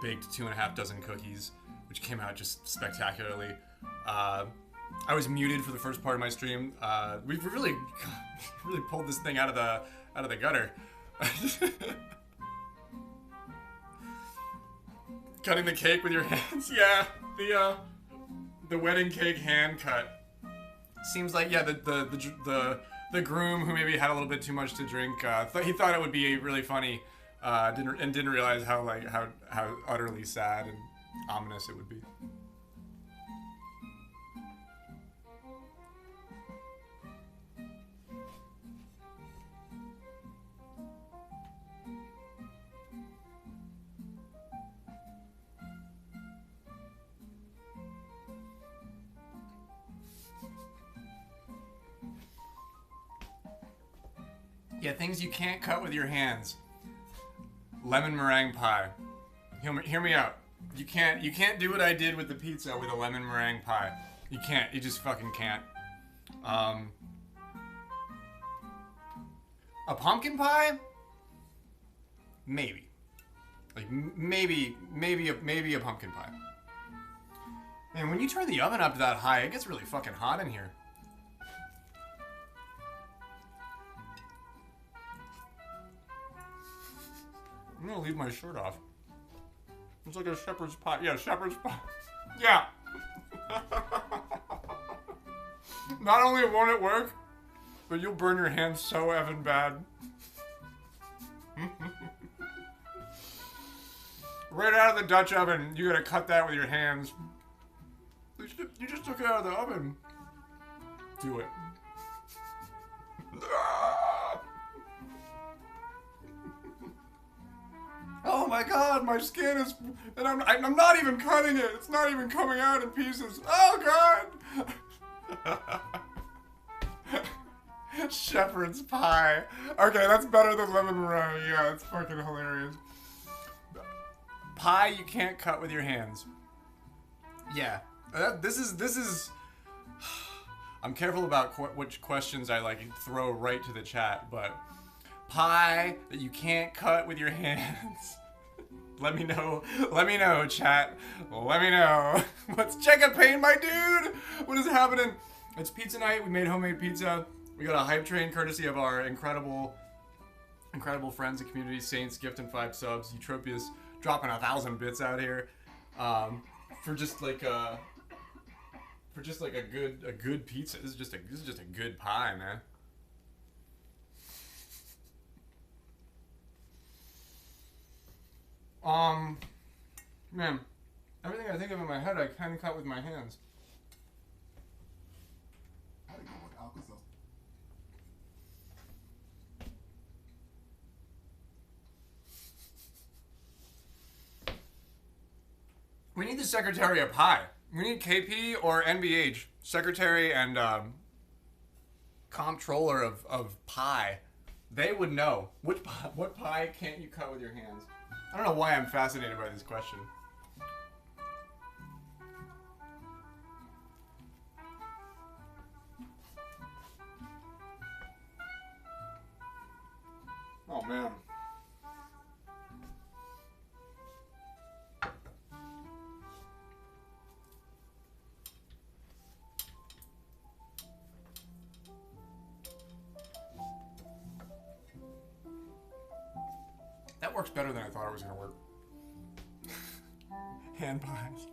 Speaker 1: baked 2.5 dozen cookies, which came out just spectacularly. I was muted for the first part of my stream. We've really pulled this thing out of the gutter. Cutting the cake with your hands, yeah. The wedding cake hand cut. Seems like, yeah, the groom, who maybe had a little bit too much to drink, he thought it would be really funny, didn't realize how utterly sad and ominous it would be. Yeah, things you can't cut with your hands. Lemon meringue pie. Hear me out. You can't do what I did with the pizza with a lemon meringue pie. You can't. You just fucking can't. A pumpkin pie? Maybe. Like maybe a pumpkin pie. Man, when you turn the oven up that high, it gets really fucking hot in here. I'm gonna leave my shirt off. It's like a shepherd's pie. Yeah, shepherd's pie. Yeah. Not only won't it work, but you'll burn your hands so effing bad. Right out of the Dutch oven, you gotta cut that with your hands. You just took it out of the oven. Do it. Oh my god, my skin is, and I'm not even cutting it. It's not even coming out in pieces. Oh god. Shepherd's pie. Okay, that's better than lemon meringue. Yeah, it's fucking hilarious. Pie you can't cut with your hands. Yeah. This is. I'm careful about which questions I like throw right to the chat, but pie that you can't cut with your hands. Let me know. Let me know, chat. Let me know. What's Jacob Payne, my dude? What is happening? It's pizza night. We made homemade pizza. We got a hype train courtesy of our incredible friends and community, Saints, Gift and 5 subs, Eutropius, dropping 1,000 bits out here, for just like a good pizza. This is just a good pie, man. Man, everything I think of in my head, I kind of cut with my hands.
Speaker 2: I had to go with Alka-Seltzer.
Speaker 1: We need the Secretary of Pie. We need KP or NBH, Secretary and Comptroller of Pie. They would know what pie can't you cut with your hands. I don't know why I'm fascinated by this question. Oh man. That works better than I thought it was going to work. Hand pies.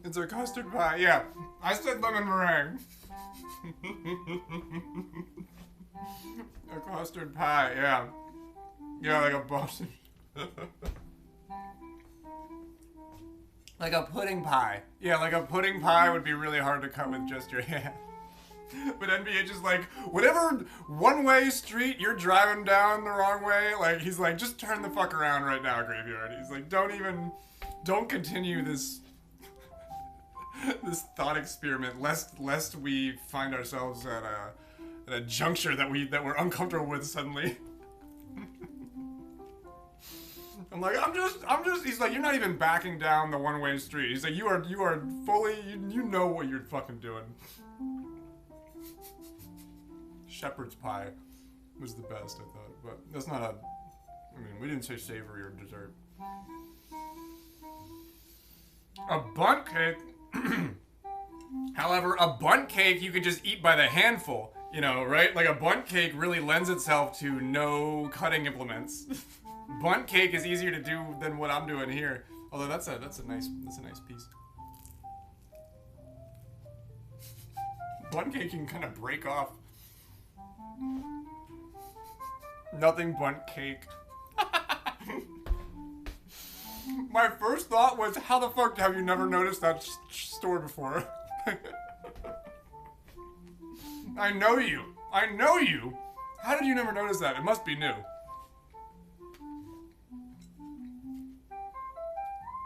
Speaker 1: It's a custard pie. Yeah, I said lemon meringue. A custard pie. Yeah. Yeah, like a Boston. Like a pudding pie. Yeah, like a pudding pie would be really hard to cut with just your hand. But NBH is like, whatever one-way street you're driving down the wrong way, like, he's like, just turn the fuck around right now, Graveyard. He's like, don't continue this this thought experiment, lest we find ourselves at a juncture that we're uncomfortable with suddenly. I'm like, I'm just, he's like, you're not even backing down the one-way street. He's like, you are fully, you know what you're fucking doing. Shepherd's pie was the best, I thought, but that's not I mean, we didn't say savory or dessert. A bundt cake, however, a bundt cake you could just eat by the handful, you know, right? Like a bundt cake really lends itself to no cutting implements. Bundt cake is easier to do than what I'm doing here. Although that's a nice piece. Bundt cake you can kind of break off. Nothing bundt cake. My first thought was, how the fuck have you never noticed that store before? I know you. I know you. How did you never notice that? It must be new.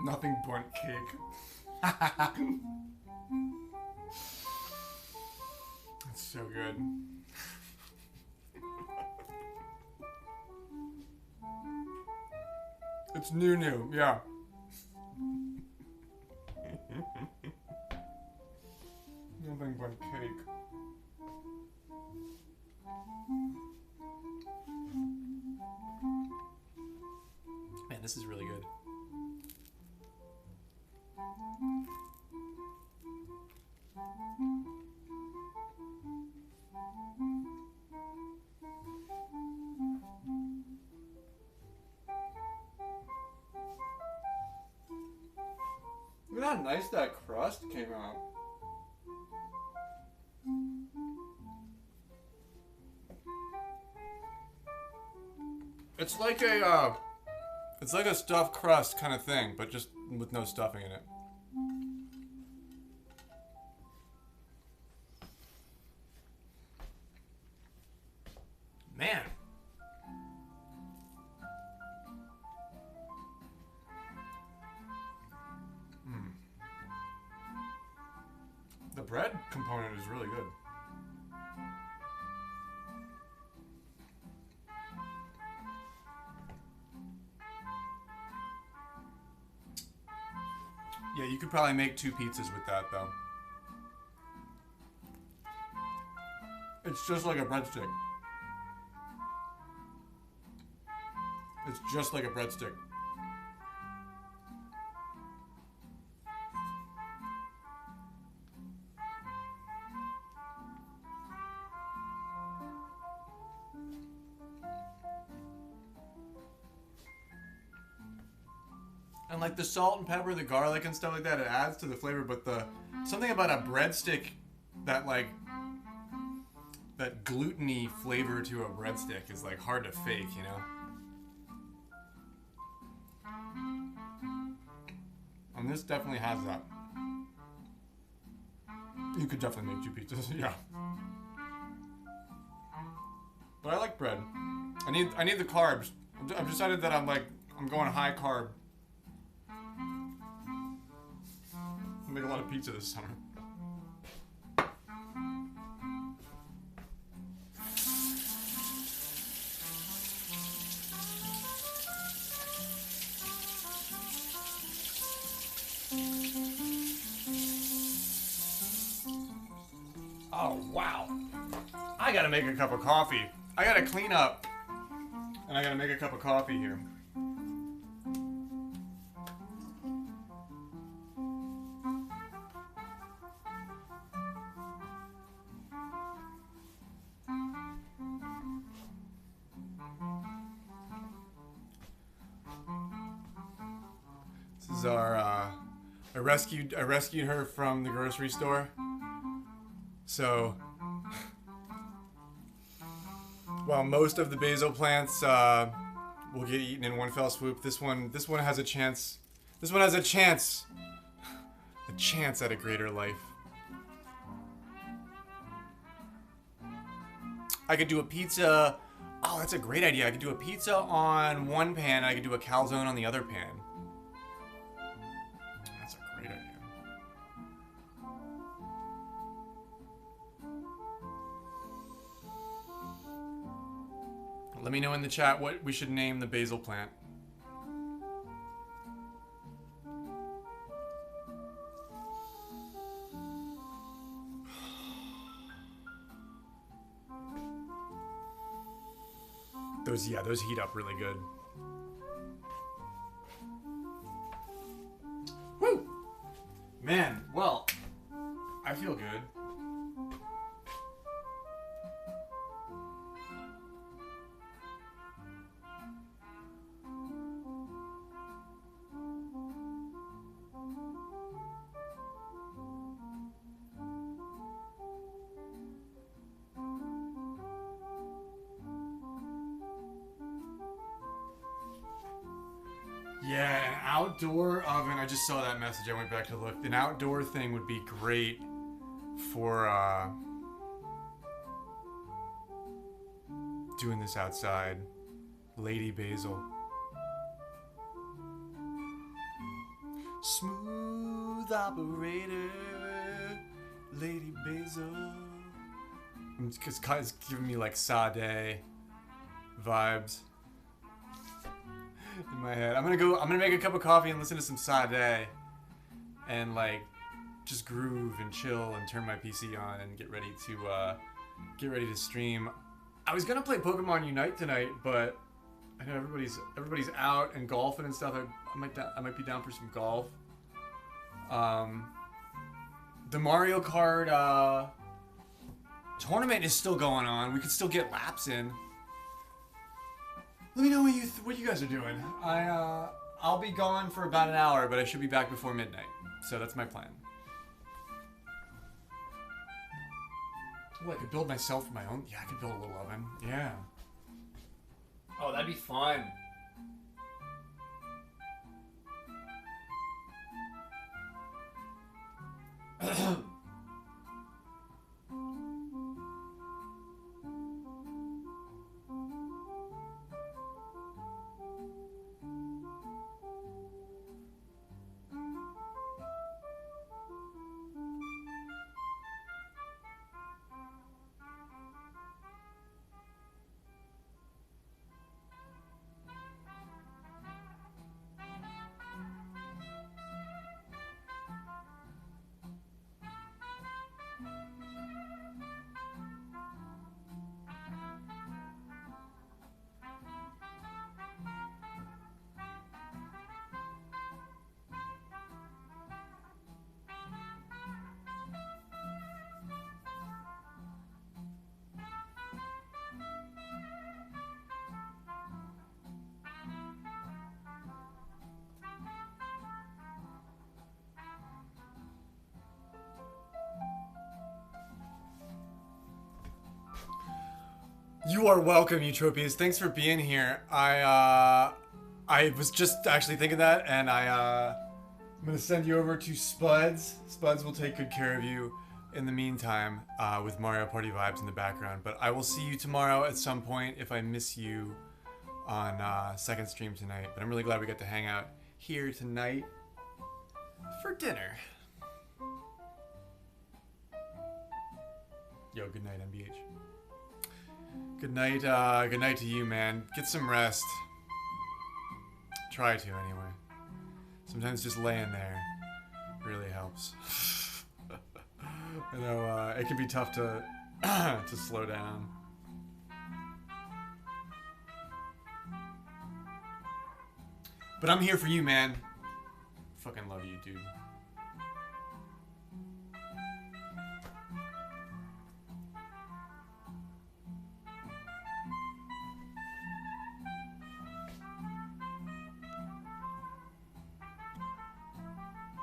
Speaker 1: Nothing bundt cake. That's so good. It's new, yeah. Nothing but cake. Man, this is really good. Look at how nice that crust came out. It's like a stuffed crust kind of thing, but just with no stuffing in it. Man. The bread component is really good. Yeah, you could probably make 2 pizzas with that, though. It's just like a breadstick. It's just like a breadstick. And like the salt and pepper, the garlic and stuff like that, it adds to the flavor, but the something about a breadstick that like that gluten-y flavor to a breadstick is like hard to fake, you know? And this definitely has that. You could definitely make 2 pizzas, yeah. But I like bread. I need the carbs. I've decided that I'm going high carb. I'll make a lot of pizza this summer. Oh, wow. I gotta make a cup of coffee. I gotta clean up. And I gotta make a cup of coffee here. This is our, I rescued her from the grocery store. So, while most of the basil plants will get eaten in one fell swoop, this one has a chance. This one has a chance at a greater life. I could do a pizza. Oh, that's a great idea. I could do a pizza on one pan, and I could do a calzone on the other pan. That's a great idea. Let me know in the chat what we should name the basil plant. Those heat up really good. Woo! Man, well, I feel good. Yeah, an outdoor oven. I just saw that message. I went back to look. An outdoor thing would be great for doing this outside. Lady Basil. Smooth operator, Lady Basil. Because it's giving me like Sade vibes in my head. I'm gonna make a cup of coffee and listen to some Sade and like just groove and chill and turn my PC on and get ready to stream. I was gonna play Pokemon Unite tonight, but I know everybody's out and golfing and stuff. I might be down for some golf. The Mario Kart tournament is still going on. We could still get laps in. Let me know what you guys are doing. I'll be gone for about an hour, but I should be back before midnight. So that's my plan. Oh, I could build myself my own. Yeah, I could build a little oven. Yeah. Oh, that'd be fun. You are welcome, Eutropius. Thanks for being here. I was just actually thinking that, and I'm gonna send you over to Spuds. Spuds will take good care of you in the meantime, with Mario Party vibes in the background. But I will see you tomorrow at some point if I miss you on second stream tonight. But I'm really glad we got to hang out here tonight for dinner. Yo, good night, MBH. Good night to you, man. Get some rest. Try to, anyway. Sometimes just laying there really helps. I know, it can be tough to to slow down. But I'm here for you, man. Fucking love you, dude.